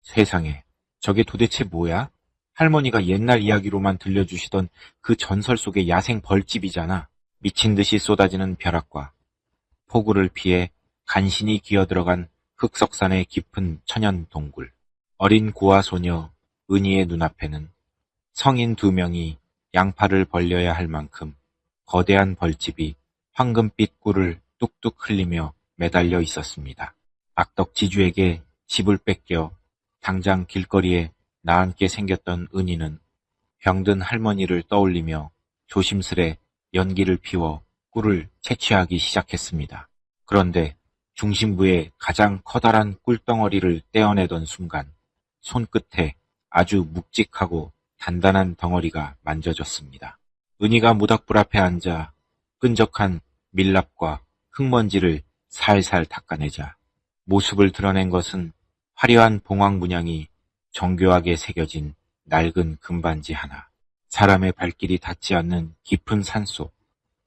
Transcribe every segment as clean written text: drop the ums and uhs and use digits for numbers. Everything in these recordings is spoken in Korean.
세상에, 저게 도대체 뭐야? 할머니가 옛날 이야기로만 들려주시던 그 전설 속의 야생 벌집이잖아. 미친 듯이 쏟아지는 벼락과 폭우를 피해 간신히 기어들어간 흑석산의 깊은 천연 동굴. 어린 고아 소녀 은희의 눈앞에는 성인 2명이 양팔을 벌려야 할 만큼 거대한 벌집이 황금빛 꿀을 뚝뚝 흘리며 매달려 있었습니다. 악덕 지주에게 집을 뺏겨 당장 길거리에 나앉게 생겼던 은희는 병든 할머니를 떠올리며 조심스레 연기를 피워 꿀을 채취하기 시작했습니다. 그런데 중심부의 가장 커다란 꿀덩어리를 떼어내던 순간 손끝에 아주 묵직하고 단단한 덩어리가 만져졌습니다. 은희가 모닥불 앞에 앉아 끈적한 밀랍과 흙먼지를 살살 닦아내자 모습을 드러낸 것은 화려한 봉황 문양이 정교하게 새겨진 낡은 금반지 하나. 사람의 발길이 닿지 않는 깊은 산속,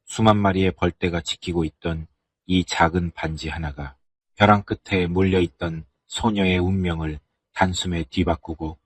수만 마리의 벌떼가 지키고 있던 이 작은 반지 하나가 벼랑 끝에 몰려있던 소녀의 운명을 단숨에 뒤바꾸고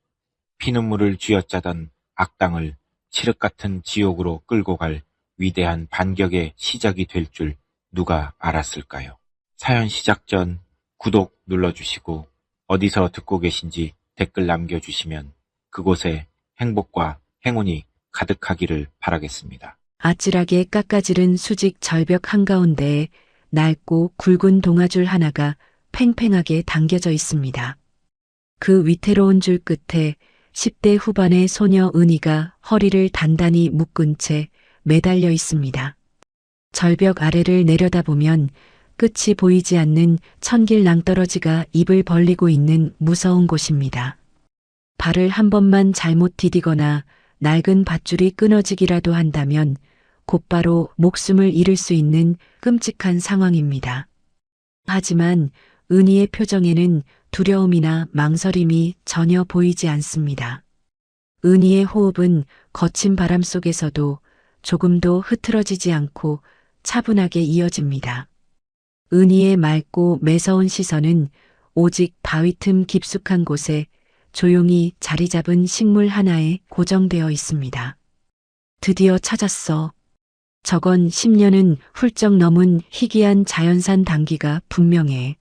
피눈물을 쥐어짜던 악당을 칠흑 같은 지옥으로 끌고 갈 위대한 반격의 시작이 될 줄 누가 알았을까요? 사연 시작 전 구독 눌러주시고 어디서 듣고 계신지 댓글 남겨주시면 그곳에 행복과 행운이 가득하기를 바라겠습니다. 아찔하게 깎아지른 수직 절벽 한가운데에 낡고 굵은 동아줄 하나가 팽팽하게 당겨져 있습니다. 그 위태로운 줄 끝에 10대 후반의 소녀 은희가 허리를 단단히 묶은 채 매달려 있습니다. 절벽 아래를 내려다보면 끝이 보이지 않는 천길 낭떠러지가 입을 벌리고 있는 무서운 곳입니다. 발을 한 번만 잘못 디디거나 낡은 밧줄이 끊어지기라도 한다면 곧바로 목숨을 잃을 수 있는 끔찍한 상황입니다. 하지만 은희의 표정에는 두려움이나 망설임이 전혀 보이지 않습니다. 은희의 호흡은 거친 바람 속에서도 조금도 흐트러지지 않고 차분하게 이어집니다. 은희의 맑고 매서운 시선은 오직 바위 틈 깊숙한 곳에 조용히 자리 잡은 식물 하나에 고정되어 있습니다. 드디어 찾았어. 저건 10년은 훌쩍 넘은 희귀한 자연산 당귀가 분명해.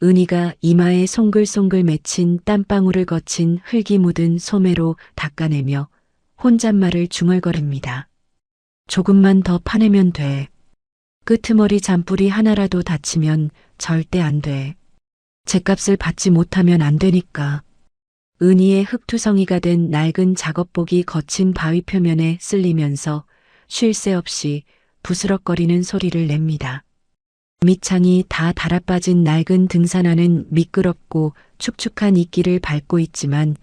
은희가 이마에 송글송글 맺힌 땀방울을 거친 흙이 묻은 소매로 닦아내며 혼잣말을 중얼거립니다. 조금만 더 파내면 돼. 끄트머리 잔뿌리 하나라도 다치면 절대 안 돼. 죗값을 받지 못하면 안 되니까. 은희의 흙투성이가 된 낡은 작업복이 거친 바위 표면에 쓸리면서 쉴 새 없이 부스럭거리는 소리를 냅니다. 밑창이 다 달아빠진 낡은 등산화는 미끄럽고 축축한 이끼를 밟고 있지만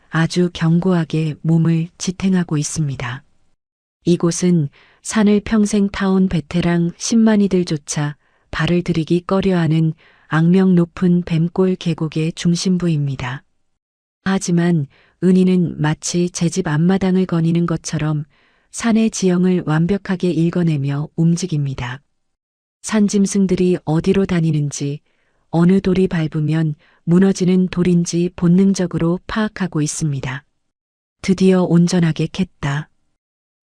아주 견고하게 몸을 지탱하고 있습니다. 이곳은 산을 평생 타온 베테랑 10만이들조차 발을 들이기 꺼려하는 악명 높은 뱀골 계곡의 중심부입니다. 하지만 은희는 마치 제 집 앞마당을 거니는 것처럼 산의 지형을 완벽하게 읽어내며 움직입니다. 산짐승들이 어디로 다니는지, 어느 돌이 밟으면 무너지는 돌인지 본능적으로 파악하고 있습니다. 드디어 온전하게 캤다.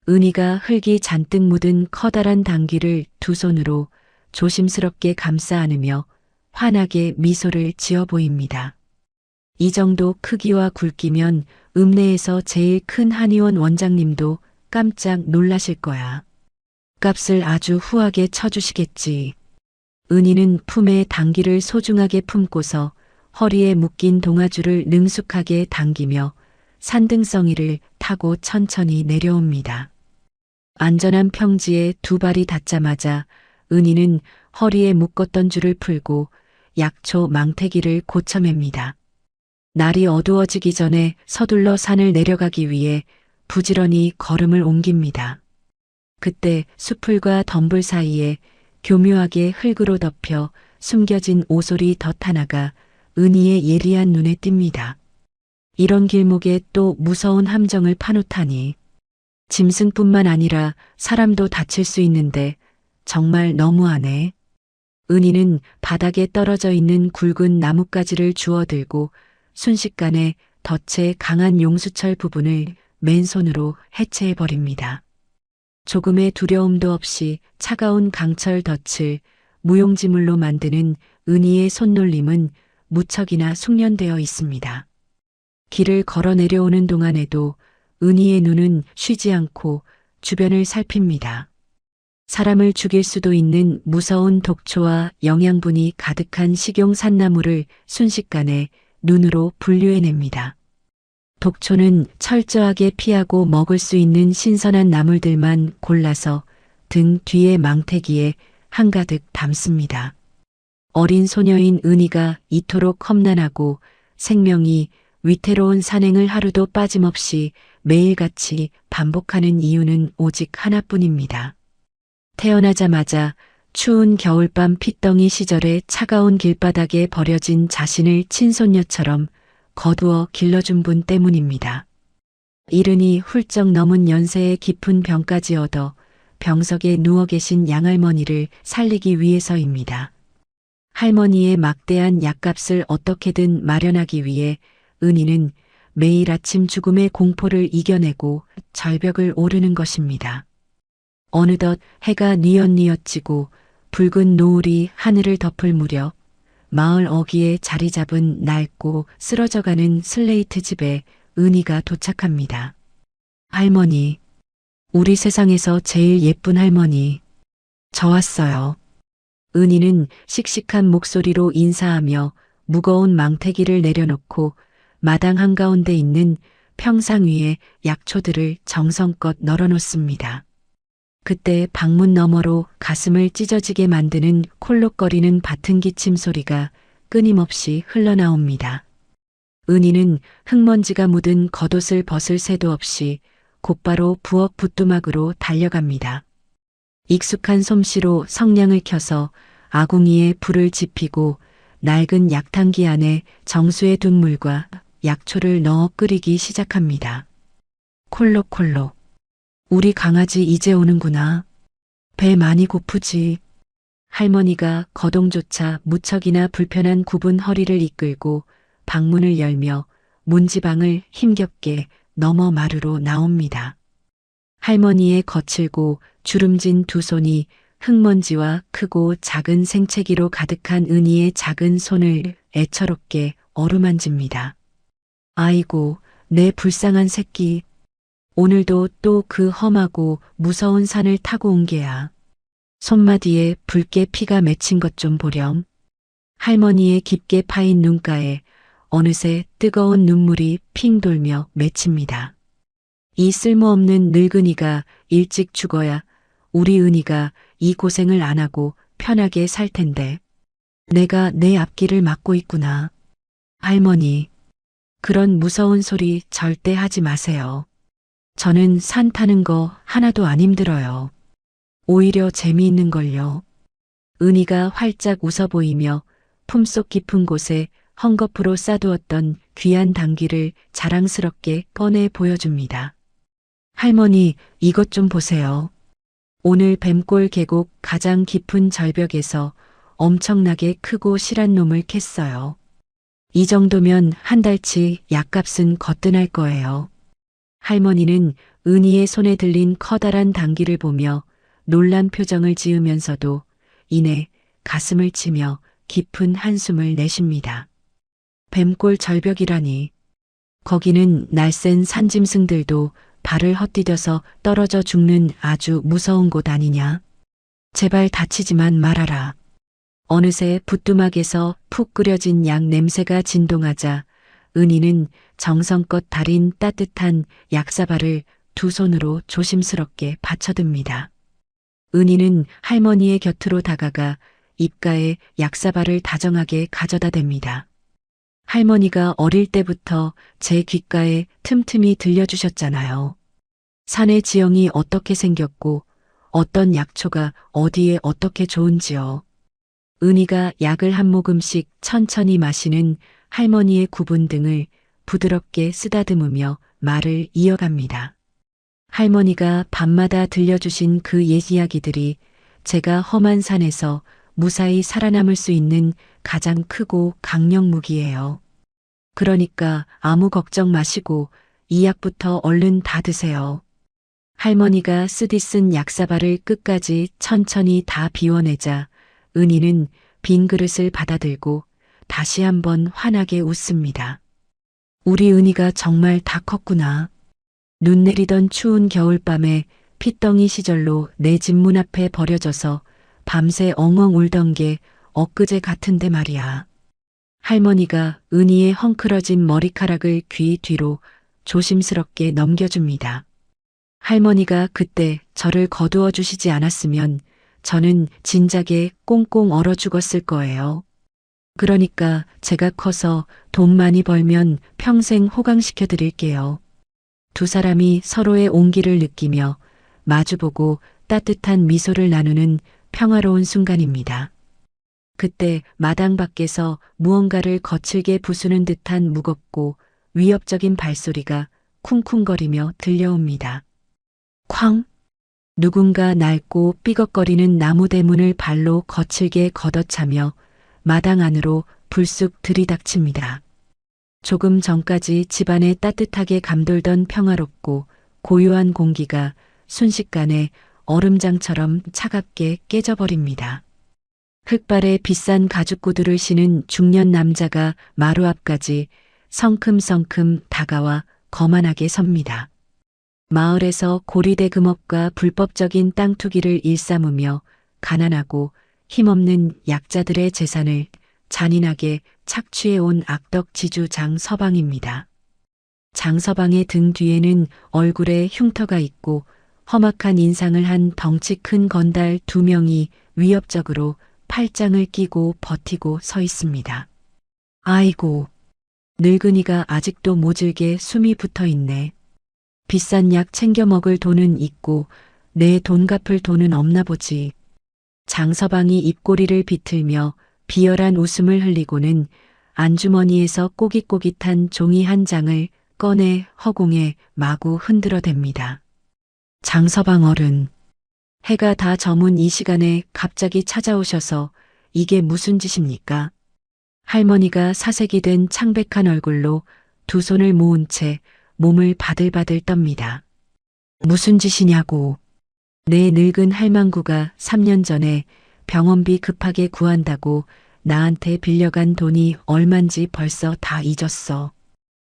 은희가 흙이 잔뜩 묻은 커다란 당귀를 두 손으로 조심스럽게 감싸 안으며 환하게 미소를 지어 보입니다. 이 정도 크기와 굵기면 읍내에서 제일 큰 한의원 원장님도 깜짝 놀라실 거야. 값을 아주 후하게 쳐주시겠지. 은희는 품에 당귀를 소중하게 품고서 허리에 묶인 동아줄을 능숙하게 당기며 산등성이를 타고 천천히 내려옵니다. 안전한 평지에 두 발이 닿자마자 은희는 허리에 묶었던 줄을 풀고 약초 망태기를 고쳐맵니다. 날이 어두워지기 전에 서둘러 산을 내려가기 위해 부지런히 걸음을 옮깁니다. 그때 수풀과 덤불 사이에 교묘하게 흙으로 덮여 숨겨진 오소리 덫 하나가 은희의 예리한 눈에 띕니다. 이런 길목에 또 무서운 함정을 파놓다니. 짐승뿐만 아니라 사람도 다칠 수 있는데 정말 너무하네. 은희는 바닥에 떨어져 있는 굵은 나뭇가지를 주워들고 순식간에 덫의 강한 용수철 부분을 맨손으로 해체해버립니다. 조금의 두려움도 없이 차가운 강철 덫을 무용지물로 만드는 은희의 손놀림은 무척이나 숙련되어 있습니다. 길을 걸어 내려오는 동안에도 은희의 눈은 쉬지 않고 주변을 살핍니다. 사람을 죽일 수도 있는 무서운 독초와 영양분이 가득한 식용 산나물을 순식간에 눈으로 분류해냅니다. 독초는 철저하게 피하고 먹을 수 있는 신선한 나물들만 골라서 등 뒤의 망태기에 한가득 담습니다. 어린 소녀인 은희가 이토록 험난하고 생명이 위태로운 산행을 하루도 빠짐없이 매일같이 반복하는 이유는 오직 하나뿐입니다. 태어나자마자 추운 겨울밤 핏덩이 시절에 차가운 길바닥에 버려진 자신을 친손녀처럼 거두어 길러준 분 때문입니다. 이른이 훌쩍 넘은 연세에 깊은 병까지 얻어 병석에 누워 계신 양할머니를 살리기 위해서입니다. 할머니의 막대한 약값을 어떻게든 마련하기 위해 은희는 매일 아침 죽음의 공포를 이겨내고 절벽을 오르는 것입니다. 어느덧 해가 뉘엿뉘엿 지고 붉은 노을이 하늘을 덮을 무렵 마을 어귀에 자리 잡은 낡고 쓰러져가는 슬레이트 집에 은희가 도착합니다. 할머니, 우리 세상에서 제일 예쁜 할머니. 저 왔어요. 은희는 씩씩한 목소리로 인사하며 무거운 망태기를 내려놓고 마당 한가운데 있는 평상 위에 약초들을 정성껏 널어놓습니다. 그때 방문 너머로 가슴을 찢어지게 만드는 콜록거리는 밭은 기침 소리가 끊임없이 흘러나옵니다. 은희는 흙먼지가 묻은 겉옷을 벗을 새도 없이 곧바로 부엌 부뚜막으로 달려갑니다. 익숙한 솜씨로 성냥을 켜서 아궁이에 불을 지피고 낡은 약탕기 안에 정수해 둔 물과 약초를 넣어 끓이기 시작합니다. 콜록콜록. 우리 강아지 이제 오는구나. 배 많이 고프지. 할머니가 거동조차 무척이나 불편한 굽은 허리를 이끌고 방문을 열며 문지방을 힘겹게 넘어 마루로 나옵니다. 할머니의 거칠고 주름진 두 손이 흙먼지와 크고 작은 생채기로 가득한 은희의 작은 손을 애처롭게 어루만집니다. 아이고, 내 불쌍한 새끼. 오늘도 또 그 험하고 무서운 산을 타고 온 게야. 손마디에 붉게 피가 맺힌 것 좀 보렴. 할머니의 깊게 파인 눈가에 어느새 뜨거운 눈물이 핑 돌며 맺힙니다. 이 쓸모없는 늙은이가 일찍 죽어야 우리 은희가 이 고생을 안 하고 편하게 살 텐데. 내가 내 앞길을 막고 있구나. 할머니, 그런 무서운 소리 절대 하지 마세요. 저는 산 타는 거 하나도 안 힘들어요. 오히려 재미있는 걸요. 은희가 활짝 웃어 보이며 품속 깊은 곳에 헝겊으로 싸두었던 귀한 당귀를 자랑스럽게 꺼내 보여줍니다. 할머니, 이것 좀 보세요. 오늘 뱀골 계곡 가장 깊은 절벽에서 엄청나게 크고 실한 놈을 캤어요. 이 정도면 한 달치 약값은 거뜬할 거예요. 할머니는 은희의 손에 들린 커다란 당귀를 보며 놀란 표정을 지으면서도 이내 가슴을 치며 깊은 한숨을 내쉽니다. 뱀골 절벽이라니. 거기는 날쌘 산짐승들도 발을 헛디뎌서 떨어져 죽는 아주 무서운 곳 아니냐. 제발 다치지만 말아라. 어느새 부뚜막에서 푹 끓여진 약 냄새가 진동하자 은희는 정성껏 달인 따뜻한 약사발을 두 손으로 조심스럽게 받쳐듭니다. 은희는 할머니의 곁으로 다가가 입가에 약사발을 다정하게 가져다 댑니다. 할머니가 어릴 때부터 제 귓가에 틈틈이 들려주셨잖아요. 산의 지형이 어떻게 생겼고 어떤 약초가 어디에 어떻게 좋은지요. 은희가 약을 한 모금씩 천천히 마시는 할머니의 구분 등을 부드럽게 쓰다듬으며 말을 이어갑니다. 할머니가 밤마다 들려주신 그 옛 이야기들이 제가 험한 산에서 무사히 살아남을 수 있는 가장 크고 강력 무기예요. 그러니까 아무 걱정 마시고 이 약부터 얼른 다 드세요. 할머니가 쓰디 쓴 약사발을 끝까지 천천히 다 비워내자 은희는 빈 그릇을 받아들고 다시 한번 환하게 웃습니다. 우리 은희가 정말 다 컸구나. 눈 내리던 추운 겨울밤에 핏덩이 시절로 내 집 문 앞에 버려져서 밤새 엉엉 울던 게 엊그제 같은데 말이야. 할머니가 은희의 헝클어진 머리카락을 귀 뒤로 조심스럽게 넘겨줍니다. 할머니가 그때 저를 거두어 주시지 않았으면 저는 진작에 꽁꽁 얼어 죽었을 거예요. 그러니까 제가 커서 돈 많이 벌면 평생 호강시켜 드릴게요. 두 사람이 서로의 온기를 느끼며 마주보고 따뜻한 미소를 나누는 평화로운 순간입니다. 그때 마당 밖에서 무언가를 거칠게 부수는 듯한 무겁고 위협적인 발소리가 쿵쿵거리며 들려옵니다. 쾅! 누군가 낡고 삐걱거리는 나무 대문을 발로 거칠게 걷어차며 마당 안으로 불쑥 들이닥칩니다. 조금 전까지 집안에 따뜻하게 감돌던 평화롭고 고요한 공기가 순식간에 얼음장처럼 차갑게 깨져버립니다. 흑발에 비싼 가죽 구두를 신은 중년 남자가 마루 앞까지 성큼성큼 다가와 거만하게 섭니다. 마을에서 고리대 금업과 불법적인 땅 투기를 일삼으며 가난하고 힘없는 약자들의 재산을 잔인하게 착취해온 악덕 지주 장서방입니다. 장서방의 등 뒤에는 얼굴에 흉터가 있고 험악한 인상을 한 덩치 큰 건달 2명이 위협적으로 팔짱을 끼고 버티고 서 있습니다. 아이고, 늙은이가 아직도 모질게 숨이 붙어 있네. 비싼 약 챙겨 먹을 돈은 있고 내 돈 갚을 돈은 없나 보지. 장서방이 입꼬리를 비틀며 비열한 웃음을 흘리고는 안주머니에서 꼬깃꼬깃한 종이 한 장을 꺼내 허공에 마구 흔들어댑니다. 장서방 어른, 해가 다 저문 이 시간에 갑자기 찾아오셔서 이게 무슨 짓입니까? 할머니가 사색이 된 창백한 얼굴로 두 손을 모은 채 몸을 바들바들 떱니다. 무슨 짓이냐고. 내 늙은 할망구가 3년 전에 병원비 급하게 구한다고 나한테 빌려간 돈이 얼만지 벌써 다 잊었어.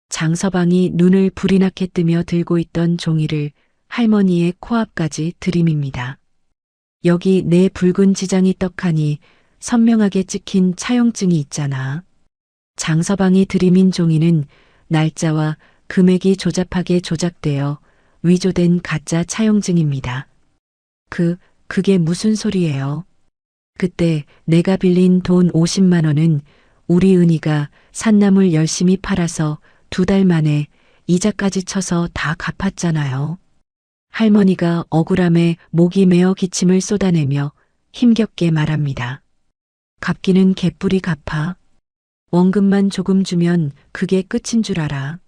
장서방이 눈을 불이 나게 뜨며 들고 있던 종이를 할머니의 코앞까지 들이밉니다. 여기 내 붉은 지장이 떡하니 선명하게 찍힌 차용증이 있잖아. 장서방이 들이민 종이는 날짜와 금액이 조잡하게 조작되어 위조된 가짜 차용증입니다. 그게 무슨 소리예요? 그때 내가 빌린 돈 50만 원은 우리 은희가 산나물 열심히 팔아서 2달 만에 이자까지 쳐서 다 갚았잖아요. 할머니가 억울함에 목이 메어 기침을 쏟아내며 힘겹게 말합니다. 갚기는 개뿔이 갚아. 원금만 조금 주면 그게 끝인 줄 알아.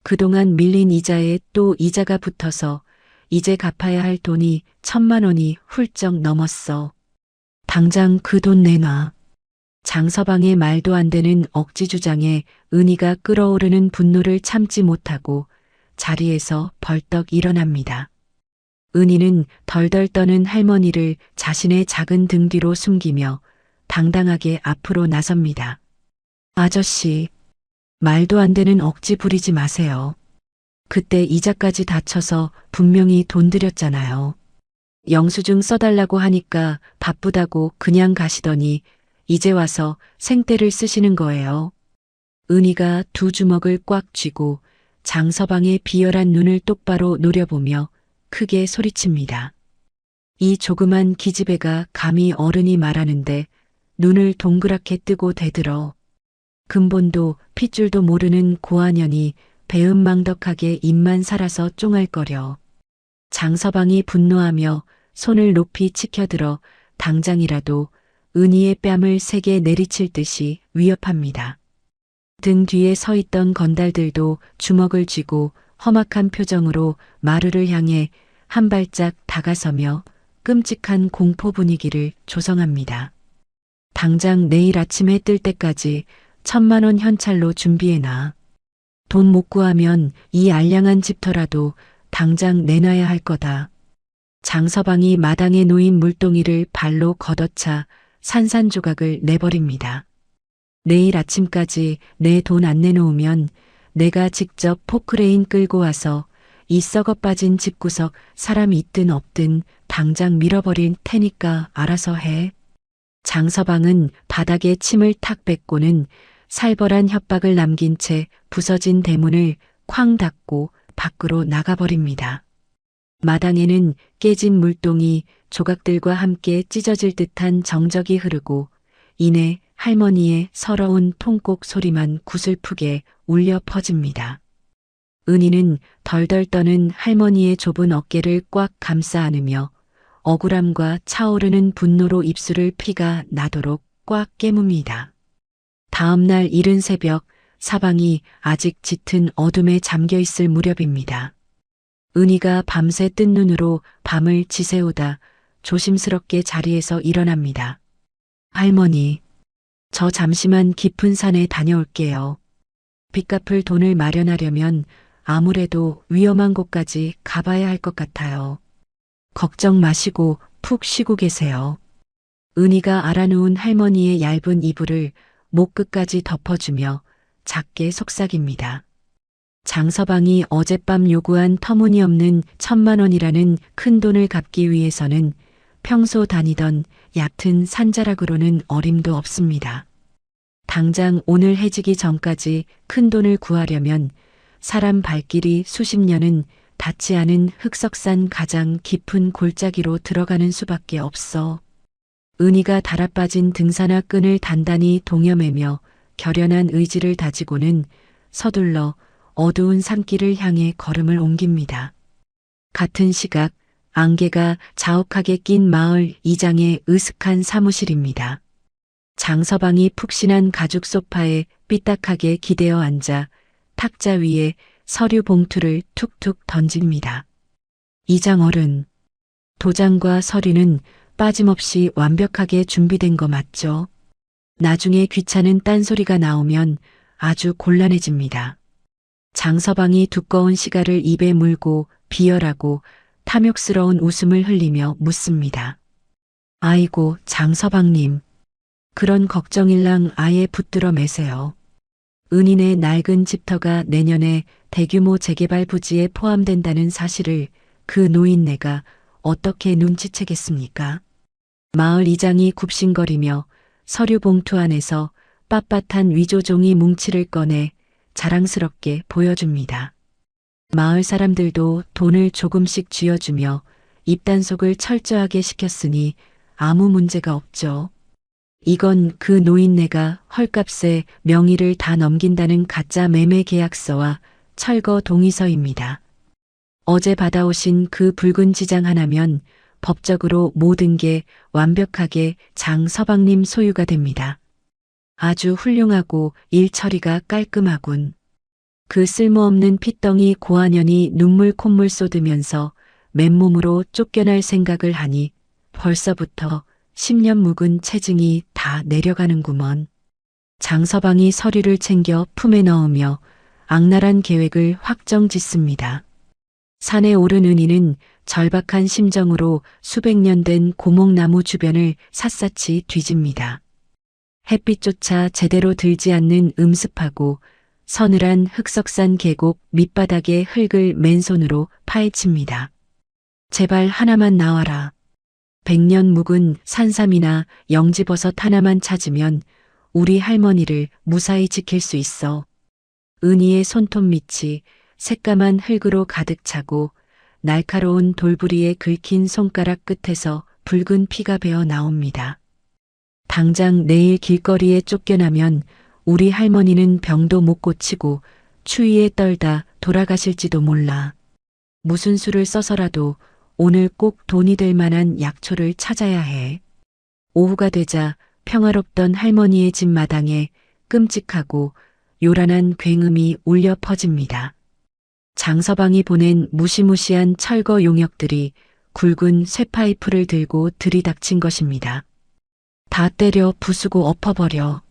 그동안 밀린 이자에 또 이자가 붙어서 이제 갚아야 할 돈이 1,000만 원이 훌쩍 넘었어. 당장 그 돈 내놔. 장서방의 말도 안 되는 억지 주장에 은희가 끓어오르는 분노를 참지 못하고 자리에서 벌떡 일어납니다. 은희는 덜덜 떠는 할머니를 자신의 작은 등 뒤로 숨기며 당당하게 앞으로 나섭니다. 아저씨, 말도 안 되는 억지 부리지 마세요. 그때 이자까지 다 쳐서 분명히 돈 드렸잖아요. 영수증 써달라고 하니까 바쁘다고 그냥 가시더니 이제 와서 생떼를 쓰시는 거예요. 은희가 두 주먹을 꽉 쥐고 장서방의 비열한 눈을 똑바로 노려보며 크게 소리칩니다. 이 조그만 기집애가 감히 어른이 말하는데 눈을 동그랗게 뜨고 대들어. 근본도 핏줄도 모르는 고아년이 배은망덕하게 입만 살아서 쫑알거려. 장서방이 분노하며 손을 높이 치켜들어 당장이라도 은희의 뺨을 세게 내리칠 듯이 위협합니다. 등 뒤에 서 있던 건달들도 주먹을 쥐고 험악한 표정으로 마루를 향해 한 발짝 다가서며 끔찍한 공포 분위기를 조성합니다. 당장 내일 아침에 뜰 때까지 1,000만 원 현찰로 준비해놔. 돈 못 구하면 이 알량한 집터라도 당장 내놔야 할 거다. 장서방이 마당에 놓인 물동이를 발로 걷어차 산산조각을 내버립니다. 내일 아침까지 내 돈 안 내놓으면 내가 직접 포크레인 끌고 와서 이 썩어 빠진 집구석 사람 있든 없든 당장 밀어버릴 테니까 알아서 해. 장서방은 바닥에 침을 탁 뱉고는 살벌한 협박을 남긴 채 부서진 대문을 쾅 닫고 밖으로 나가버립니다. 마당에는 깨진 물동이 조각들과 함께 찢어질 듯한 정적이 흐르고 이내 할머니의 서러운 통곡 소리만 구슬프게 울려 퍼집니다. 은희는 덜덜 떠는 할머니의 좁은 어깨를 꽉 감싸 안으며 억울함과 차오르는 분노로 입술을 피가 나도록 꽉 깨뭅니다. 다음 날 이른 새벽 사방이 아직 짙은 어둠에 잠겨 있을 무렵입니다. 은희가 밤새 뜬 눈으로 밤을 지새우다 조심스럽게 자리에서 일어납니다. 할머니, 저 잠시만 깊은 산에 다녀올게요. 빚 갚을 돈을 마련하려면 아무래도 위험한 곳까지 가봐야 할 것 같아요. 걱정 마시고 푹 쉬고 계세요. 은희가 알아놓은 할머니의 얇은 이불을 목 끝까지 덮어주며 작게 속삭입니다. 장서방이 어젯밤 요구한 터무니없는 1,000만 원이라는 큰 돈을 갚기 위해서는 평소 다니던 얕은 산자락으로는 어림도 없습니다. 당장 오늘 해지기 전까지 큰 돈을 구하려면 사람 발길이 수십 년은 닿지 않은 흑석산 가장 깊은 골짜기로 들어가는 수밖에 없어. 은희가 달아빠진 등산화 끈을 단단히 동여매며 결연한 의지를 다지고는 서둘러 어두운 산길을 향해 걸음을 옮깁니다. 같은 시각 안개가 자욱하게 낀 마을 이장의 으슥한 사무실입니다. 장서방이 푹신한 가죽 소파에 삐딱하게 기대어 앉아 탁자 위에 서류 봉투를 툭툭 던집니다. 이장 어른, 도장과 서류는 빠짐없이 완벽하게 준비된 거 맞죠? 나중에 귀찮은 딴소리가 나오면 아주 곤란해집니다. 장서방이 두꺼운 시가를 입에 물고 비열하고 탐욕스러운 웃음을 흘리며 묻습니다. 아이고, 장서방님. 그런 걱정일랑 아예 붙들어 매세요. 은인의 낡은 집터가 내년에 대규모 재개발 부지에 포함된다는 사실을 그 노인네가 어떻게 눈치채겠습니까? 마을 이장이 굽신거리며 서류 봉투 안에서 빳빳한 위조종이 뭉치를 꺼내 자랑스럽게 보여줍니다. 마을 사람들도 돈을 조금씩 쥐어주며 입단속을 철저하게 시켰으니 아무 문제가 없죠. 이건 그 노인네가 헐값에 명의를 다 넘긴다는 가짜 매매 계약서와 철거 동의서입니다. 어제 받아오신 그 붉은 지장 하나면 법적으로 모든 게 완벽하게 장서방님 소유가 됩니다. 아주 훌륭하고 일 처리가 깔끔하군. 그 쓸모없는 핏덩이 고한연이 눈물 콧물 쏟으면서 맨몸으로 쫓겨날 생각을 하니 벌써부터 10년 묵은 체증이 다 내려가는구먼. 장서방이 서류를 챙겨 품에 넣으며 악랄한 계획을 확정 짓습니다. 산에 오른 은희는 절박한 심정으로 수백 년 된 고목나무 주변을 샅샅이 뒤집니다. 햇빛조차 제대로 들지 않는 음습하고 서늘한 흑석산 계곡 밑바닥에 흙을 맨손으로 파헤칩니다. 제발 하나만 나와라. 100년 묵은 산삼이나 영지버섯 하나만 찾으면 우리 할머니를 무사히 지킬 수 있어. 은희의 손톱 밑이 새까만 흙으로 가득 차고 날카로운 돌부리에 긁힌 손가락 끝에서 붉은 피가 배어 나옵니다. 당장 내일 길거리에 쫓겨나면 우리 할머니는 병도 못 고치고 추위에 떨다 돌아가실지도 몰라. 무슨 수를 써서라도 오늘 꼭 돈이 될 만한 약초를 찾아야 해. 오후가 되자 평화롭던 할머니의 집 마당에 끔찍하고 요란한 굉음이 울려 퍼집니다. 장서방이 보낸 무시무시한 철거 용역들이 굵은 쇠파이프를 들고 들이닥친 것입니다. 다 때려 부수고 엎어버려.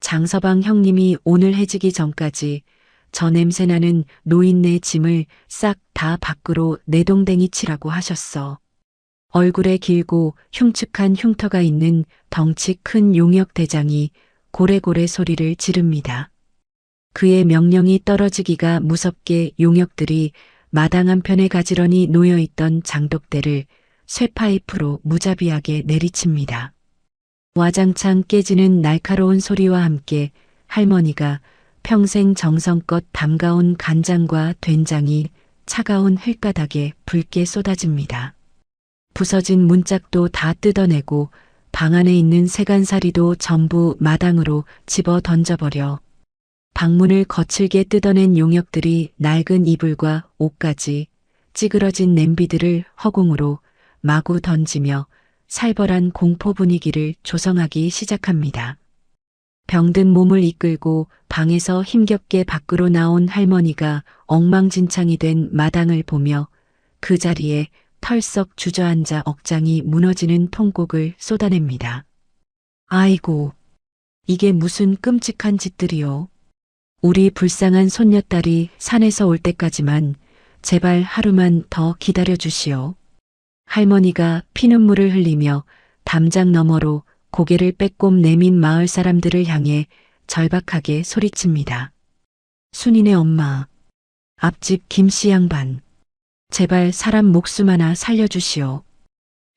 장서방 형님이 오늘 해지기 전까지 저 냄새나는 노인네 짐을 싹 다 밖으로 내동댕이 치라고 하셨어. 얼굴에 길고 흉측한 흉터가 있는 덩치 큰 용역 대장이 고래고래 소리를 지릅니다. 그의 명령이 떨어지기가 무섭게 용역들이 마당 한편에 가지런히 놓여있던 장독대를 쇠파이프로 무자비하게 내리칩니다. 와장창 깨지는 날카로운 소리와 함께 할머니가 평생 정성껏 담가온 간장과 된장이 차가운 흙바닥에 붉게 쏟아집니다. 부서진 문짝도 다 뜯어내고 방 안에 있는 세간살이도 전부 마당으로 집어 던져버려 방문을 거칠게 뜯어낸 용역들이 낡은 이불과 옷까지 찌그러진 냄비들을 허공으로 마구 던지며 살벌한 공포 분위기를 조성하기 시작합니다. 병든 몸을 이끌고 방에서 힘겹게 밖으로 나온 할머니가 엉망진창이 된 마당을 보며 그 자리에 털썩 주저앉아 억장이 무너지는 통곡을 쏟아냅니다. 아이고, 이게 무슨 끔찍한 짓들이요. 우리 불쌍한 손녀딸이 산에서 올 때까지만 제발 하루만 더 기다려 주시오. 할머니가 피눈물을 흘리며 담장 너머로 고개를 빼꼼 내민 마을 사람들을 향해 절박하게 소리칩니다. 순이네 엄마, 앞집 김씨 양반, 제발 사람 목숨 하나 살려주시오.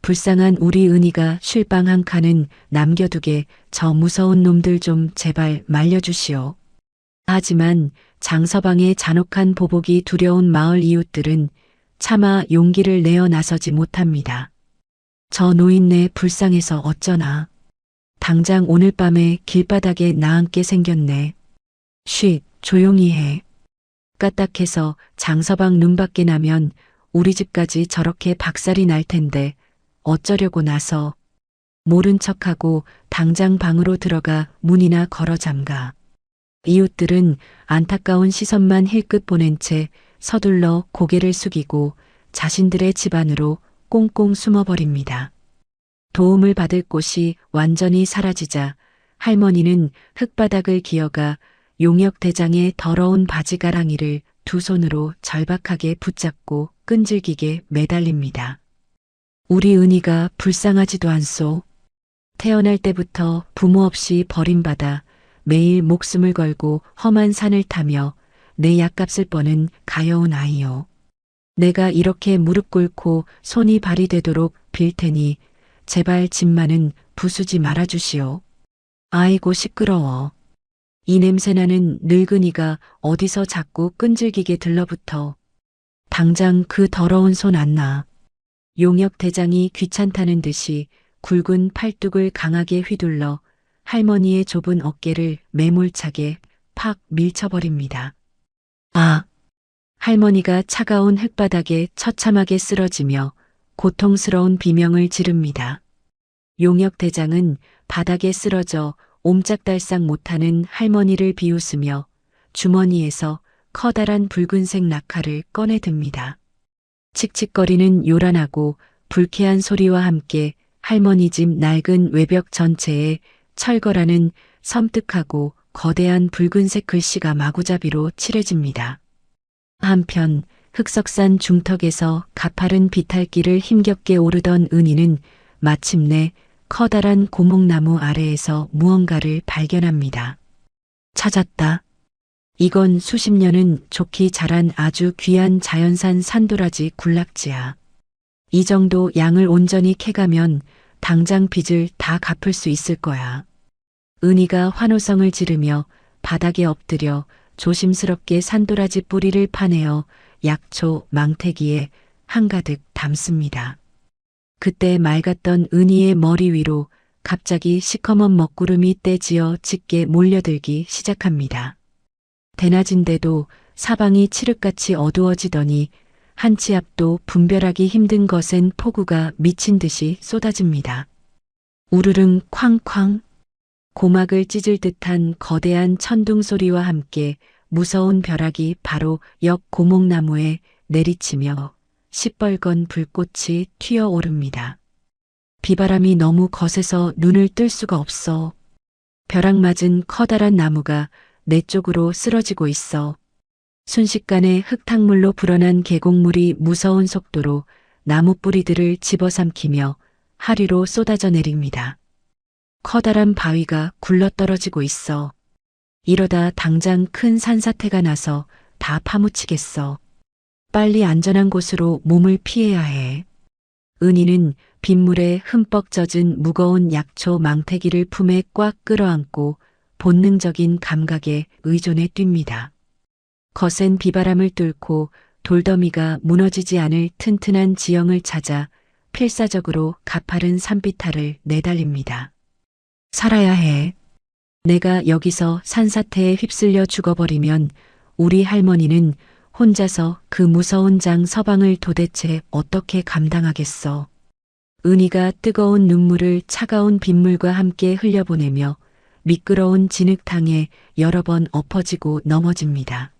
불쌍한 우리 은희가 쉴방 한 칸은 남겨두게 저 무서운 놈들 좀 제발 말려주시오. 하지만 장서방의 잔혹한 보복이 두려운 마을 이웃들은 차마 용기를 내어 나서지 못합니다. 저 노인네 불쌍해서 어쩌나. 당장 오늘 밤에 길바닥에 나앉게 생겼네. 쉿, 조용히 해. 까딱해서 장서방 눈밖에 나면 우리 집까지 저렇게 박살이 날 텐데 어쩌려고 나서. 모른 척하고 당장 방으로 들어가 문이나 걸어 잠가. 이웃들은 안타까운 시선만 힐끗 보낸 채 서둘러 고개를 숙이고 자신들의 집 안으로 꽁꽁 숨어버립니다. 도움을 받을 곳이 완전히 사라지자 할머니는 흙바닥을 기어가 용역 대장의 더러운 바지가랑이를 두 손으로 절박하게 붙잡고 끈질기게 매달립니다. 우리 은희가 불쌍하지도 않소. 태어날 때부터 부모 없이 버림받아 매일 목숨을 걸고 험한 산을 타며 내 약값을 버는 가여운 아이요. 내가 이렇게 무릎 꿇고 손이 발이 되도록 빌 테니 제발 집만은 부수지 말아주시오. 아이고 시끄러워. 이 냄새나는 늙은이가 어디서 자꾸 끈질기게 들러붙어. 당장 그 더러운 손 안 놔. 용역 대장이 귀찮다는 듯이 굵은 팔뚝을 강하게 휘둘러 할머니의 좁은 어깨를 매몰차게 팍 밀쳐버립니다. 아! 할머니가 차가운 흙바닥에 처참하게 쓰러지며 고통스러운 비명을 지릅니다. 용역 대장은 바닥에 쓰러져 옴짝달싹 못하는 할머니를 비웃으며 주머니에서 커다란 붉은색 낙하를 꺼내듭니다. 칙칙거리는 요란하고 불쾌한 소리와 함께 할머니 집 낡은 외벽 전체에 철거라는 섬뜩하고 거대한 붉은색 글씨가 마구잡이로 칠해집니다. 한편 흑석산 중턱에서 가파른 비탈길을 힘겹게 오르던 은희는 마침내 커다란 고목나무 아래에서 무언가를 발견합니다. 찾았다. 이건 수십 년은 좋게 자란 아주 귀한 자연산 산도라지 군락지야. 이 정도 양을 온전히 캐가면 당장 빚을 다 갚을 수 있을 거야. 은희가 환호성을 지르며 바닥에 엎드려 조심스럽게 산도라지 뿌리를 파내어 약초 망태기에 한가득 담습니다. 그때 맑았던 은희의 머리 위로 갑자기 시커먼 먹구름이 떼지어 짙게 몰려들기 시작합니다. 대낮인데도 사방이 칠흑같이 어두워지더니 한 치 앞도 분별하기 힘든 것엔 폭우가 미친 듯이 쏟아집니다. 우르릉 쾅쾅 고막을 찢을 듯한 거대한 천둥 소리와 함께 무서운 벼락이 바로 옆 고목나무에 내리치며 시뻘건 불꽃이 튀어오릅니다. 비바람이 너무 거세서 눈을 뜰 수가 없어. 벼락 맞은 커다란 나무가 내 쪽으로 쓰러지고 있어. 순식간에 흙탕물로 불어난 계곡물이 무서운 속도로 나무 뿌리들을 집어삼키며 하류로 쏟아져 내립니다. 커다란 바위가 굴러떨어지고 있어. 이러다 당장 큰 산사태가 나서 다 파묻히겠어. 빨리 안전한 곳으로 몸을 피해야 해. 은희는 빗물에 흠뻑 젖은 무거운 약초 망태기를 품에 꽉 끌어안고 본능적인 감각에 의존해 뜁니다. 거센 비바람을 뚫고 돌더미가 무너지지 않을 튼튼한 지형을 찾아 필사적으로 가파른 산비탈을 내달립니다. 살아야 해. 내가 여기서 산사태에 휩쓸려 죽어버리면 우리 할머니는 혼자서 그 무서운 장 서방을 도대체 어떻게 감당하겠어. 은희가 뜨거운 눈물을 차가운 빗물과 함께 흘려보내며 미끄러운 진흙탕에 여러 번 엎어지고 넘어집니다.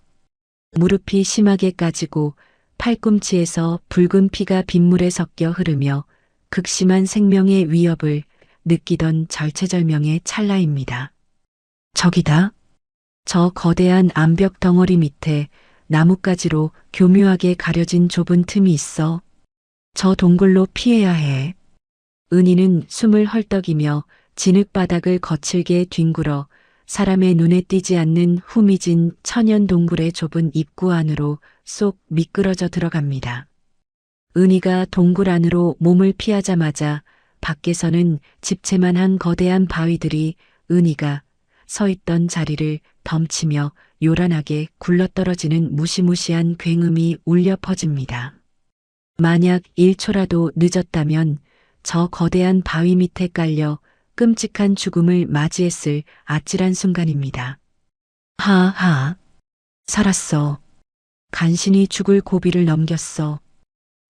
무릎이 심하게 까지고 팔꿈치에서 붉은 피가 빗물에 섞여 흐르며 극심한 생명의 위협을 느끼던 절체절명의 찰나입니다. 저기다. 저 거대한 암벽 덩어리 밑에 나뭇가지로 교묘하게 가려진 좁은 틈이 있어. 저 동굴로 피해야 해. 은희는 숨을 헐떡이며 진흙바닥을 거칠게 뒹굴어 사람의 눈에 띄지 않는 후미진 천연 동굴의 좁은 입구 안으로 쏙 미끄러져 들어갑니다. 은희가 동굴 안으로 몸을 피하자마자 밖에서는 집채만한 거대한 바위들이 은희가 서 있던 자리를 덮치며 요란하게 굴러떨어지는 무시무시한 굉음이 울려 퍼집니다. 만약 1초라도 늦었다면 저 거대한 바위 밑에 깔려 끔찍한 죽음을 맞이했을 아찔한 순간입니다. 하하. 살았어. 간신히 죽을 고비를 넘겼어.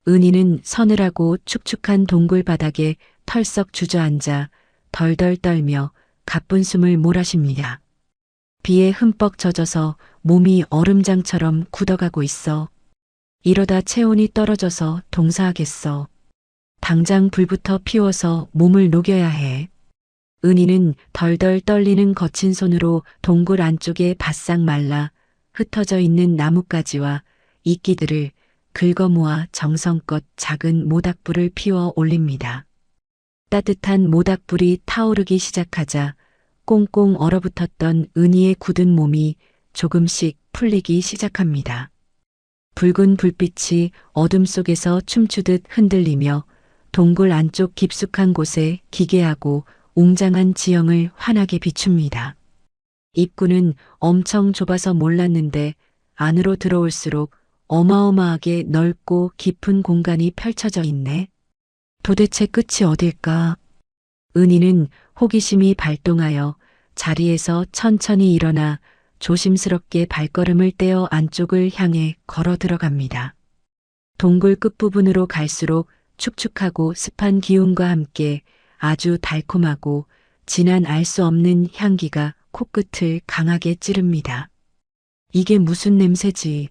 은희는 서늘하고 축축한 동굴 바닥에 털썩 주저앉아 덜덜 떨며 가쁜 숨을 몰아쉽니다. 비에 흠뻑 젖어서 몸이 얼음장처럼 굳어가고 있어. 이러다 체온이 떨어져서 동사하겠어. 당장 불부터 피워서 몸을 녹여야 해. 은희는 덜덜 떨리는 거친 손으로 동굴 안쪽에 바싹 말라 흩어져 있는 나뭇가지와 이끼들을 긁어 모아 정성껏 작은 모닥불을 피워 올립니다. 따뜻한 모닥불이 타오르기 시작하자 꽁꽁 얼어붙었던 은희의 굳은 몸이 조금씩 풀리기 시작합니다. 붉은 불빛이 어둠 속에서 춤추듯 흔들리며 동굴 안쪽 깊숙한 곳에 기괴하고 웅장한 지형을 환하게 비춥니다. 입구는 엄청 좁아서 몰랐는데 안으로 들어올수록 어마어마하게 넓고 깊은 공간이 펼쳐져 있네. 도대체 끝이 어딜까? 은희는 호기심이 발동하여 자리에서 천천히 일어나 조심스럽게 발걸음을 떼어 안쪽을 향해 걸어 들어갑니다. 동굴 끝부분으로 갈수록 축축하고 습한 기운과 함께 아주 달콤하고 진한 알 수 없는 향기가 코끝을 강하게 찌릅니다. 이게 무슨 냄새지?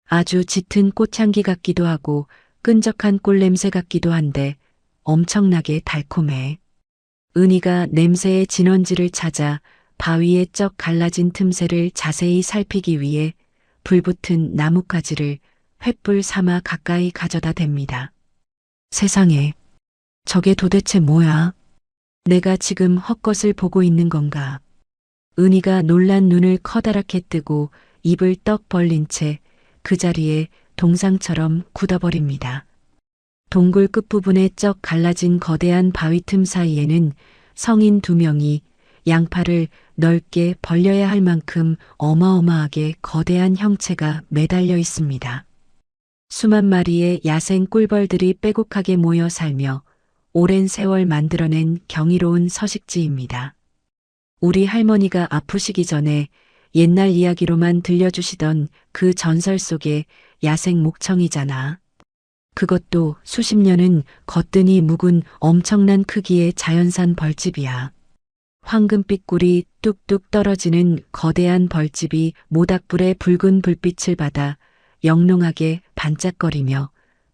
아주 짙은 꽃향기 같기도 하고 끈적한 꿀냄새 같기도 한데 엄청나게 달콤해. 은희가 냄새의 진원지를 찾아 바위의 쩍 갈라진 틈새를 자세히 살피기 위해 불붙은 나뭇가지를 횃불 삼아 가까이 가져다 댑니다. 세상에, 저게 도대체 뭐야? 내가 지금 헛것을 보고 있는 건가? 은희가 놀란 눈을 커다랗게 뜨고 입을 떡 벌린 채 그 자리에 동상처럼 굳어버립니다. 동굴 끝부분에 쩍 갈라진 거대한 바위 틈 사이에는 성인 2명이 양팔을 넓게 벌려야 할 만큼 어마어마하게 거대한 형체가 매달려 있습니다. 수만 마리의 야생 꿀벌들이 빼곡하게 모여 살며 오랜 세월 만들어낸 경이로운 서식지입니다. 우리 할머니가 아프시기 전에 옛날 이야기로만 들려주시던 그 전설 속의 야생 목청이잖아. 그것도 수십 년은 거뜬히 묵은 엄청난 크기의 자연산 벌집이야. 황금빛 꿀이 뚝뚝 떨어지는 거대한 벌집이 모닥불의 붉은 불빛을 받아 영롱하게 반짝거리며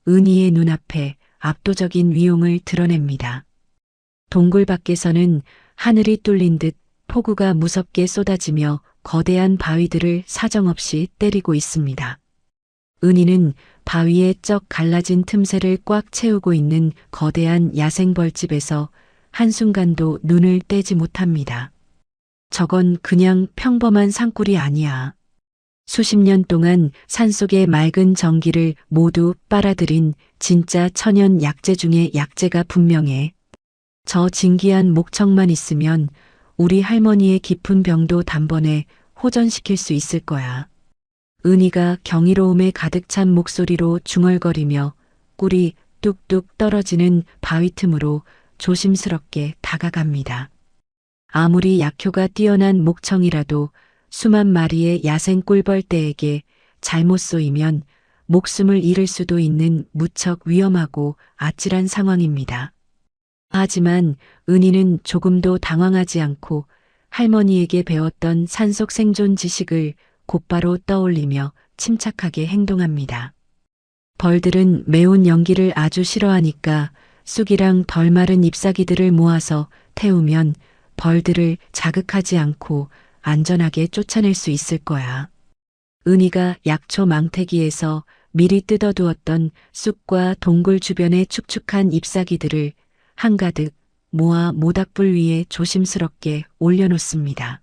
은희의 눈앞에 압도적인 위용을 드러냅니다. 동굴 밖에서는 하늘이 뚫린 듯 폭우가 무섭게 쏟아지며 거대한 바위들을 사정없이 때리고 있습니다. 은희는 바위의 쩍 갈라진 틈새를 꽉 채우고 있는 거대한 야생벌집에서 한순간도 눈을 떼지 못합니다. 저건 그냥 평범한 산골이 아니야. 수십 년 동안 산속의 맑은 전기를 모두 빨아들인 진짜 천연 약재 중의 약재가 분명해. 저 진기한 목청만 있으면 우리 할머니의 깊은 병도 단번에 호전시킬 수 있을 거야. 은희가 경이로움에 가득 찬 목소리로 중얼거리며 꿀이 뚝뚝 떨어지는 바위 틈으로 조심스럽게 다가갑니다. 아무리 약효가 뛰어난 목청이라도 수만 마리의 야생 꿀벌떼에게 잘못 쏘이면 목숨을 잃을 수도 있는 무척 위험하고 아찔한 상황입니다. 하지만 은희는 조금도 당황하지 않고 할머니에게 배웠던 산속 생존 지식을 곧바로 떠올리며 침착하게 행동합니다. 벌들은 매운 연기를 아주 싫어하니까 쑥이랑 덜 마른 잎사귀들을 모아서 태우면 벌들을 자극하지 않고 안전하게 쫓아낼 수 있을 거야. 은희가 약초 망태기에서 미리 뜯어두었던 쑥과 동굴 주변의 축축한 잎사귀들을 한가득 모아 모닥불 위에 조심스럽게 올려놓습니다.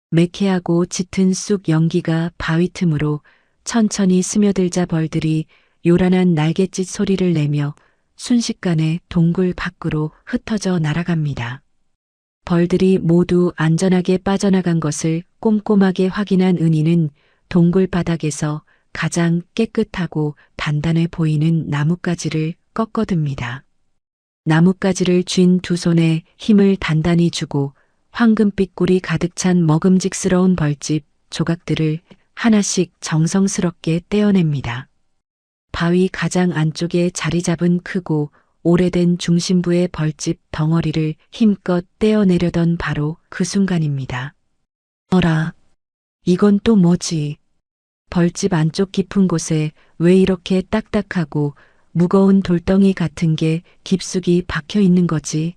매캐하고 짙은 쑥 연기가 바위 틈으로 천천히 스며들자 벌들이 요란한 날갯짓 소리를 내며 순식간에 동굴 밖으로 흩어져 날아갑니다. 벌들이 모두 안전하게 빠져나간 것을 꼼꼼하게 확인한 은희는 동굴 바닥에서 가장 깨끗하고 단단해 보이는 나뭇가지를 꺾어듭니다. 나뭇가지를 쥔 두 손에 힘을 단단히 주고 황금빛 꿀이 가득 찬 먹음직스러운 벌집 조각들을 하나씩 정성스럽게 떼어냅니다. 바위 가장 안쪽에 자리 잡은 크고 오래된 중심부의 벌집 덩어리를 힘껏 떼어내려던 바로 그 순간입니다. 어라, 이건 또 뭐지? 벌집 안쪽 깊은 곳에 왜 이렇게 딱딱하고 무거운 돌덩이 같은 게 깊숙이 박혀 있는 거지?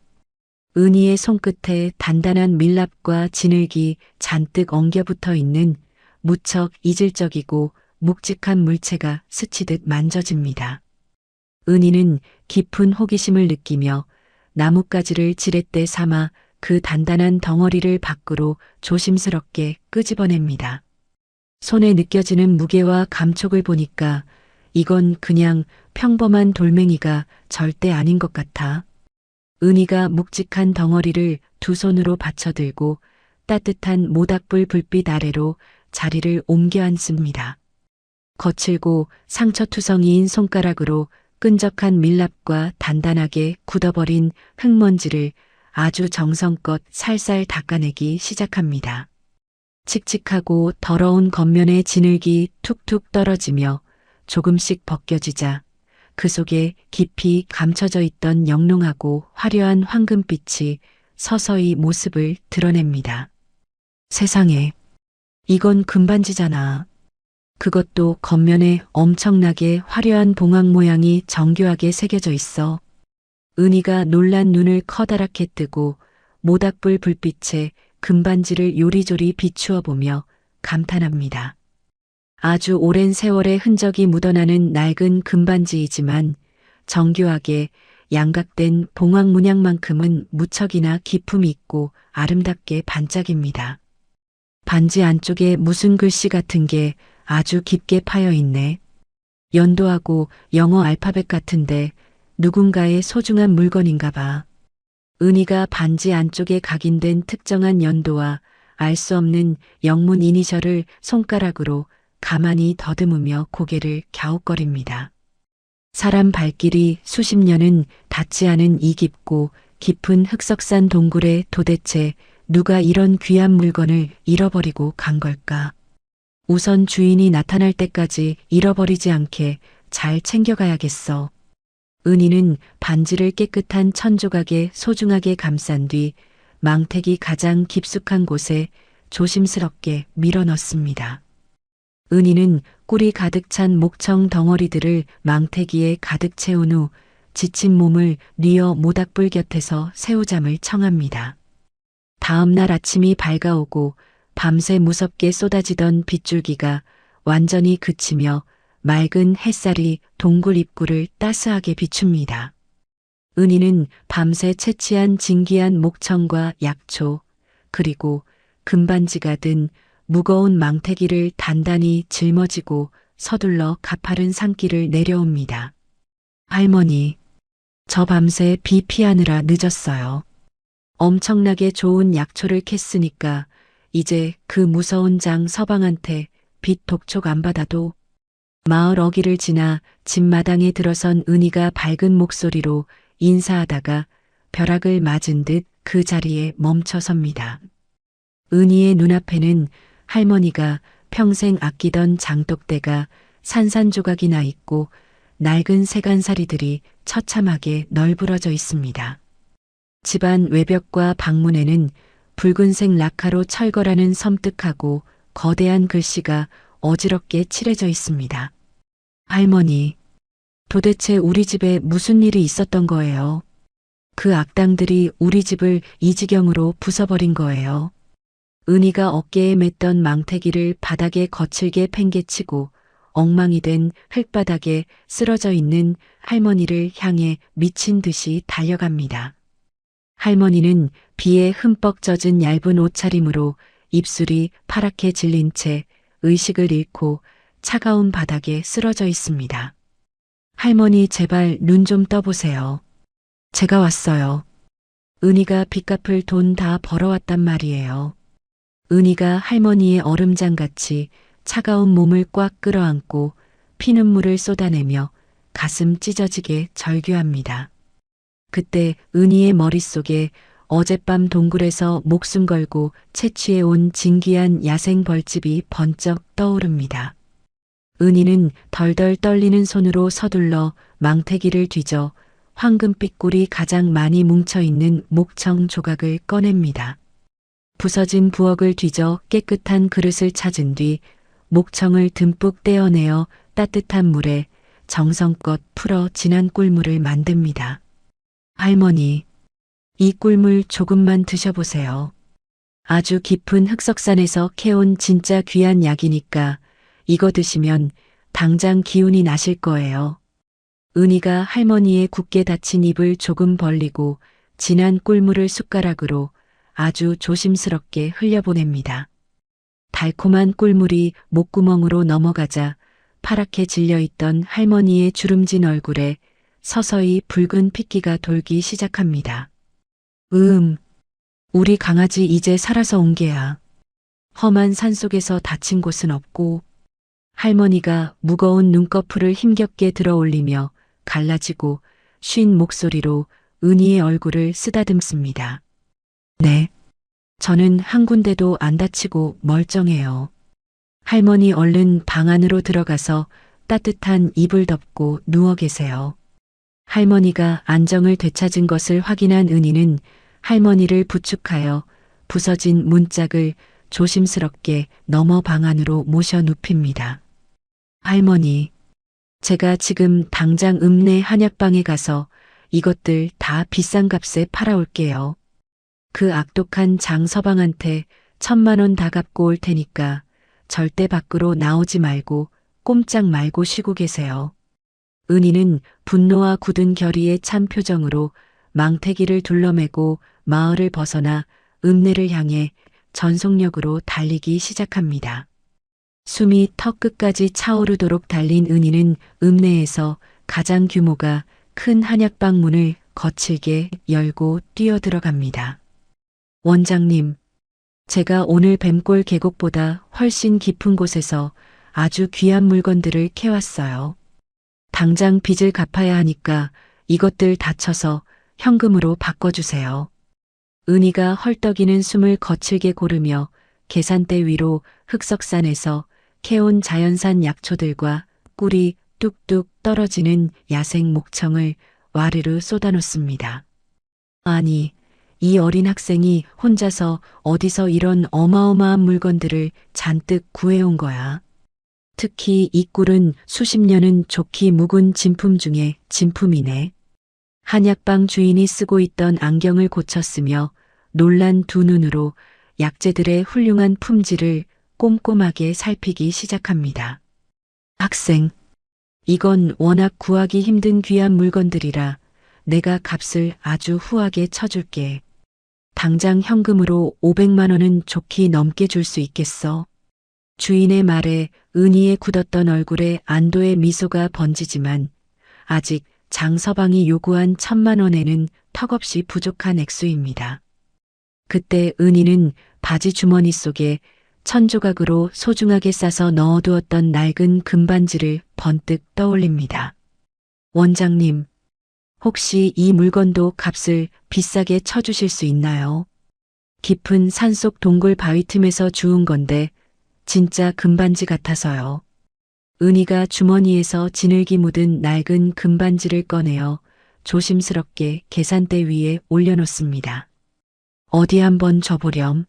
은희의 손끝에 단단한 밀랍과 진흙이 잔뜩 엉겨붙어 있는 무척 이질적이고 묵직한 물체가 스치듯 만져집니다. 은희는 깊은 호기심을 느끼며 나뭇가지를 지렛대 삼아 그 단단한 덩어리를 밖으로 조심스럽게 끄집어냅니다. 손에 느껴지는 무게와 감촉을 보니까 이건 그냥 평범한 돌멩이가 절대 아닌 것 같아. 은희가 묵직한 덩어리를 두 손으로 받쳐들고 따뜻한 모닥불 불빛 아래로 자리를 옮겨 앉습니다. 거칠고 상처투성이인 손가락으로 끈적한 밀랍과 단단하게 굳어버린 흙먼지를 아주 정성껏 살살 닦아내기 시작합니다. 칙칙하고 더러운 겉면에 진흙이 툭툭 떨어지며 조금씩 벗겨지자 그 속에 깊이 감춰져 있던 영롱하고 화려한 황금빛이 서서히 모습을 드러냅니다. 세상에, 이건 금반지잖아. 그것도 겉면에 엄청나게 화려한 봉황 모양이 정교하게 새겨져 있어. 은희가 놀란 눈을 커다랗게 뜨고 모닥불 불빛에 금반지를 요리조리 비추어 보며 감탄합니다. 아주 오랜 세월의 흔적이 묻어나는 낡은 금반지이지만 정교하게 양각된 봉황 문양만큼은 무척이나 기품이 있고 아름답게 반짝입니다. 반지 안쪽에 무슨 글씨 같은 게 아주 깊게 파여 있네. 연도하고 영어 알파벳 같은데 누군가의 소중한 물건인가 봐. 은희가 반지 안쪽에 각인된 특정한 연도와 알 수 없는 영문 이니셜을 손가락으로 가만히 더듬으며 고개를 갸웃거립니다. 사람 발길이 수십 년은 닿지 않은 이 깊고 깊은 흑석산 동굴에 도대체 누가 이런 귀한 물건을 잃어버리고 간 걸까? 우선 주인이 나타날 때까지 잃어버리지 않게 잘 챙겨가야겠어. 은희는 반지를 깨끗한 천조각에 소중하게 감싼 뒤 망택이 가장 깊숙한 곳에 조심스럽게 밀어넣습니다. 은희는 꿀이 가득 찬 목청 덩어리들을 망태기에 가득 채운 후 지친 몸을 뉘어 모닥불 곁에서 새우잠을 청합니다. 다음 날 아침이 밝아오고 밤새 무섭게 쏟아지던 빗줄기가 완전히 그치며 맑은 햇살이 동굴 입구를 따스하게 비춥니다. 은희는 밤새 채취한 진귀한 목청과 약초, 그리고 금반지가 든 무거운 망태기를 단단히 짊어지고 서둘러 가파른 산길을 내려옵니다. 할머니, 저 밤새 비 피하느라 늦었어요. 엄청나게 좋은 약초를 캤으니까 이제 그 무서운 장 서방한테 빚 독촉 안 받아도. 마을 어귀를 지나 집마당에 들어선 은희가 밝은 목소리로 인사하다가 벼락을 맞은 듯 그 자리에 멈춰 섭니다. 은희의 눈앞에는 할머니가 평생 아끼던 장독대가 산산조각이 나 있고 낡은 세간살이들이 처참하게 널브러져 있습니다. 집안 외벽과 방문에는 붉은색 라카로 철거라는 섬뜩하고 거대한 글씨가 어지럽게 칠해져 있습니다. 할머니, 도대체 우리 집에 무슨 일이 있었던 거예요? 그 악당들이 우리 집을 이 지경으로 부숴버린 거예요. 은희가 어깨에 맸던 망태기를 바닥에 거칠게 팽개치고 엉망이 된 흙바닥에 쓰러져 있는 할머니를 향해 미친 듯이 달려갑니다. 할머니는 비에 흠뻑 젖은 얇은 옷차림으로 입술이 파랗게 질린 채 의식을 잃고 차가운 바닥에 쓰러져 있습니다. 할머니 제발 눈 좀 떠보세요. 제가 왔어요. 은희가 빚 갚을 돈 다 벌어왔단 말이에요. 은희가 할머니의 얼음장같이 차가운 몸을 꽉 끌어안고 피눈물을 쏟아내며 가슴 찢어지게 절규합니다. 그때 은희의 머릿속에 어젯밤 동굴에서 목숨 걸고 채취해 온 진귀한 야생 벌집이 번쩍 떠오릅니다. 은희는 덜덜 떨리는 손으로 서둘러 망태기를 뒤져 황금빛 꿀이 가장 많이 뭉쳐있는 목청 조각을 꺼냅니다. 부서진 부엌을 뒤져 깨끗한 그릇을 찾은 뒤 목청을 듬뿍 떼어내어 따뜻한 물에 정성껏 풀어 진한 꿀물을 만듭니다. 할머니, 이 꿀물 조금만 드셔보세요. 아주 깊은 흑석산에서 캐온 진짜 귀한 약이니까 이거 드시면 당장 기운이 나실 거예요. 은희가 할머니의 굳게 닫힌 입을 조금 벌리고 진한 꿀물을 숟가락으로 아주 조심스럽게 흘려보냅니다. 달콤한 꿀물이 목구멍으로 넘어가자 파랗게 질려있던 할머니의 주름진 얼굴에 서서히 붉은 핏기가 돌기 시작합니다. 우리 강아지 이제 살아서 온 게야. 험한 산속에서 다친 곳은 없고. 할머니가 무거운 눈꺼풀을 힘겹게 들어올리며 갈라지고 쉰 목소리로 은희의 얼굴을 쓰다듬습니다. 네, 저는 한 군데도 안 다치고 멀쩡해요. 할머니 얼른 방 안으로 들어가서 따뜻한 이불 덮고 누워 계세요. 할머니가 안정을 되찾은 것을 확인한 은희는 할머니를 부축하여 부서진 문짝을 조심스럽게 넘어 방 안으로 모셔 눕힙니다. 할머니, 제가 지금 당장 읍내 한약방에 가서 이것들 다 비싼 값에 팔아올게요. 그 악독한 장 서방한테 1,000만 원 다 갚고 올 테니까 절대 밖으로 나오지 말고 꼼짝 말고 쉬고 계세요. 은희는 분노와 굳은 결의에 찬 표정으로 망태기를 둘러매고 마을을 벗어나 읍내를 향해 전속력으로 달리기 시작합니다. 숨이 턱 끝까지 차오르도록 달린 은희는 읍내에서 가장 규모가 큰 한약방 문을 거칠게 열고 뛰어들어갑니다. 원장님, 제가 오늘 뱀골 계곡보다 훨씬 깊은 곳에서 아주 귀한 물건들을 캐왔어요. 당장 빚을 갚아야 하니까 이것들 다 쳐서 현금으로 바꿔주세요. 은희가 헐떡이는 숨을 거칠게 고르며 계산대 위로 흑석산에서 캐온 자연산 약초들과 꿀이 뚝뚝 떨어지는 야생 목청을 와르르 쏟아놓습니다. 아니, 이 어린 학생이 혼자서 어디서 이런 어마어마한 물건들을 잔뜩 구해온 거야. 특히 이 꿀은 수십 년은 좋게 묵은 진품 중에 진품이네. 한약방 주인이 쓰고 있던 안경을 고쳤으며 놀란 두 눈으로 약재들의 훌륭한 품질을 꼼꼼하게 살피기 시작합니다. 학생, 이건 워낙 구하기 힘든 귀한 물건들이라 내가 값을 아주 후하게 쳐줄게. 당장 현금으로 500만 원은 좋게 넘게 줄 수 있겠어. 주인의 말에 은희의 굳었던 얼굴에 안도의 미소가 번지지만 아직 장서방이 요구한 1,000만 원에는 턱없이 부족한 액수입니다. 그때 은희는 바지 주머니 속에 1,000조각으로 소중하게 싸서 넣어두었던 낡은 금반지를 번뜩 떠올립니다. 원장님, 혹시 이 물건도 값을 비싸게 쳐주실 수 있나요? 깊은 산속 동굴 바위 틈에서 주운 건데 진짜 금반지 같아서요. 은희가 주머니에서 진흙이 묻은 낡은 금반지를 꺼내어 조심스럽게 계산대 위에 올려놓습니다. 어디 한번 줘보렴.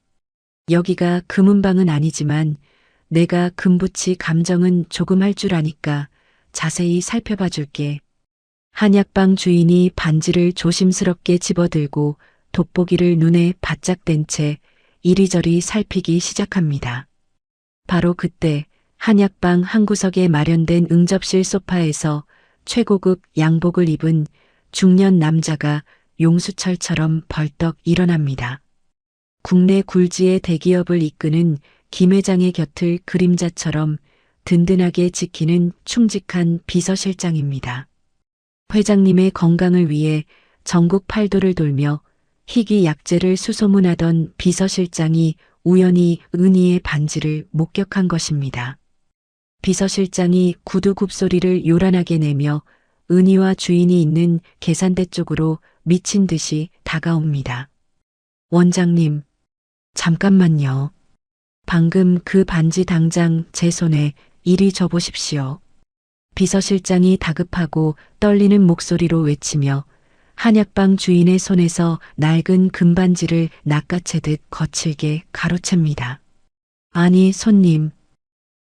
여기가 금은방은 아니지만 내가 금붙이 감정은 조금 할 줄 아니까 자세히 살펴봐 줄게. 한약방 주인이 반지를 조심스럽게 집어들고 돋보기를 눈에 바짝 댄 채 이리저리 살피기 시작합니다. 바로 그때 한약방 한 구석에 마련된 응접실 소파에서 최고급 양복을 입은 중년 남자가 용수철처럼 벌떡 일어납니다. 국내 굴지의 대기업을 이끄는 김 회장의 곁을 그림자처럼 든든하게 지키는 충직한 비서실장입니다. 회장님의 건강을 위해 전국 팔도를 돌며 희귀 약재를 수소문하던 비서실장이 우연히 은희의 반지를 목격한 것입니다. 비서실장이 구두 굽소리를 요란하게 내며 은희와 주인이 있는 계산대 쪽으로 미친 듯이 다가옵니다. 원장님, 잠깐만요. 방금 그 반지 당장 제 손에 이리 줘보십시오. 비서실장이 다급하고 떨리는 목소리로 외치며 한약방 주인의 손에서 낡은 금반지를 낚아채듯 거칠게 가로챕니다. 아니, 손님.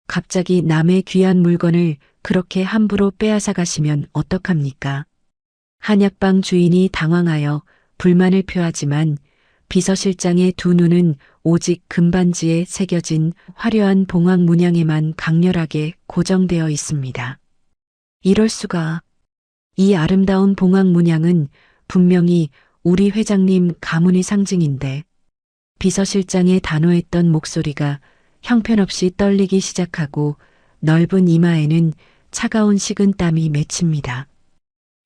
갑자기 남의 귀한 물건을 그렇게 함부로 빼앗아 가시면 어떡합니까? 한약방 주인이 당황하여 불만을 표하지만 비서실장의 두 눈은 오직 금반지에 새겨진 화려한 봉황 문양에만 강렬하게 고정되어 있습니다. 이럴 수가. 이 아름다운 봉황 문양은 분명히 우리 회장님 가문의 상징인데. 비서실장의 단호했던 목소리가 형편없이 떨리기 시작하고 넓은 이마에는 차가운 식은 땀이 맺힙니다.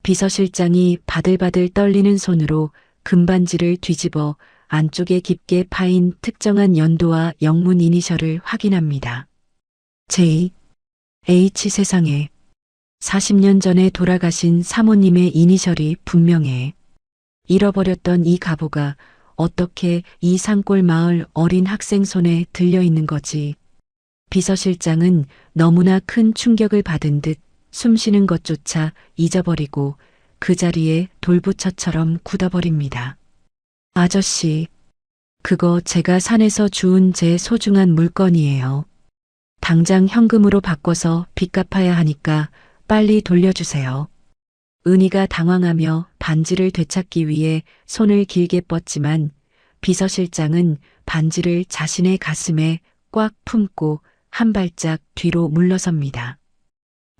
비서실장이 바들바들 떨리는 손으로 금반지를 뒤집어 안쪽에 깊게 파인 특정한 연도와 영문 이니셜을 확인합니다. J, H 세상에. 40년 전에 돌아가신 사모님의 이니셜이 분명해. 잃어버렸던 이 가보가 어떻게 이 산골 마을 어린 학생 손에 들려 있는 거지. 비서실장은 너무나 큰 충격을 받은 듯 숨쉬는 것조차 잊어버리고 그 자리에 돌부처처럼 굳어버립니다. 아저씨, 그거 제가 산에서 주운 제 소중한 물건이에요. 당장 현금으로 바꿔서 빚 갚아야 하니까 빨리 돌려주세요. 은희가 당황하며 반지를 되찾기 위해 손을 길게 뻗지만 비서실장은 반지를 자신의 가슴에 꽉 품고 한 발짝 뒤로 물러섭니다.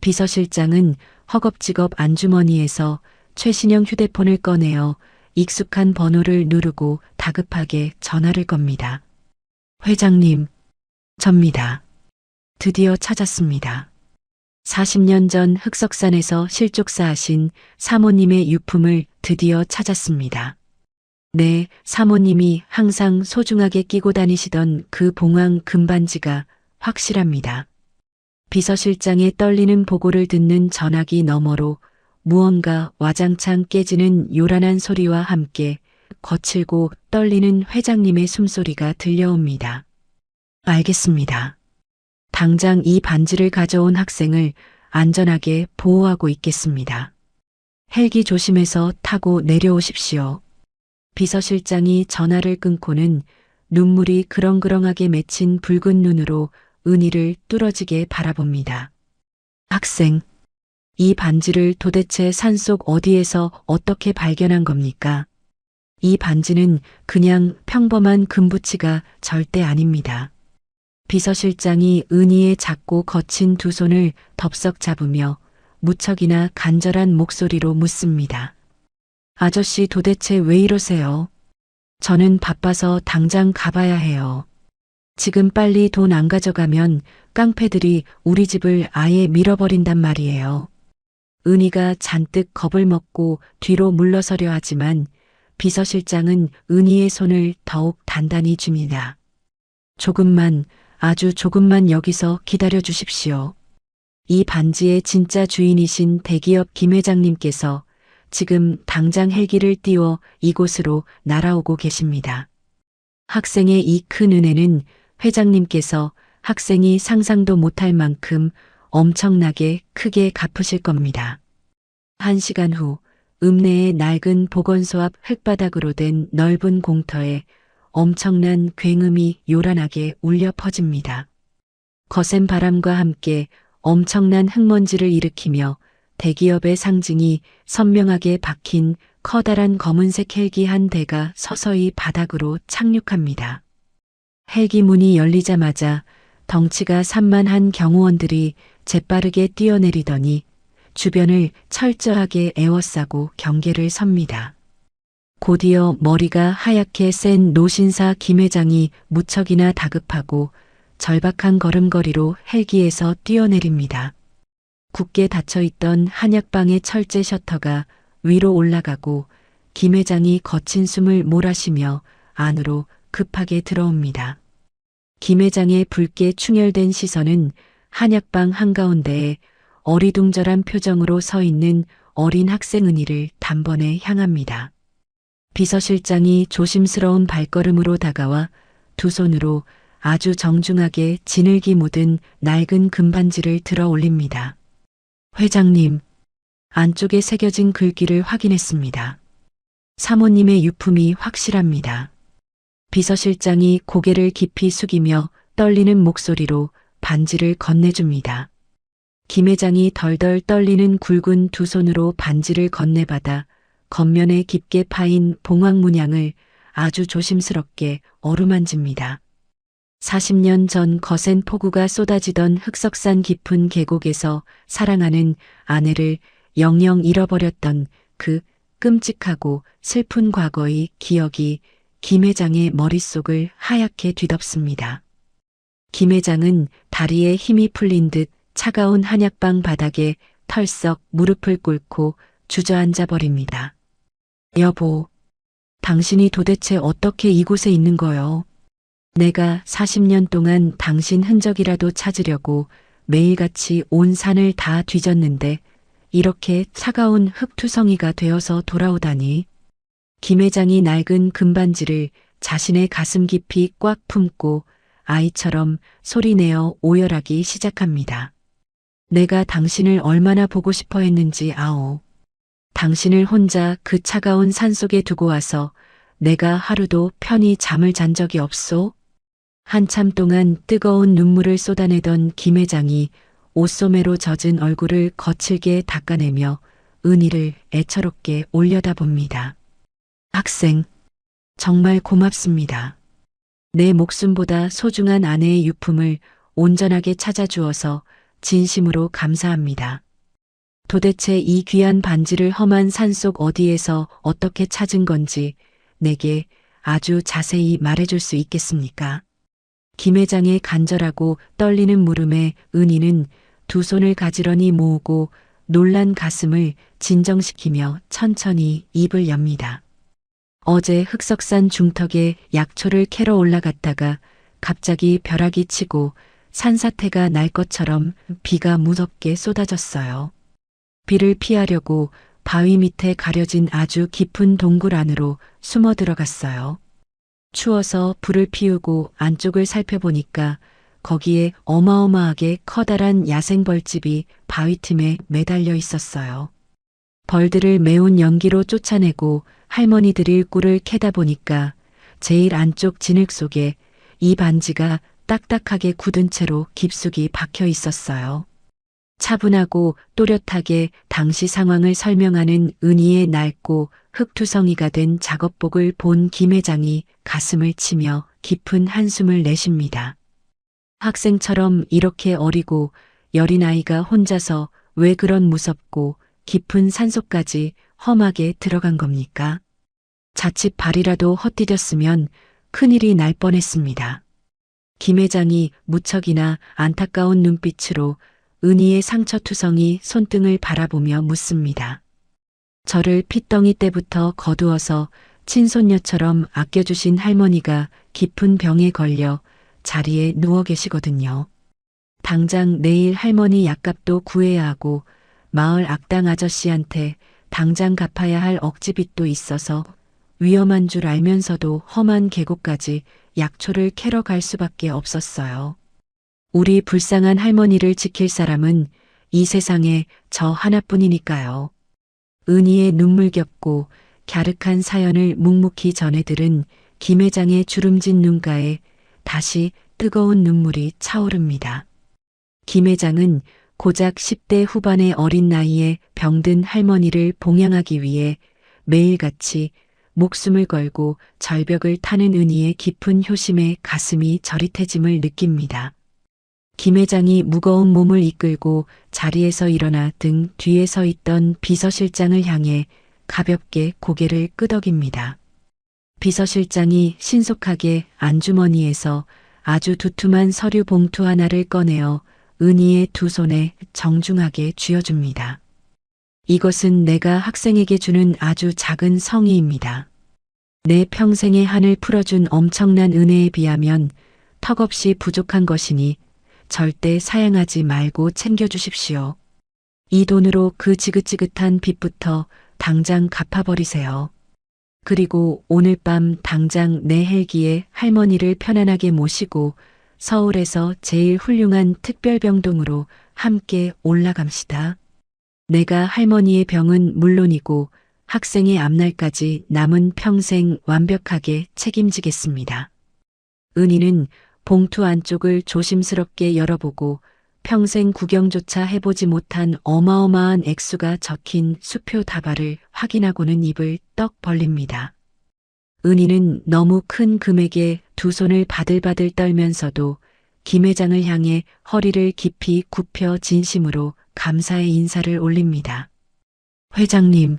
비서실장은 허겁지겁 안주머니에서 최신형 휴대폰을 꺼내어 익숙한 번호를 누르고 다급하게 전화를 겁니다. 회장님, 접니다. 드디어 찾았습니다. 40년 전 흑석산에서 실족사하신 사모님의 유품을 드디어 찾았습니다. 네, 사모님이 항상 소중하게 끼고 다니시던 그 봉황 금반지가 확실합니다. 비서실장의 떨리는 보고를 듣는 전화기 너머로 무언가 와장창 깨지는 요란한 소리와 함께 거칠고 떨리는 회장님의 숨소리가 들려옵니다. 알겠습니다. 당장 이 반지를 가져온 학생을 안전하게 보호하고 있겠습니다. 헬기 조심해서 타고 내려오십시오. 비서실장이 전화를 끊고는 눈물이 그렁그렁하게 맺힌 붉은 눈으로 은희를 뚫어지게 바라봅니다. 학생, 이 반지를 도대체 산속 어디에서 어떻게 발견한 겁니까? 이 반지는 그냥 평범한 금붙이가 절대 아닙니다. 비서실장이 은희의 작고 거친 두 손을 덥석 잡으며 무척이나 간절한 목소리로 묻습니다. 아저씨 도대체 왜 이러세요? 저는 바빠서 당장 가봐야 해요. 지금 빨리 돈 안 가져가면 깡패들이 우리 집을 아예 밀어버린단 말이에요. 은희가 잔뜩 겁을 먹고 뒤로 물러서려 하지만 비서실장은 은희의 손을 더욱 단단히 줍니다. 조금만, 아주 조금만 여기서 기다려 주십시오. 이 반지의 진짜 주인이신 대기업 김 회장님께서 지금 당장 헬기를 띄워 이곳으로 날아오고 계십니다. 학생의 이 큰 은혜는 회장님께서 학생이 상상도 못할 만큼 엄청나게 크게 갚으실 겁니다. 1시간 후 읍내의 낡은 보건소 앞 흙바닥으로 된 넓은 공터에 엄청난 굉음이 요란하게 울려 퍼집니다. 거센 바람과 함께 엄청난 흙먼지를 일으키며 대기업의 상징이 선명하게 박힌 커다란 검은색 헬기 한 대가 서서히 바닥으로 착륙합니다. 헬기 문이 열리자마자 덩치가 산만한 경호원들이 재빠르게 뛰어내리더니 주변을 철저하게 에워싸고 경계를 섭니다. 곧이어 머리가 하얗게 센 노신사 김 회장이 무척이나 다급하고 절박한 걸음걸이로 헬기에서 뛰어내립니다. 굳게 닫혀있던 한약방의 철제 셔터가 위로 올라가고 김 회장이 거친 숨을 몰아쉬며 안으로 급하게 들어옵니다. 김 회장의 붉게 충혈된 시선은 한약방 한가운데에 어리둥절한 표정으로 서 있는 어린 학생 은희를 단번에 향합니다. 비서실장이 조심스러운 발걸음으로 다가와 두 손으로 아주 정중하게 진흙이 묻은 낡은 금반지를 들어 올립니다. 회장님, 안쪽에 새겨진 글귀를 확인했습니다. 사모님의 유품이 확실합니다. 비서실장이 고개를 깊이 숙이며 떨리는 목소리로 반지를 건네줍니다. 김 회장이 덜덜 떨리는 굵은 두 손으로 반지를 건네받아 겉면에 깊게 파인 봉황 문양을 아주 조심스럽게 어루만집니다. 40년 전 거센 폭우가 쏟아지던 흑석산 깊은 계곡에서 사랑하는 아내를 영영 잃어버렸던 그 끔찍하고 슬픈 과거의 기억이 김 회장의 머릿속을 하얗게 뒤덮습니다. 김 회장은 다리에 힘이 풀린 듯 차가운 한약방 바닥에 털썩 무릎을 꿇고 주저앉아 버립니다. 여보, 당신이 도대체 어떻게 이곳에 있는 거요? 내가 40년 동안 당신 흔적이라도 찾으려고 매일같이 온 산을 다 뒤졌는데 이렇게 차가운 흙투성이가 되어서 돌아오다니. 김 회장이 낡은 금반지를 자신의 가슴 깊이 꽉 품고 아이처럼 소리내어 오열하기 시작합니다. 내가 당신을 얼마나 보고 싶어 했는지 아오. 당신을 혼자 그 차가운 산속에 두고 와서 내가 하루도 편히 잠을 잔 적이 없소? 한참 동안 뜨거운 눈물을 쏟아내던 김 회장이 옷소매로 젖은 얼굴을 거칠게 닦아내며 은희를 애처롭게 올려다봅니다. 학생, 정말 고맙습니다. 내 목숨보다 소중한 아내의 유품을 온전하게 찾아주어서 진심으로 감사합니다. 도대체 이 귀한 반지를 험한 산속 어디에서 어떻게 찾은 건지 내게 아주 자세히 말해줄 수 있겠습니까? 김 회장의 간절하고 떨리는 물음에 은희는 두 손을 가지런히 모으고 놀란 가슴을 진정시키며 천천히 입을 엽니다. 어제 흑석산 중턱에 약초를 캐러 올라갔다가 갑자기 벼락이 치고 산사태가 날 것처럼 비가 무섭게 쏟아졌어요. 비를 피하려고 바위 밑에 가려진 아주 깊은 동굴 안으로 숨어 들어갔어요. 추워서 불을 피우고 안쪽을 살펴보니까 거기에 어마어마하게 커다란 야생벌집이 바위 틈에 매달려 있었어요. 벌들을 매운 연기로 쫓아내고 할머니 드릴 꿀을 캐다 보니까 제일 안쪽 진흙 속에 이 반지가 딱딱하게 굳은 채로 깊숙이 박혀 있었어요. 차분하고 또렷하게 당시 상황을 설명하는 은희의 낡고 흙투성이가 된 작업복을 본 김 회장이 가슴을 치며 깊은 한숨을 내쉽니다. 학생처럼 이렇게 어리고 여린 아이가 혼자서 왜 그런 무섭고 깊은 산속까지 험하게 들어간 겁니까? 자칫 발이라도 헛디뎠으면 큰일이 날 뻔했습니다. 김 회장이 무척이나 안타까운 눈빛으로 은희의 상처투성이 손등을 바라보며 묻습니다. 저를 핏덩이 때부터 거두어서 친손녀처럼 아껴주신 할머니가 깊은 병에 걸려 자리에 누워 계시거든요. 당장 내일 할머니 약값도 구해야 하고 마을 악당 아저씨한테 당장 갚아야 할 억지빚도 있어서 위험한 줄 알면서도 험한 계곡까지 약초를 캐러 갈 수밖에 없었어요. 우리 불쌍한 할머니를 지킬 사람은 이 세상에 저 하나뿐이니까요. 은희의 눈물겹고 갸륵한 사연을 묵묵히 전해 들은 김 회장의 주름진 눈가에 다시 뜨거운 눈물이 차오릅니다. 김 회장은 고작 10대 후반의 어린 나이에 병든 할머니를 봉양하기 위해 매일같이 목숨을 걸고 절벽을 타는 은희의 깊은 효심에 가슴이 저릿해짐을 느낍니다. 김 회장이 무거운 몸을 이끌고 자리에서 일어나 등 뒤에 서 있던 비서실장을 향해 가볍게 고개를 끄덕입니다. 비서실장이 신속하게 안주머니에서 아주 두툼한 서류 봉투 하나를 꺼내어 은희의 두 손에 정중하게 쥐어줍니다. 이것은 내가 학생에게 주는 아주 작은 성의입니다. 내 평생의 한을 풀어준 엄청난 은혜에 비하면 턱없이 부족한 것이니 절대 사양하지 말고 챙겨주십시오. 이 돈으로 그 지긋지긋한 빚부터 당장 갚아버리세요. 그리고 오늘 밤 당장 내 헬기에 할머니를 편안하게 모시고 서울에서 제일 훌륭한 특별병동으로 함께 올라갑시다. 내가 할머니의 병은 물론이고 학생의 앞날까지 남은 평생 완벽하게 책임지겠습니다. 은희는 봉투 안쪽을 조심스럽게 열어보고 평생 구경조차 해보지 못한 어마어마한 액수가 적힌 수표 다발을 확인하고는 입을 떡 벌립니다. 은희는 너무 큰 금액에 두 손을 바들바들 떨면서도 김 회장을 향해 허리를 깊이 굽혀 진심으로 감사의 인사를 올립니다. 회장님,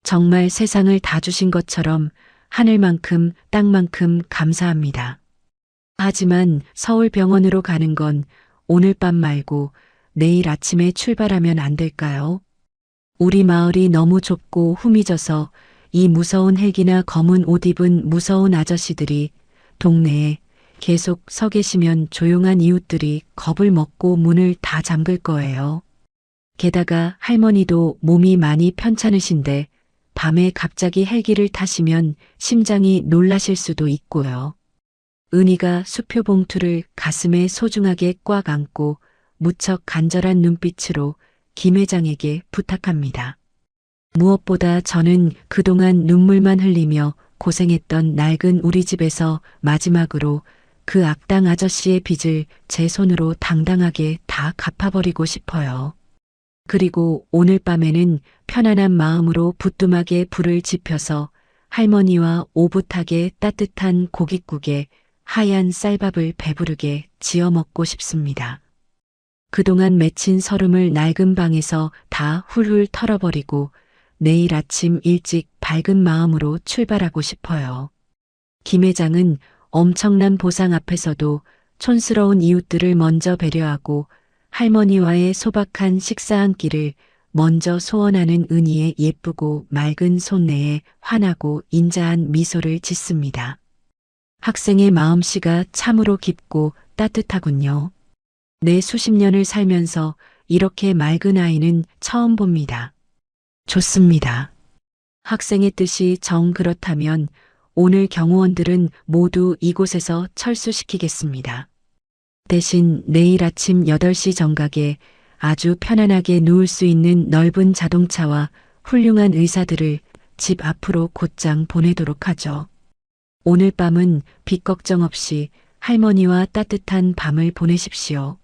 정말 세상을 다 주신 것처럼 하늘만큼 땅만큼 감사합니다. 하지만 서울병원으로 가는 건 오늘 밤 말고 내일 아침에 출발하면 안 될까요? 우리 마을이 너무 좁고 후미져서 이 무서운 헬기나 검은 옷 입은 무서운 아저씨들이 동네에 계속 서 계시면 조용한 이웃들이 겁을 먹고 문을 다 잠글 거예요. 게다가 할머니도 몸이 많이 편찮으신데 밤에 갑자기 헬기를 타시면 심장이 놀라실 수도 있고요. 은희가 수표 봉투를 가슴에 소중하게 꽉 안고 무척 간절한 눈빛으로 김 회장에게 부탁합니다. 무엇보다 저는 그동안 눈물만 흘리며 고생했던 낡은 우리 집에서 마지막으로 그 악당 아저씨의 빚을 제 손으로 당당하게 다 갚아버리고 싶어요. 그리고 오늘 밤에는 편안한 마음으로 부뚜막에 불을 지펴서 할머니와 오붓하게 따뜻한 고깃국에 하얀 쌀밥을 배부르게 지어 먹고 싶습니다. 그동안 맺힌 서름을 낡은 방에서 다 훌훌 털어버리고 내일 아침 일찍 밝은 마음으로 출발하고 싶어요. 김 회장은 엄청난 보상 앞에서도 촌스러운 이웃들을 먼저 배려하고 할머니와의 소박한 식사 한 끼를 먼저 소원하는 은희의 예쁘고 맑은 손내에 환하고 인자한 미소를 짓습니다. 학생의 마음씨가 참으로 깊고 따뜻하군요. 내 수십 년을 살면서 이렇게 맑은 아이는 처음 봅니다. 좋습니다. 학생의 뜻이 정 그렇다면 오늘 경호원들은 모두 이곳에서 철수시키겠습니다. 대신 내일 아침 8시 정각에 아주 편안하게 누울 수 있는 넓은 자동차와 훌륭한 의사들을 집 앞으로 곧장 보내도록 하죠. 오늘 밤은 빚 걱정 없이 할머니와 따뜻한 밤을 보내십시오.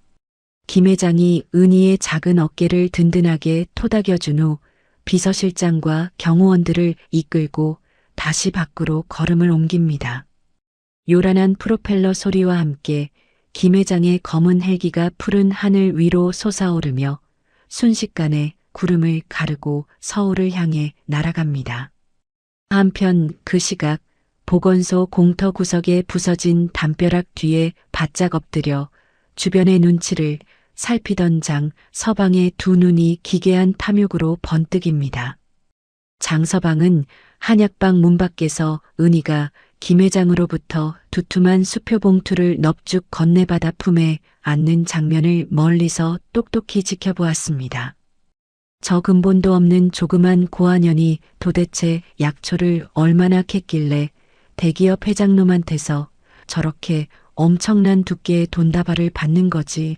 김 회장이 은희의 작은 어깨를 든든하게 토닥여준 후 비서실장과 경호원들을 이끌고 다시 밖으로 걸음을 옮깁니다. 요란한 프로펠러 소리와 함께 김 회장의 검은 헬기가 푸른 하늘 위로 솟아오르며 순식간에 구름을 가르고 서울을 향해 날아갑니다. 한편 그 시각 보건소 공터 구석에 부서진 담벼락 뒤에 바짝 엎드려 주변의 눈치를 살피던 장 서방의 두 눈이 기괴한 탐욕으로 번뜩입니다. 장 서방은 한약방 문 밖에서 은희가 김 회장으로부터 두툼한 수표 봉투를 넙죽 건네받아 품에 안는 장면을 멀리서 똑똑히 지켜보았습니다. 저 근본도 없는 조그만 고아년이 도대체 약초를 얼마나 캤길래 대기업 회장놈한테서 저렇게 엄청난 두께의 돈다발을 받는 거지.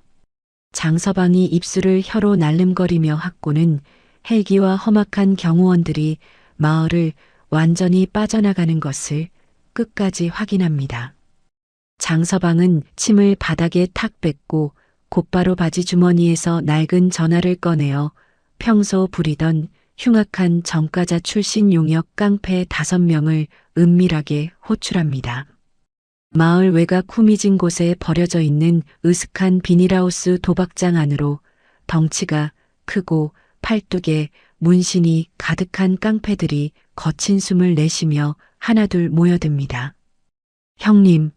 장서방이 입술을 혀로 날름거리며 학고는 헬기와 험악한 경호원들이 마을을 완전히 빠져나가는 것을 끝까지 확인합니다. 장서방은 침을 바닥에 탁 뱉고 곧바로 바지 주머니에서 낡은 전화를 꺼내어 평소 부리던 흉악한 정가자 출신 용역 깡패 5명을 은밀하게 호출합니다. 마을 외곽 후미진 곳에 버려져 있는 으슥한 비닐하우스 도박장 안으로 덩치가 크고 팔뚝에 문신이 가득한 깡패들이 거친 숨을 내쉬며 하나둘 모여듭니다. 형님,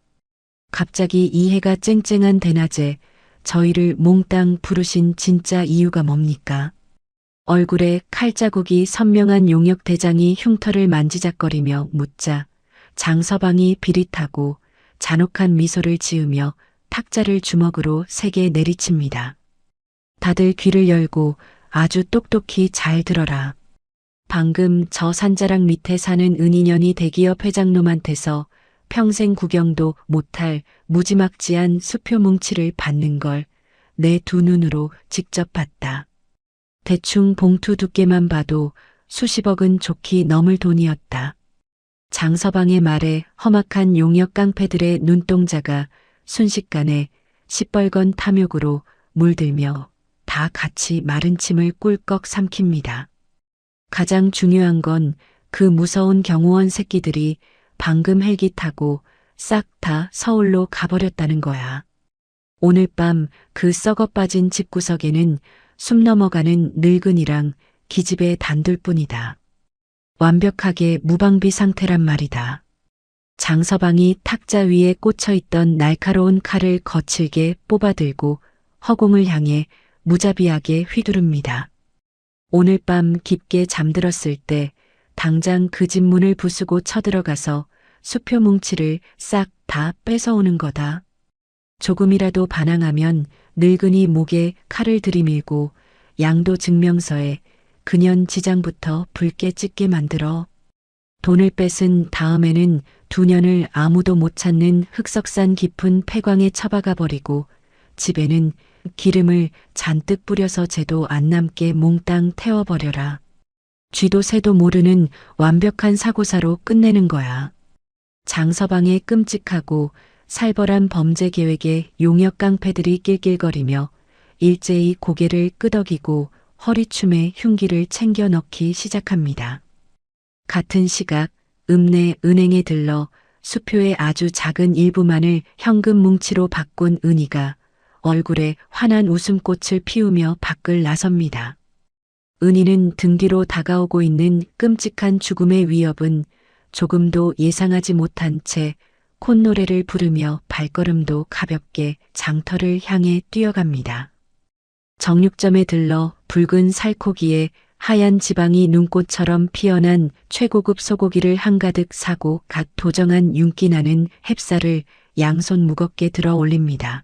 갑자기 이 해가 쨍쨍한 대낮에 저희를 몽땅 부르신 진짜 이유가 뭡니까? 얼굴에 칼자국이 선명한 용역 대장이 흉터를 만지작거리며 묻자 장서방이 비릿하고 잔혹한 미소를 지으며 탁자를 주먹으로 세게 내리칩니다. 다들 귀를 열고 아주 똑똑히 잘 들어라. 방금 저 산자락 밑에 사는 은인년이 대기업 회장놈한테서 평생 구경도 못할 무지막지한 수표 뭉치를 받는 걸 내 두 눈으로 직접 봤다. 대충 봉투 두께만 봐도 수십억은 좋게 넘을 돈이었다. 장서방의 말에 험악한 용역 깡패들의 눈동자가 순식간에 시뻘건 탐욕으로 물들며 다 같이 마른 침을 꿀꺽 삼킵니다. 가장 중요한 건 그 무서운 경호원 새끼들이 방금 헬기 타고 싹 다 서울로 가버렸다는 거야. 오늘 밤 그 썩어 빠진 집구석에는 숨 넘어가는 늙은이랑 기집애 단둘뿐이다. 완벽하게 무방비 상태란 말이다. 장서방이 탁자 위에 꽂혀있던 날카로운 칼을 거칠게 뽑아들고 허공을 향해 무자비하게 휘두릅니다. 오늘 밤 깊게 잠들었을 때 당장 그 집 문을 부수고 쳐들어가서 수표 뭉치를 싹 다 뺏어오는 거다. 조금이라도 반항하면 늙은이 목에 칼을 들이밀고 양도 증명서에 근현 지장부터 붉게 찍게 만들어 돈을 뺏은 다음에는 두 년을 아무도 못 찾는 흑석산 깊은 폐광에 처박아 버리고 집에는 기름을 잔뜩 뿌려서 재도 안 남게 몽땅 태워버려라. 쥐도 새도 모르는 완벽한 사고사로 끝내는 거야. 장서방의 끔찍하고 살벌한 범죄 계획에 용역 깡패들이 낄낄거리며 일제히 고개를 끄덕이고 허리춤에 흉기를 챙겨 넣기 시작합니다. 같은 시각 읍내 은행에 들러 수표의 아주 작은 일부만을 현금 뭉치로 바꾼 은희가 얼굴에 환한 웃음꽃을 피우며 밖을 나섭니다. 은희는 등 뒤로 다가오고 있는 끔찍한 죽음의 위협은 조금도 예상하지 못한 채 콧노래를 부르며 발걸음도 가볍게 장터를 향해 뛰어갑니다. 정육점에 들러 붉은 살코기에 하얀 지방이 눈꽃처럼 피어난 최고급 소고기를 한가득 사고 갓 도정한 윤기 나는 햅쌀을 양손 무겁게 들어 올립니다.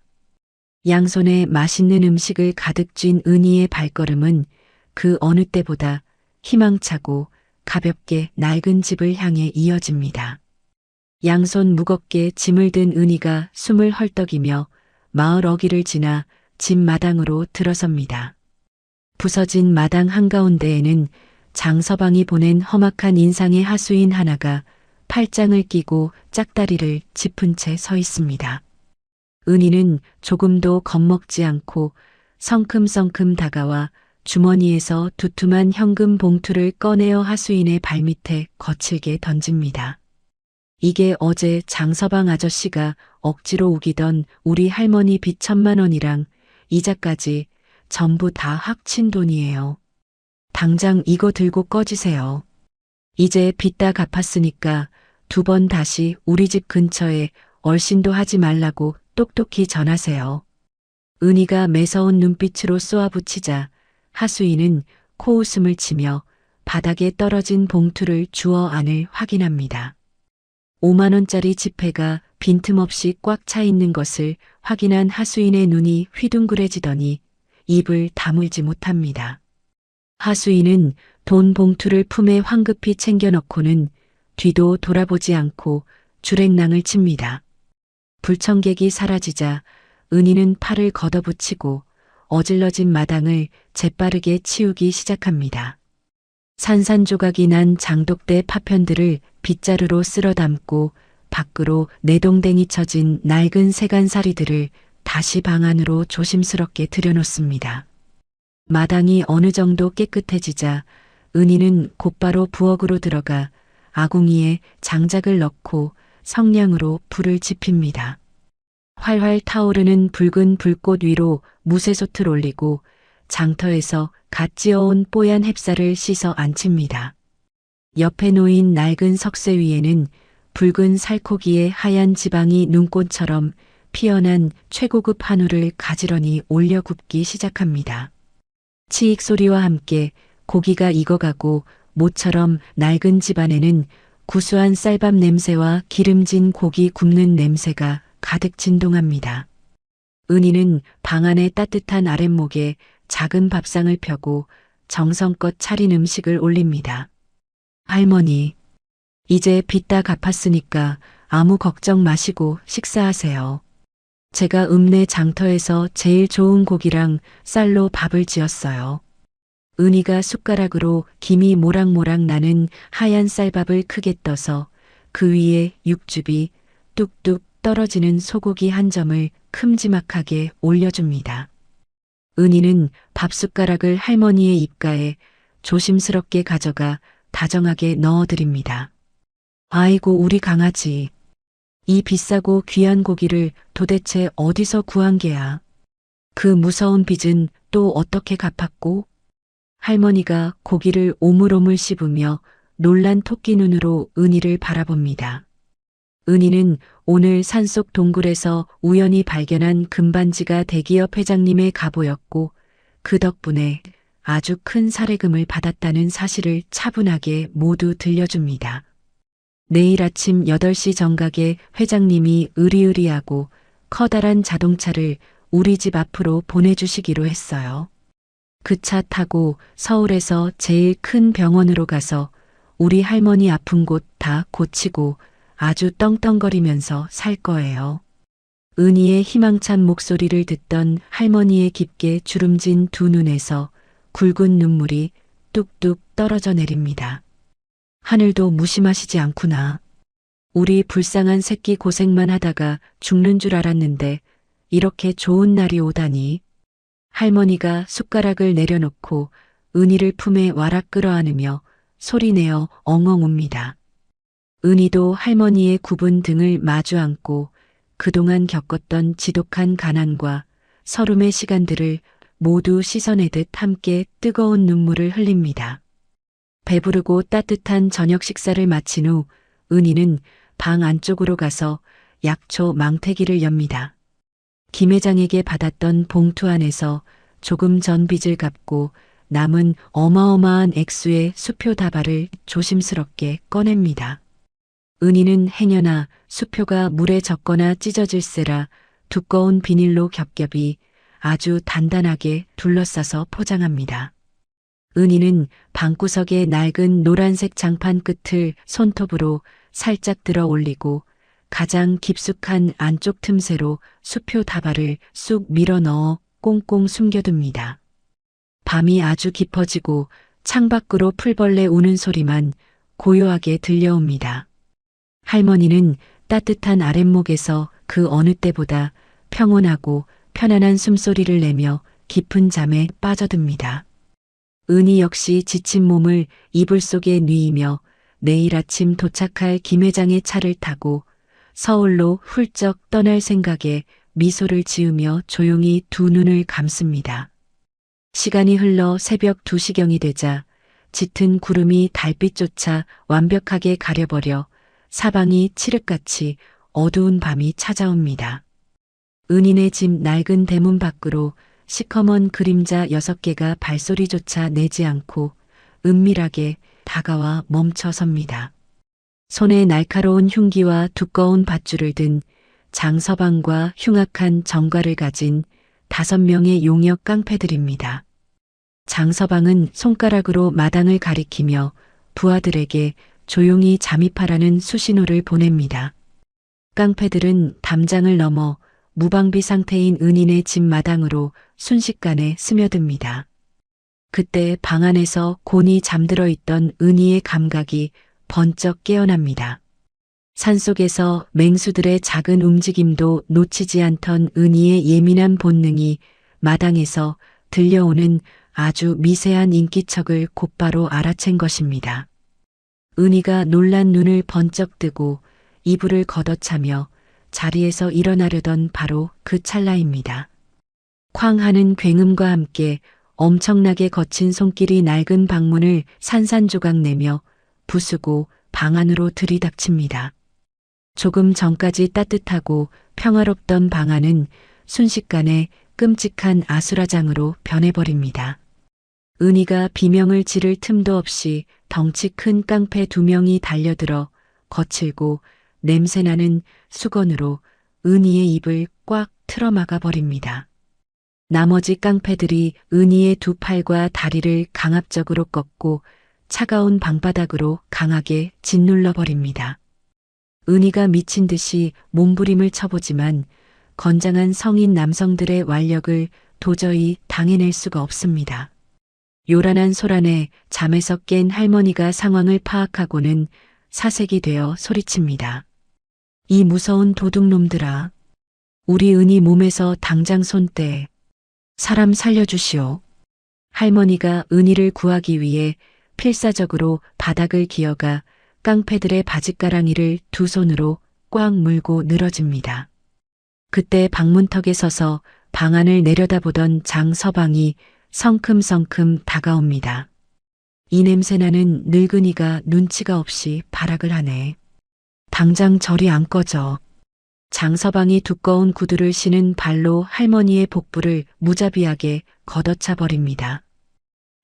양손에 맛있는 음식을 가득 쥔 은희의 발걸음은 그 어느 때보다 희망차고 가볍게 낡은 집을 향해 이어집니다. 양손 무겁게 짐을 든 은희가 숨을 헐떡이며 마을 어귀를 지나 집 마당으로 들어섭니다. 부서진 마당 한가운데에는 장서방이 보낸 험악한 인상의 하수인 하나가 팔짱을 끼고 짝다리를 짚은 채 서 있습니다. 은희는 조금도 겁먹지 않고 성큼성큼 다가와 주머니에서 두툼한 현금 봉투를 꺼내어 하수인의 발밑에 거칠게 던집니다. 이게 어제 장서방 아저씨가 억지로 우기던 우리 할머니 빚 1,000만 원이랑 이자까지 전부 다 합친 돈이에요. 당장 이거 들고 꺼지세요. 이제 빚 다 갚았으니까 2번 다시 우리 집 근처에 얼씬도 하지 말라고 똑똑히 전하세요. 은희가 매서운 눈빛으로 쏘아붙이자 하수인은 코웃음을 치며 바닥에 떨어진 봉투를 주워 안을 확인합니다. 5만 원짜리 지폐가 빈틈없이 꽉 차 있는 것을 확인한 하수인의 눈이 휘둥그레지더니 입을 다물지 못합니다. 하수인은 돈 봉투를 품에 황급히 챙겨 넣고는 뒤도 돌아보지 않고 주랭랑을 칩니다. 불청객이 사라지자 은희는 팔을 걷어붙이고 어질러진 마당을 재빠르게 치우기 시작합니다. 산산조각이 난 장독대 파편들을 빗자루로 쓸어 담고 밖으로 내동댕이 쳐진 낡은 세간살이들을 다시 방 안으로 조심스럽게 들여놓습니다. 마당이 어느 정도 깨끗해지자 은희는 곧바로 부엌으로 들어가 아궁이에 장작을 넣고 성냥으로 불을 지핍니다. 활활 타오르는 붉은 불꽃 위로 무쇠솥을 올리고 장터에서 갓 지어온 뽀얀 햅쌀을 씻어 안칩니다. 옆에 놓인 낡은 석쇠 위에는 붉은 살코기의 하얀 지방이 눈꽃처럼 피어난 최고급 한우를 가지런히 올려 굽기 시작합니다. 치익 소리와 함께 고기가 익어가고 모처럼 낡은 집안에는 구수한 쌀밥 냄새와 기름진 고기 굽는 냄새가 가득 진동합니다. 은희는 방 안의 따뜻한 아랫목에 작은 밥상을 펴고 정성껏 차린 음식을 올립니다. 할머니, 이제 빚 다 갚았으니까 아무 걱정 마시고 식사하세요. 제가 읍내 장터에서 제일 좋은 고기랑 쌀로 밥을 지었어요. 은희가 숟가락으로 김이 모락모락 나는 하얀 쌀밥을 크게 떠서 그 위에 육즙이 뚝뚝 떨어지는 소고기 한 점을 큼지막하게 올려줍니다. 은희는 밥숟가락을 할머니의 입가에 조심스럽게 가져가 다정하게 넣어드립니다. 아이고 우리 강아지. 이 비싸고 귀한 고기를 도대체 어디서 구한 게야? 그 무서운 빚은 또 어떻게 갚았고? 할머니가 고기를 오물오물 씹으며 놀란 토끼 눈으로 은희를 바라봅니다. 은희는 오늘 산속 동굴에서 우연히 발견한 금반지가 대기업 회장님의 갑오였고 그 덕분에 아주 큰 사례금을 받았다는 사실을 차분하게 모두 들려줍니다. 내일 아침 8시 정각에 회장님이 의리의리하고 커다란 자동차를 우리 집 앞으로 보내주시기로 했어요. 그 차 타고 서울에서 제일 큰 병원으로 가서 우리 할머니 아픈 곳 다 고치고 아주 떵떵거리면서 살 거예요. 은희의 희망찬 목소리를 듣던 할머니의 깊게 주름진 두 눈에서 굵은 눈물이 뚝뚝 떨어져 내립니다. 하늘도 무심하시지 않구나. 우리 불쌍한 새끼 고생만 하다가 죽는 줄 알았는데 이렇게 좋은 날이 오다니. 할머니가 숟가락을 내려놓고 은희를 품에 와락 끌어안으며 소리내어 엉엉 웁니다. 은희도 할머니의 굽은 등을 마주 안고 그동안 겪었던 지독한 가난과 서름의 시간들을 모두 씻어내듯 함께 뜨거운 눈물을 흘립니다. 배부르고 따뜻한 저녁 식사를 마친 후 은희는 방 안쪽으로 가서 약초 망태기를 엽니다. 김 회장에게 받았던 봉투 안에서 조금 전 빚을 갚고 남은 어마어마한 액수의 수표 다발을 조심스럽게 꺼냅니다. 은희는 행여나 수표가 물에 젖거나 찢어질세라 두꺼운 비닐로 겹겹이 아주 단단하게 둘러싸서 포장합니다. 은희는 방구석의 낡은 노란색 장판 끝을 손톱으로 살짝 들어 올리고 가장 깊숙한 안쪽 틈새로 수표 다발을 쑥 밀어 넣어 꽁꽁 숨겨둡니다. 밤이 아주 깊어지고 창밖으로 풀벌레 우는 소리만 고요하게 들려옵니다. 할머니는 따뜻한 아랫목에서 그 어느 때보다 평온하고 편안한 숨소리를 내며 깊은 잠에 빠져듭니다. 은희 역시 지친 몸을 이불 속에 뉘이며 내일 아침 도착할 김 회장의 차를 타고 서울로 훌쩍 떠날 생각에 미소를 지으며 조용히 두 눈을 감습니다. 시간이 흘러 새벽 2시경이 되자 짙은 구름이 달빛조차 완벽하게 가려버려 사방이 칠흑같이 어두운 밤이 찾아옵니다. 은희네 집 낡은 대문 밖으로 시커먼 그림자 6개가 발소리조차 내지 않고 은밀하게 다가와 멈춰섭니다. 손에 날카로운 흉기와 두꺼운 밧줄을 든 장서방과 흉악한 정갈을 가진 5명의 용역 깡패들입니다. 장서방은 손가락으로 마당을 가리키며 부하들에게 조용히 잠입하라는 수신호를 보냅니다. 깡패들은 담장을 넘어 무방비 상태인 은인의 집 마당으로 순식간에 스며듭니다. 그때 방 안에서 곤히 잠들어 있던 은희의 감각이 번쩍 깨어납니다. 산속에서 맹수들의 작은 움직임도 놓치지 않던 은희의 예민한 본능이 마당에서 들려오는 아주 미세한 인기척을 곧바로 알아챈 것입니다. 은희가 놀란 눈을 번쩍 뜨고 이불을 걷어차며 자리에서 일어나려던 바로 그 찰나입니다. 쾅 하는 굉음과 함께 엄청나게 거친 손길이 낡은 방문을 산산조각 내며 부수고 방 안으로 들이닥칩니다. 조금 전까지 따뜻하고 평화롭던 방 안은 순식간에 끔찍한 아수라장으로 변해버립니다. 은희가 비명을 지를 틈도 없이 덩치 큰 깡패 2명이 달려들어 거칠고 냄새나는 수건으로 은희의 입을 꽉 틀어막아 버립니다. 나머지 깡패들이 은희의 2 팔과 다리를 강압적으로 꺾고 차가운 방바닥으로 강하게 짓눌러 버립니다. 은희가 미친 듯이 몸부림을 쳐보지만 건장한 성인 남성들의 완력을 도저히 당해낼 수가 없습니다. 요란한 소란에 잠에서 깬 할머니가 상황을 파악하고는 사색이 되어 소리칩니다. 이 무서운 도둑놈들아, 우리 은희 몸에서 당장 손 떼. 사람 살려주시오. 할머니가 은희를 구하기 위해 필사적으로 바닥을 기어가 깡패들의 바짓가랑이를 2 손으로 꽉 물고 늘어집니다. 그때 방문턱에 서서 방 안을 내려다보던 장서방이 성큼성큼 다가옵니다. 이 냄새나는 늙은이가 눈치가 없이 발악을 하네. 당장 저리 안 꺼져. 장서방이 두꺼운 구두를 신은 발로 할머니의 복부를 무자비하게 걷어차 버립니다.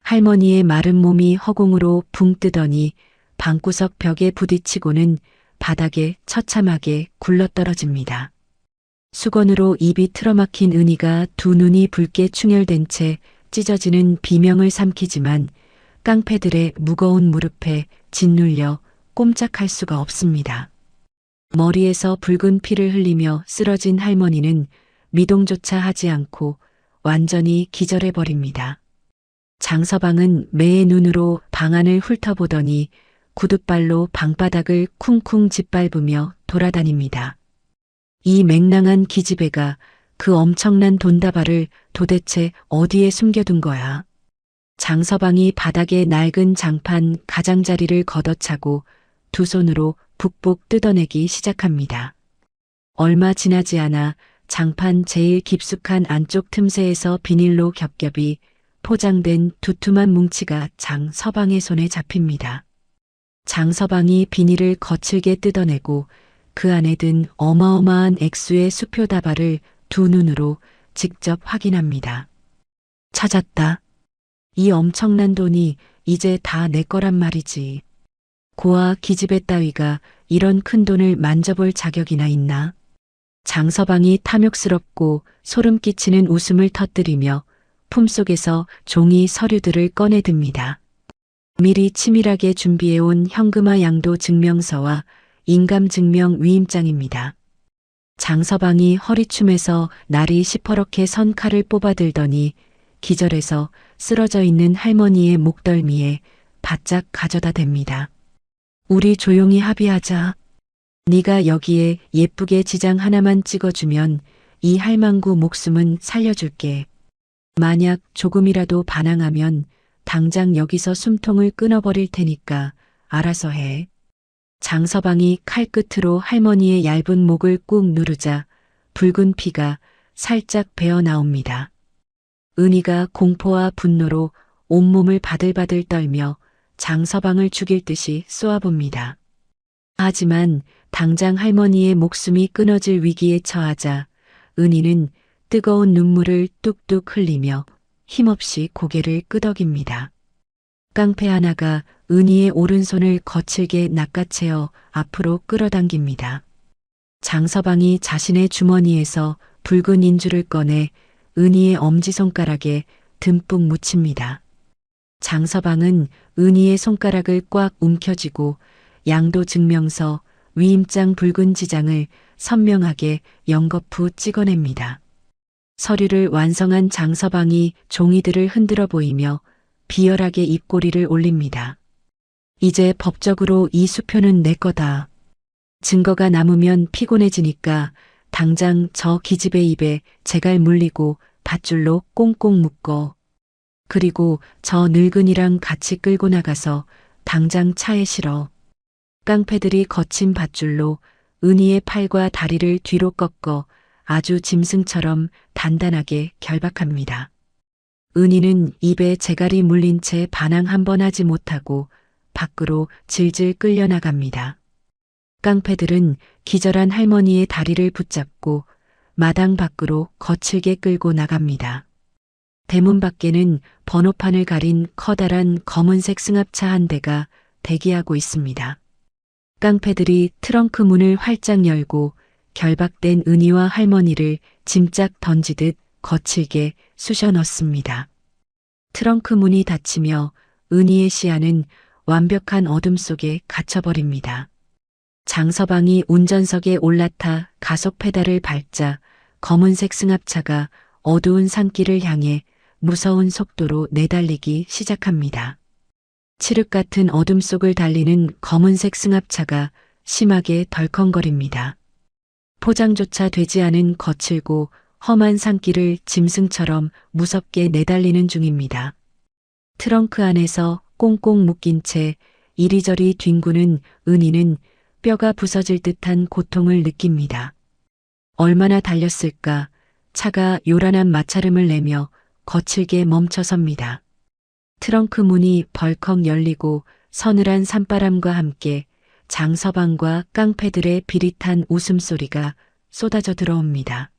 할머니의 마른 몸이 허공으로 붕 뜨더니 방구석 벽에 부딪히고는 바닥에 처참하게 굴러떨어집니다. 수건으로 입이 틀어막힌 은희가 2 눈이 붉게 충혈된 채 찢어지는 비명을 삼키지만 깡패들의 무거운 무릎에 짓눌려 꼼짝할 수가 없습니다. 머리에서 붉은 피를 흘리며 쓰러진 할머니는 미동조차 하지 않고 완전히 기절해 버립니다. 장서방은 매의 눈으로 방 안을 훑어보더니 구둣발로 방바닥을 쿵쿵 짓밟으며 돌아다닙니다. 이 맹랑한 기집애가 그 엄청난 돈다발을 도대체 어디에 숨겨둔 거야? 장서방이 바닥에 낡은 장판 가장자리를 걷어차고 2 손으로 북북 뜯어내기 시작합니다. 얼마 지나지 않아 장판 제일 깊숙한 안쪽 틈새에서 비닐로 겹겹이 포장된 두툼한 뭉치가 장서방의 손에 잡힙니다. 장서방이 비닐을 거칠게 뜯어내고 그 안에 든 어마어마한 액수의 수표 다발을 2 눈으로 직접 확인합니다. 찾았다. 이 엄청난 돈이 이제 다 내 거란 말이지. 고아 기집애 따위가 이런 큰 돈을 만져볼 자격이나 있나? 장서방이 탐욕스럽고 소름 끼치는 웃음을 터뜨리며 품속에서 종이 서류들을 꺼내듭니다. 미리 치밀하게 준비해온 현금화 양도 증명서와 인감증명 위임장입니다. 장서방이 허리춤에서 날이 시퍼렇게 선 칼을 뽑아들더니 기절해서 쓰러져 있는 할머니의 목덜미에 바짝 가져다 댑니다. 우리 조용히 합의하자. 네가 여기에 예쁘게 지장 하나만 찍어주면 이 할망구 목숨은 살려줄게. 만약 조금이라도 반항하면 당장 여기서 숨통을 끊어버릴 테니까 알아서 해. 장서방이 칼끝으로 할머니의 얇은 목을 꾹 누르자 붉은 피가 살짝 배어 나옵니다. 은희가 공포와 분노로 온몸을 바들바들 떨며 장서방을 죽일 듯이 쏘아봅니다. 하지만 당장 할머니의 목숨이 끊어질 위기에 처하자 은희는 뜨거운 눈물을 뚝뚝 흘리며 힘없이 고개를 끄덕입니다. 깡패 하나가 은희의 오른손을 거칠게 낚아채어 앞으로 끌어당깁니다. 장서방이 자신의 주머니에서 붉은 인주를 꺼내 은희의 엄지손가락에 듬뿍 묻힙니다. 장서방은 은희의 손가락을 꽉 움켜쥐고 양도 증명서, 위임장 붉은 지장을 선명하게 연거푸 찍어냅니다. 서류를 완성한 장서방이 종이들을 흔들어 보이며 비열하게 입꼬리를 올립니다. 이제 법적으로 이 수표는 내 거다. 증거가 남으면 피곤해지니까 당장 저 기집애 입에 재갈 물리고 밧줄로 꽁꽁 묶어. 그리고 저 늙은이랑 같이 끌고 나가서 당장 차에 실어. 깡패들이 거친 밧줄로 은희의 팔과 다리를 뒤로 꺾어 아주 짐승처럼 단단하게 결박합니다. 은희는 입에 재갈이 물린 채 반항 한 번 하지 못하고 밖으로 질질 끌려나갑니다. 깡패들은 기절한 할머니의 다리를 붙잡고 마당 밖으로 거칠게 끌고 나갑니다. 대문 밖에는 번호판을 가린 커다란 검은색 승합차 한 대가 대기하고 있습니다. 깡패들이 트렁크 문을 활짝 열고 결박된 은희와 할머니를 짐짝 던지듯 거칠게 쑤셔 넣습니다. 트렁크 문이 닫히며 은희의 시야는 완벽한 어둠 속에 갇혀버립니다. 장서방이 운전석에 올라타 가속 페달을 밟자 검은색 승합차가 어두운 산길을 향해 무서운 속도로 내달리기 시작합니다. 칠흑 같은 어둠 속을 달리는 검은색 승합차가 심하게 덜컹거립니다. 포장조차 되지 않은 거칠고 험한 산길을 짐승처럼 무섭게 내달리는 중입니다. 트렁크 안에서 꽁꽁 묶인 채 이리저리 뒹구는 은희는 뼈가 부서질 듯한 고통을 느낍니다. 얼마나 달렸을까? 차가 요란한 마찰음을 내며 거칠게 멈춰섭니다. 트렁크 문이 벌컥 열리고 서늘한 산바람과 함께 장서방과 깡패들의 비릿한 웃음소리가 쏟아져 들어옵니다.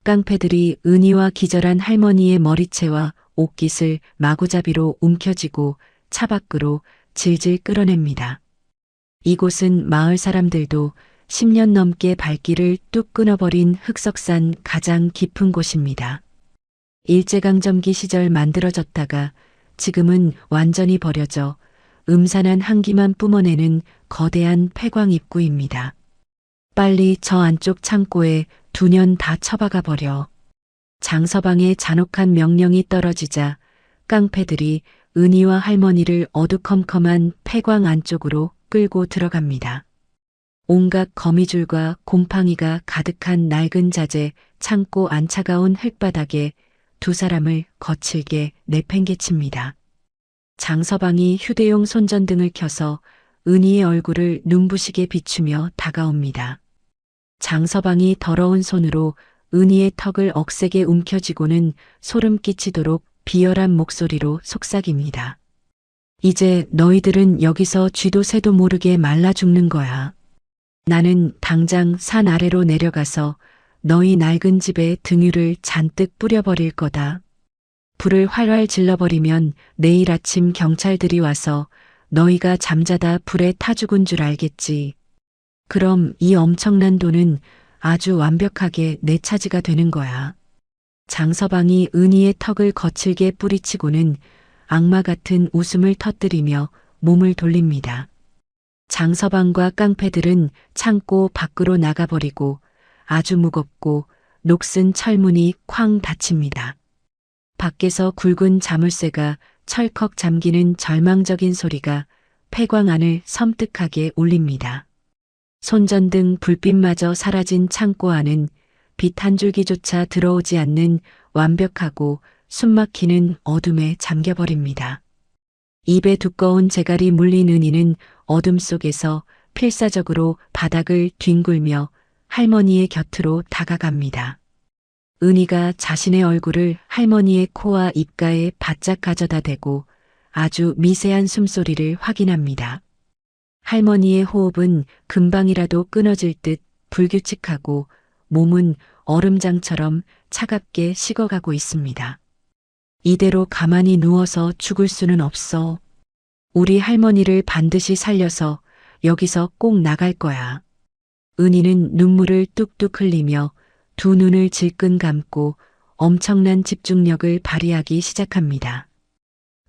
깡패들이 은희와 기절한 할머니의 머리채와 옷깃을 마구잡이로 움켜쥐고 차 밖으로 질질 끌어냅니다. 이곳은 마을 사람들도 10년 넘게 발길을 뚝 끊어버린 흑석산 가장 깊은 곳입니다. 일제강점기 시절 만들어졌다가 지금은 완전히 버려져 음산한 한기만 뿜어내는 거대한 폐광 입구입니다. 빨리 저 안쪽 창고에 2년 다 처박아 버려. 장서방의 잔혹한 명령이 떨어지자 깡패들이 은희와 할머니를 어두컴컴한 폐광 안쪽으로 끌고 들어갑니다. 온갖 거미줄과 곰팡이가 가득한 낡은 자재 창고 안차가운 흙바닥에 두 사람을 거칠게 내팽개칩니다. 장서방이 휴대용 손전등을 켜서 은희의 얼굴을 눈부시게 비추며 다가옵니다. 장서방이 더러운 손으로 은희의 턱을 억세게 움켜쥐고는 소름 끼치도록 비열한 목소리로 속삭입니다. 이제 너희들은 여기서 쥐도 새도 모르게 말라 죽는 거야. 나는 당장 산 아래로 내려가서 너희 낡은 집에 등유를 잔뜩 뿌려버릴 거다. 불을 활활 질러버리면 내일 아침 경찰들이 와서 너희가 잠자다 불에 타 죽은 줄 알겠지. 그럼 이 엄청난 돈은 아주 완벽하게 내 차지가 되는 거야. 장서방이 은희의 턱을 거칠게 뿌리치고는 악마 같은 웃음을 터뜨리며 몸을 돌립니다. 장서방과 깡패들은 창고 밖으로 나가버리고 아주 무겁고 녹슨 철문이 쾅 닫힙니다. 밖에서 굵은 자물쇠가 철컥 잠기는 절망적인 소리가 폐광 안을 섬뜩하게 울립니다. 손전등 불빛마저 사라진 창고 안은 빛 한 줄기조차 들어오지 않는 완벽하고 숨막히는 어둠에 잠겨버립니다. 입에 두꺼운 재갈이 물린 은희는 어둠 속에서 필사적으로 바닥을 뒹굴며 할머니의 곁으로 다가갑니다. 은희가 자신의 얼굴을 할머니의 코와 입가에 바짝 가져다 대고 아주 미세한 숨소리를 확인합니다. 할머니의 호흡은 금방이라도 끊어질 듯 불규칙하고 몸은 얼음장처럼 차갑게 식어가고 있습니다. 이대로 가만히 누워서 죽을 수는 없어. 우리 할머니를 반드시 살려서 여기서 꼭 나갈 거야. 은희는 눈물을 뚝뚝 흘리며 두 눈을 질끈 감고 엄청난 집중력을 발휘하기 시작합니다.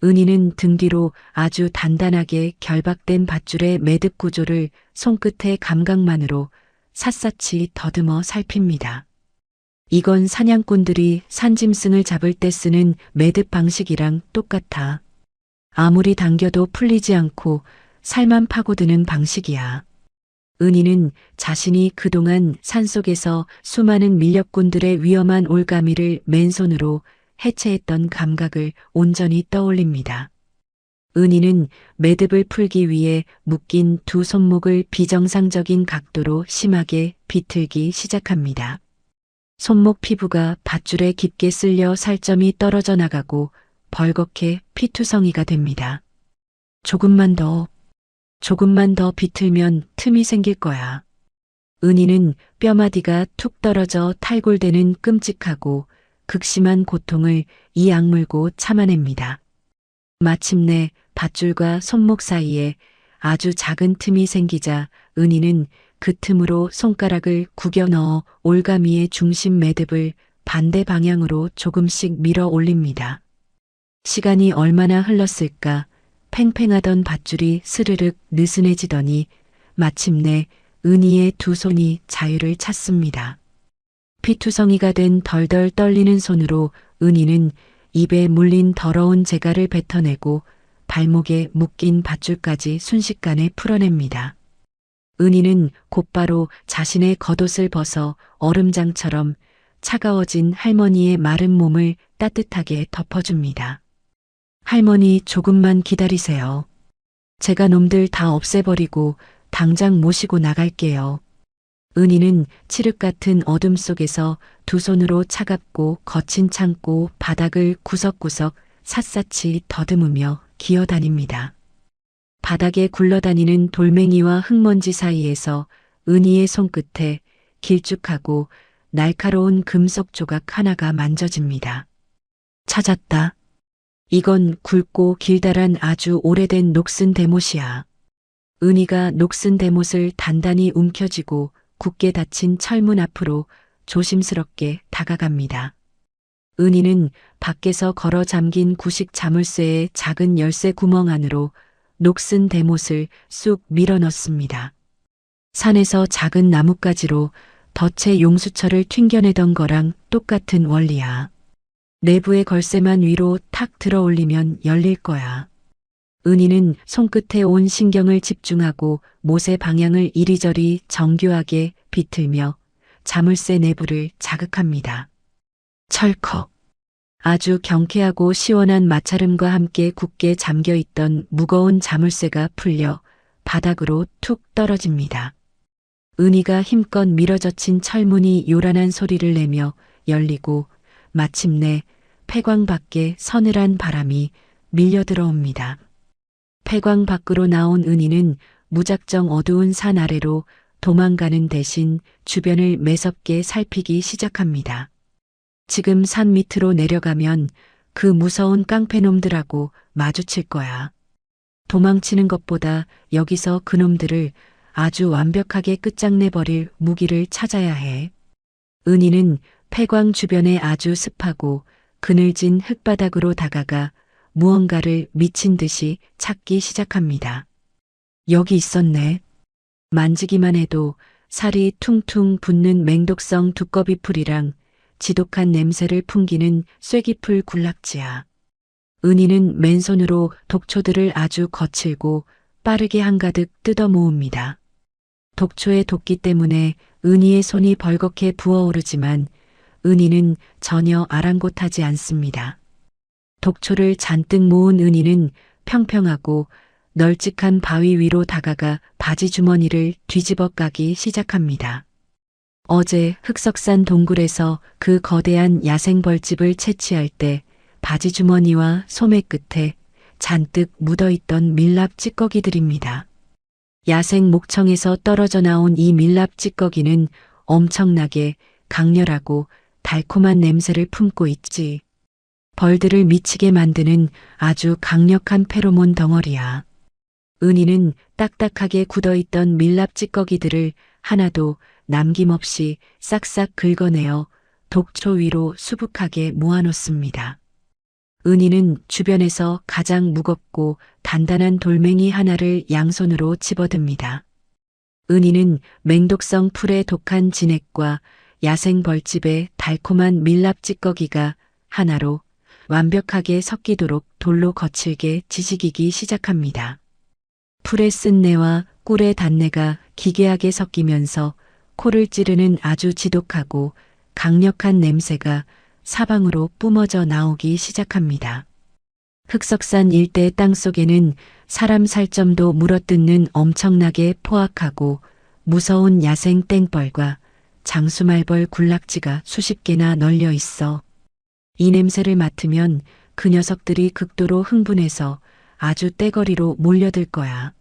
은희는 등 뒤로 아주 단단하게 결박된 밧줄의 매듭 구조를 손끝의 감각만으로 샅샅이 더듬어 살핍니다. 이건 사냥꾼들이 산짐승을 잡을 때 쓰는 매듭 방식이랑 똑같아. 아무리 당겨도 풀리지 않고 살만 파고드는 방식이야. 은희는 자신이 그동안 산속에서 수많은 밀렵꾼들의 위험한 올가미를 맨손으로 해체했던 감각을 온전히 떠올립니다. 은희는 매듭을 풀기 위해 묶인 두 손목을 비정상적인 각도로 심하게 비틀기 시작합니다. 손목 피부가 밧줄에 깊게 쓸려 살점이 떨어져 나가고 벌겋게 피투성이가 됩니다. 조금만 더 비틀면 틈이 생길 거야. 은희는 뼈마디가 툭 떨어져 탈골되는 끔찍하고 극심한 고통을 이 악물고 참아냅니다. 마침내 밧줄과 손목 사이에 아주 작은 틈이 생기자 은희는 그 틈으로 손가락을 구겨 넣어 올가미의 중심 매듭을 반대 방향으로 조금씩 밀어 올립니다. 시간이 얼마나 흘렀을까? 팽팽하던 밧줄이 스르륵 느슨해지더니 마침내 은희의 두 손이 자유를 찾습니다. 피투성이가 된 덜덜 떨리는 손으로 은희는 입에 물린 더러운 재갈을 뱉어내고 발목에 묶인 밧줄까지 순식간에 풀어냅니다. 은희는 곧바로 자신의 겉옷을 벗어 얼음장처럼 차가워진 할머니의 마른 몸을 따뜻하게 덮어줍니다. 할머니, 조금만 기다리세요. 제가 놈들 다 없애버리고 당장 모시고 나갈게요. 은희는 칠흑 같은 어둠 속에서 두 손으로 차갑고 거친 창고 바닥을 구석구석 샅샅이 더듬으며 기어다닙니다. 바닥에 굴러다니는 돌멩이와 흙먼지 사이에서 은희의 손끝에 길쭉하고 날카로운 금속 조각 하나가 만져집니다. 찾았다. 이건 굵고 길다란 아주 오래된 녹슨 대못이야. 은희가 녹슨 대못을 단단히 움켜쥐고 굳게 닫힌 철문 앞으로 조심스럽게 다가갑니다. 은희는 밖에서 걸어 잠긴 구식 자물쇠의 작은 열쇠 구멍 안으로 녹슨 대못을 쑥 밀어 넣습니다. 산에서 작은 나뭇가지로 덫의 용수철을 튕겨내던 거랑 똑같은 원리야. 내부의 걸쇠만 위로 탁 들어 올리면 열릴 거야. 은희는 손끝에 온 신경을 집중하고 못의 방향을 이리저리 정교하게 비틀며 자물쇠 내부를 자극합니다. 철컥. 아주 경쾌하고 시원한 마찰음과 함께 굳게 잠겨있던 무거운 자물쇠가 풀려 바닥으로 툭 떨어집니다. 은희가 힘껏 밀어젖힌 철문이 요란한 소리를 내며 열리고 마침내 폐광 밖에 서늘한 바람이 밀려 들어옵니다. 폐광 밖으로 나온 은희는 무작정 어두운 산 아래로 도망가는 대신 주변을 매섭게 살피기 시작합니다. 지금 산 밑으로 내려가면 그 무서운 깡패놈들하고 마주칠 거야. 도망치는 것보다 여기서 그놈들을 아주 완벽하게 끝장내버릴 무기를 찾아야 해. 은희는 폐광 주변에 아주 습하고 그늘진 흙바닥으로 다가가 무언가를 미친 듯이 찾기 시작합니다. 여기 있었네. 만지기만 해도 살이 퉁퉁 붓는 맹독성 두꺼비 풀이랑 지독한 냄새를 풍기는 쐐기풀 군락지야. 은희는 맨손으로 독초들을 아주 거칠고 빠르게 한가득 뜯어 모읍니다. 독초의 독기 때문에 은희의 손이 벌겋게 부어오르지만 은희는 전혀 아랑곳하지 않습니다. 독초를 잔뜩 모은 은희는 평평하고 널찍한 바위 위로 다가가 바지 주머니를 뒤집어 까기 시작합니다. 어제 흑석산 동굴에서 그 거대한 야생벌집을 채취할 때 바지 주머니와 소매 끝에 잔뜩 묻어있던 밀랍 찌꺼기들입니다. 야생 목청에서 떨어져 나온 이 밀랍 찌꺼기는 엄청나게 강렬하고 달콤한 냄새를 품고 있지. 벌들을 미치게 만드는 아주 강력한 페로몬 덩어리야. 은희는 딱딱하게 굳어있던 밀랍 찌꺼기들을 하나도 남김없이 싹싹 긁어내어 독초 위로 수북하게 모아놓습니다. 은희는 주변에서 가장 무겁고 단단한 돌멩이 하나를 양손으로 집어듭니다. 은희는 맹독성 풀의 독한 진액과 야생 벌집의 달콤한 밀랍 찌꺼기가 하나로 완벽하게 섞이도록 돌로 거칠게 지지기기 시작합니다. 풀의 쓴내와 꿀의 단내가 기괴하게 섞이면서 코를 찌르는 아주 지독하고 강력한 냄새가 사방으로 뿜어져 나오기 시작합니다. 흑석산 일대 땅속에는 사람 살점도 물어뜯는 엄청나게 포악하고 무서운 야생 땡벌과 장수말벌 군락지가 수십 개나 널려 있어. 이 냄새를 맡으면 그 녀석들이 극도로 흥분해서 아주 떼거리로 몰려들 거야.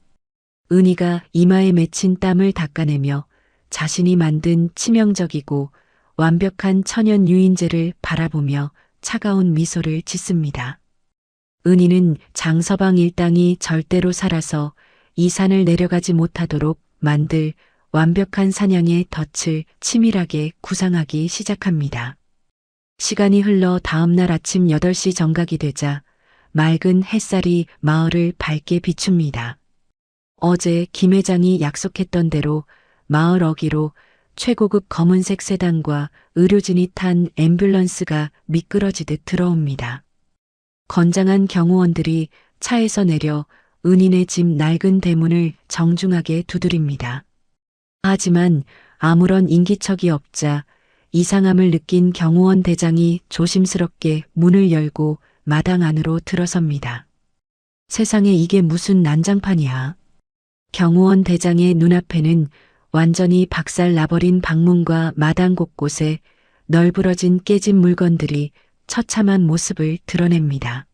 은희가 이마에 맺힌 땀을 닦아내며 자신이 만든 치명적이고 완벽한 천연 유인제를 바라보며 차가운 미소를 짓습니다. 은희는 장서방 일당이 절대로 살아서 이 산을 내려가지 못하도록 만들 완벽한 사냥의 덫을 치밀하게 구상하기 시작합니다. 시간이 흘러 다음날 아침 8시 정각이 되자 맑은 햇살이 마을을 밝게 비춥니다. 어제 김 회장이 약속했던 대로 마을 어귀로 최고급 검은색 세단과 의료진이 탄 앰뷸런스가 미끄러지듯 들어옵니다. 건장한 경호원들이 차에서 내려 은인의 집 낡은 대문을 정중하게 두드립니다. 하지만 아무런 인기척이 없자 이상함을 느낀 경호원 대장이 조심스럽게 문을 열고 마당 안으로 들어섭니다. 세상에 이게 무슨 난장판이야. 경호원 대장의 눈앞에는 완전히 박살 나버린 방문과 마당 곳곳에 널브러진 깨진 물건들이 처참한 모습을 드러냅니다.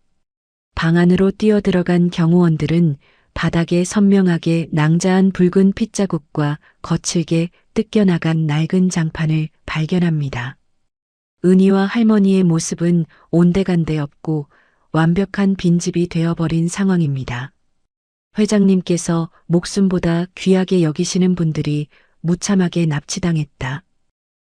방 안으로 뛰어들어간 경호원들은 바닥에 선명하게 낭자한 붉은 핏자국과 거칠게 뜯겨나간 낡은 장판을 발견합니다. 은희와 할머니의 모습은 온데간데 없고 완벽한 빈집이 되어버린 상황입니다. 회장님께서 목숨보다 귀하게 여기시는 분들이 무참하게 납치당했다.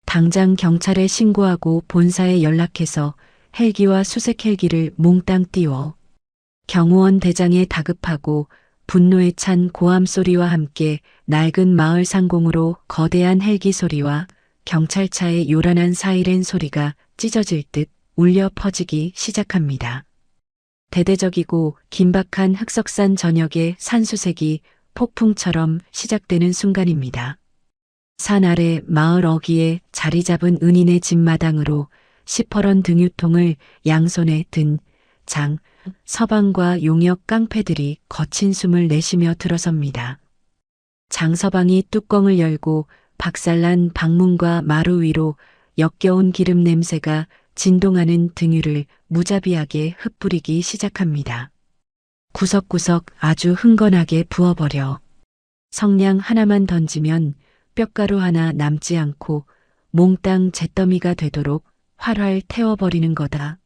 당장 경찰에 신고하고 본사에 연락해서 헬기와 수색 헬기를 몽땅 띄워. 경호원 대장의 다급하고 분노에 찬 고함 소리와 함께 낡은 마을 상공으로 거대한 헬기 소리와 경찰차의 요란한 사이렌 소리가 찢어질 듯 울려 퍼지기 시작합니다. 대대적이고 긴박한 흑석산 전역의 산수색이 폭풍처럼 시작되는 순간입니다. 산 아래 마을 어귀에 자리 잡은 은인의 집마당으로 시퍼런 등유통을 양손에 든 장, 서방과 용역 깡패들이 거친 숨을 내쉬며 들어섭니다. 장서방이 뚜껑을 열고 박살난 방문과 마루 위로 역겨운 기름 냄새가 진동하는 등유를 무자비하게 흩뿌리기 시작합니다. 구석구석 아주 흥건하게 부어버려. 성냥 하나만 던지면 뼈가루 하나 남지 않고 몽땅 잿더미가 되도록 활활 태워버리는 거다.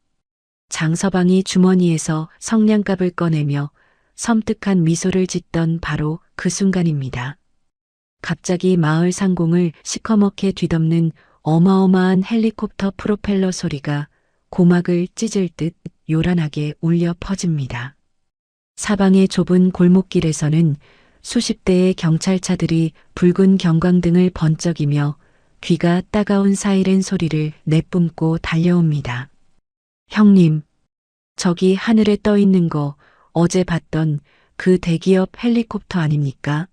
장서방이 주머니에서 성냥갑을 꺼내며 섬뜩한 미소를 짓던 바로 그 순간입니다. 갑자기 마을 상공을 시커멓게 뒤덮는 어마어마한 헬리콥터 프로펠러 소리가 고막을 찢을 듯 요란하게 울려 퍼집니다. 사방의 좁은 골목길에서는 수십 대의 경찰차들이 붉은 경광등을 번쩍이며 귀가 따가운 사이렌 소리를 내뿜고 달려옵니다. 형님, 저기 하늘에 떠 있는 거 어제 봤던 그 대기업 헬리콥터 아닙니까?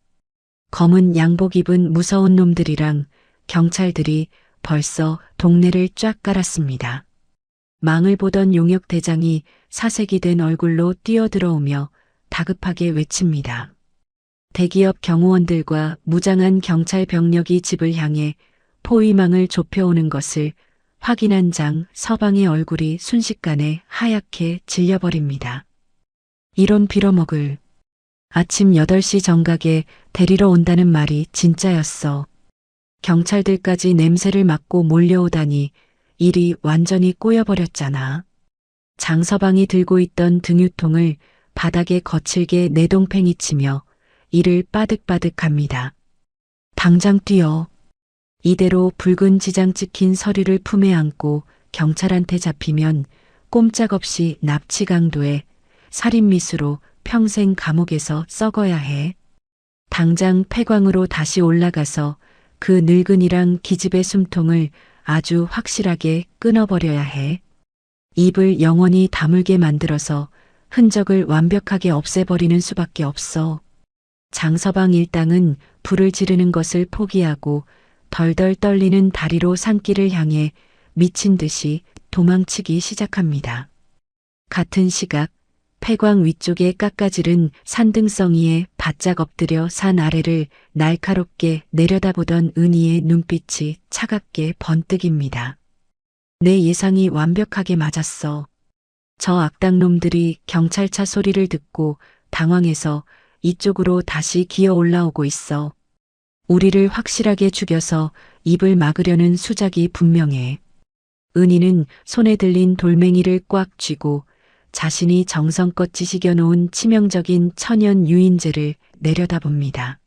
검은 양복 입은 무서운 놈들이랑 경찰들이 벌써 동네를 쫙 깔았습니다. 망을 보던 용역 대장이 사색이 된 얼굴로 뛰어들어오며 다급하게 외칩니다. 대기업 경호원들과 무장한 경찰 병력이 집을 향해 포위망을 좁혀오는 것을 확인한 장 서방의 얼굴이 순식간에 하얗게 질려버립니다. 이런 빌어먹을. 아침 8시 정각에 데리러 온다는 말이 진짜였어. 경찰들까지 냄새를 맡고 몰려오다니 일이 완전히 꼬여버렸잖아. 장서방이 들고 있던 등유통을 바닥에 거칠게 내동팽이 치며 이를 빠득빠득합니다. 당장 뛰어. 이대로 붉은 지장 찍힌 서류를 품에 안고 경찰한테 잡히면 꼼짝없이 납치 강도에 살인미수로 평생 감옥에서 썩어야 해. 당장 폐광으로 다시 올라가서 그 늙은이랑 기집의 숨통을 아주 확실하게 끊어버려야 해. 입을 영원히 다물게 만들어서 흔적을 완벽하게 없애버리는 수밖에 없어. 장서방 일당은 불을 지르는 것을 포기하고 덜덜 떨리는 다리로 산길을 향해 미친 듯이 도망치기 시작합니다. 같은 시각 폐광 위쪽에 깎아지른 산등성이에 바짝 엎드려 산 아래를 날카롭게 내려다보던 은희의 눈빛이 차갑게 번뜩입니다. 내 예상이 완벽하게 맞았어. 저 악당놈들이 경찰차 소리를 듣고 당황해서 이쪽으로 다시 기어 올라오고 있어. 우리를 확실하게 죽여서 입을 막으려는 수작이 분명해. 은희는 손에 들린 돌멩이를 꽉 쥐고 자신이 정성껏 지식여 놓은 치명적인 천연 유인제를 내려다봅니다.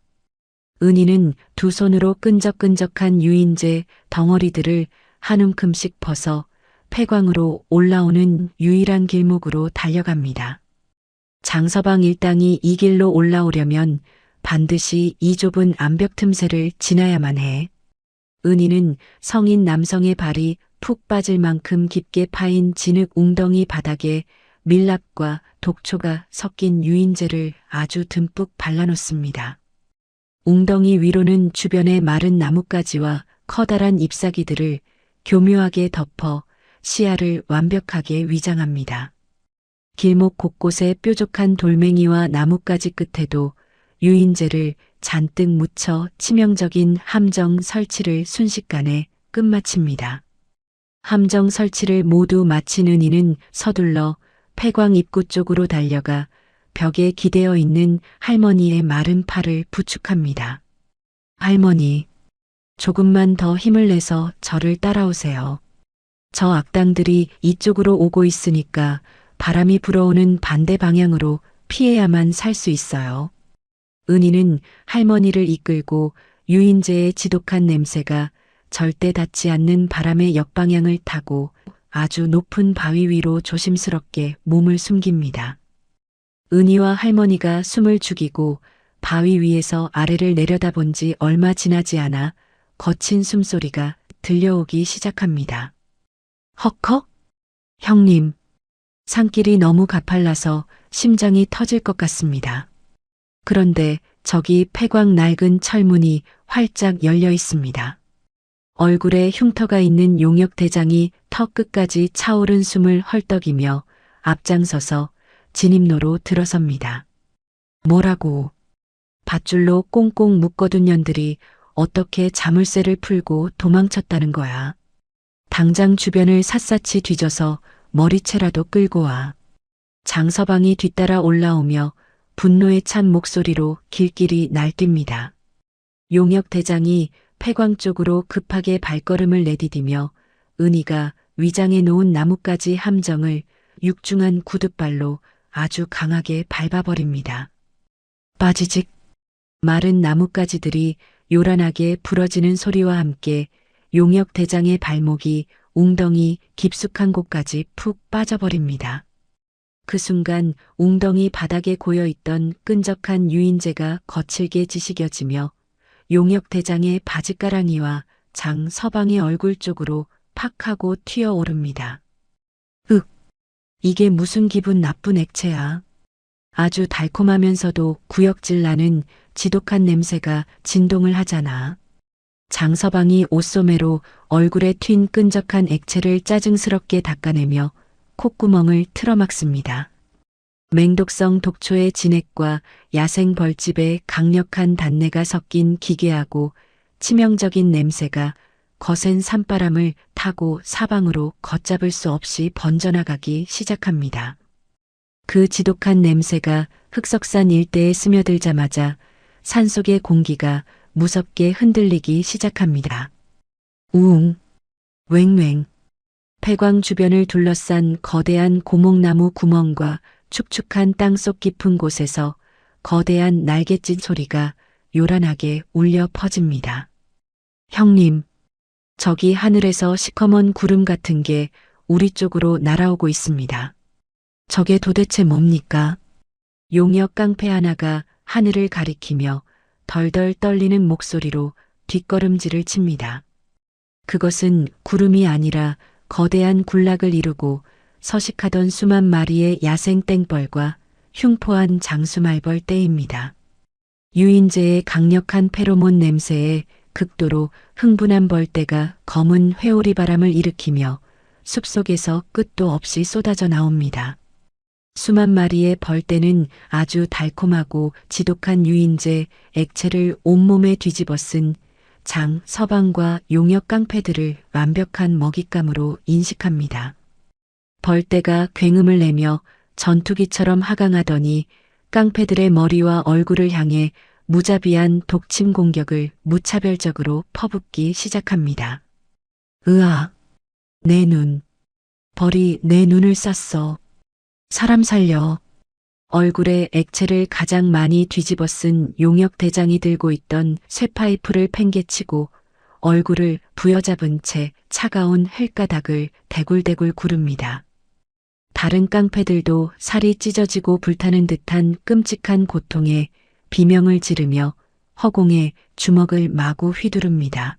은희는 두 손으로 끈적끈적한 유인제 덩어리들을 한 움큼씩 퍼서 폐광으로 올라오는 유일한 길목으로 달려갑니다. 장서방 일당이 이 길로 올라오려면 반드시 이 좁은 암벽 틈새를 지나야만 해. 은희는 성인 남성의 발이 푹 빠질 만큼 깊게 파인 진흙 웅덩이 바닥에 밀랍과 독초가 섞인 유인제를 아주 듬뿍 발라놓습니다. 웅덩이 위로는 주변의 마른 나뭇가지와 커다란 잎사귀들을 교묘하게 덮어 시야를 완벽하게 위장합니다. 길목 곳곳에 뾰족한 돌멩이와 나뭇가지 끝에도 유인제를 잔뜩 묻혀 치명적인 함정 설치를 순식간에 끝마칩니다. 함정 설치를 모두 마친 은희는 서둘러 폐광 입구 쪽으로 달려가 벽에 기대어 있는 할머니의 마른 팔을 부축합니다. 할머니, 조금만 더 힘을 내서 저를 따라오세요. 저 악당들이 이쪽으로 오고 있으니까 바람이 불어오는 반대 방향으로 피해야만 살 수 있어요. 은희는 할머니를 이끌고 유인제의 지독한 냄새가 절대 닿지 않는 바람의 역방향을 타고 아주 높은 바위 위로 조심스럽게 몸을 숨깁니다. 은희와 할머니가 숨을 죽이고 바위 위에서 아래를 내려다본 지 얼마 지나지 않아 거친 숨소리가 들려오기 시작합니다. 헉헉? 형님, 산길이 너무 가팔라서 심장이 터질 것 같습니다. 그런데 저기 폐광 낡은 철문이 활짝 열려 있습니다. 얼굴에 흉터가 있는 용역 대장이 턱 끝까지 차오른 숨을 헐떡이며 앞장서서 진입로로 들어섭니다. 뭐라고? 밧줄로 꽁꽁 묶어둔 년들이 어떻게 자물쇠를 풀고 도망쳤다는 거야. 당장 주변을 샅샅이 뒤져서 머리채라도 끌고 와. 장서방이 뒤따라 올라오며 분노에 찬 목소리로 길길이 날뜁니다. 용역 대장이 폐광 쪽으로 급하게 발걸음을 내디디며 은희가 위장해 놓은 나뭇가지 함정을 육중한 구둣발로 아주 강하게 밟아버립니다. 빠지직. 마른 나뭇가지들이 요란하게 부러지는 소리와 함께 용역 대장의 발목이 웅덩이 깊숙한 곳까지 푹 빠져버립니다. 그 순간 웅덩이 바닥에 고여있던 끈적한 유인제가 거칠게 지식여지며 용역 대장의 바지가랑이와 장 서방의 얼굴 쪽으로 팍 하고 튀어오릅니다. 윽! 이게 무슨 기분 나쁜 액체야. 아주 달콤하면서도 구역질 나는 지독한 냄새가 진동을 하잖아. 장서방이 옷소매로 얼굴에 튄 끈적한 액체를 짜증스럽게 닦아내며 콧구멍을 틀어막습니다. 맹독성 독초의 진액과 야생 벌집의 강력한 단내가 섞인 기괴하고 치명적인 냄새가 거센 산바람을 타고 사방으로 걷잡을 수 없이 번져나가기 시작합니다. 그 지독한 냄새가 흑석산 일대에 스며들자마자 산속의 공기가 무섭게 흔들리기 시작합니다. 우웅, 웽웽. 폐광 주변을 둘러싼 거대한 고목나무 구멍과 축축한 땅속 깊은 곳에서 거대한 날갯짓 소리가 요란하게 울려 퍼집니다. 형님, 저기 하늘에서 시커먼 구름 같은 게 우리 쪽으로 날아오고 있습니다. 저게 도대체 뭡니까? 용역 깡패 하나가 하늘을 가리키며 덜덜 떨리는 목소리로 뒷걸음질을 칩니다. 그것은 구름이 아니라 거대한 군락을 이루고 서식하던 수만 마리의 야생 땡벌과 흉포한 장수말벌 떼입니다. 유인제의 강력한 페로몬 냄새에 극도로 흥분한 벌떼가 검은 회오리 바람을 일으키며 숲속에서 끝도 없이 쏟아져 나옵니다. 수만 마리의 벌떼는 아주 달콤하고 지독한 유인제 액체를 온몸에 뒤집어 쓴 장, 서방과 용역 깡패들을 완벽한 먹잇감으로 인식합니다. 벌떼가 굉음을 내며 전투기처럼 하강하더니 깡패들의 머리와 얼굴을 향해 무자비한 독침 공격을 무차별적으로 퍼붓기 시작합니다. 으아, 내 눈. 벌이 내 눈을 쌌어. 사람 살려. 얼굴에 액체를 가장 많이 뒤집어 쓴 용역 대장이 들고 있던 쇠파이프를 팽개치고 얼굴을 부여잡은 채 차가운 흙가닥을 대굴대굴 구릅니다. 다른 깡패들도 살이 찢어지고 불타는 듯한 끔찍한 고통에 비명을 지르며 허공에 주먹을 마구 휘두릅니다.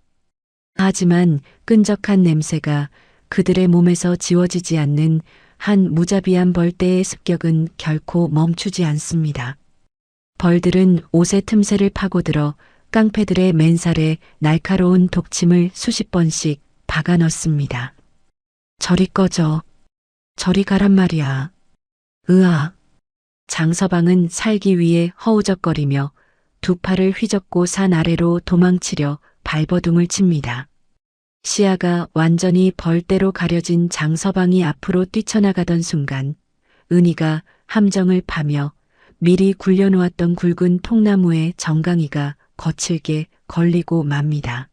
하지만 끈적한 냄새가 그들의 몸에서 지워지지 않는 한 무자비한 벌떼의 습격은 결코 멈추지 않습니다. 벌들은 옷의 틈새를 파고들어 깡패들의 맨살에 날카로운 독침을 수십 번씩 박아 넣습니다. 저리 꺼져. 저리 가란 말이야. 으아. 장서방은 살기 위해 허우적거리며 두 팔을 휘젓고 산 아래로 도망치려 발버둥을 칩니다. 시야가 완전히 벌떼로 가려진 장서방이 앞으로 뛰쳐나가던 순간 은희가 함정을 파며 미리 굴려놓았던 굵은 통나무의 정강이가 거칠게 걸리고 맙니다.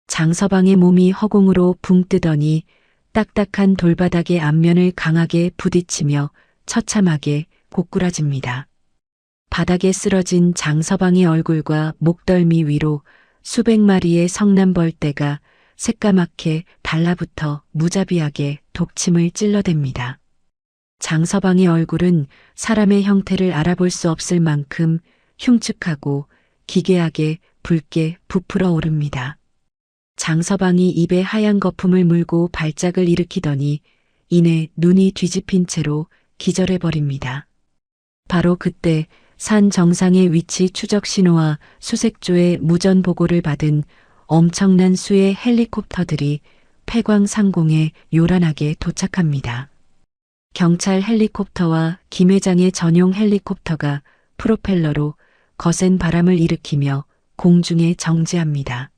장서방의 몸이 허공으로 붕 뜨더니 딱딱한 돌바닥의 앞면을 강하게 부딪히며 처참하게 고꾸라집니다. 바닥에 쓰러진 장서방의 얼굴과 목덜미 위로 수백 마리의 성남벌떼가 새까맣게 달라붙어 무자비하게 독침을 찔러댑니다. 장서방의 얼굴은 사람의 형태를 알아볼 수 없을 만큼 흉측하고 기괴하게 붉게 부풀어 오릅니다. 장서방이 입에 하얀 거품을 물고 발작을 일으키더니 이내 눈이 뒤집힌 채로 기절해버립니다. 바로 그때 산 정상의 위치 추적 신호와 수색조의 무전 보고를 받은 엄청난 수의 헬리콥터들이 폐광 상공에 요란하게 도착합니다. 경찰 헬리콥터와 김 회장의 전용 헬리콥터가 프로펠러로 거센 바람을 일으키며 공중에 정지합니다.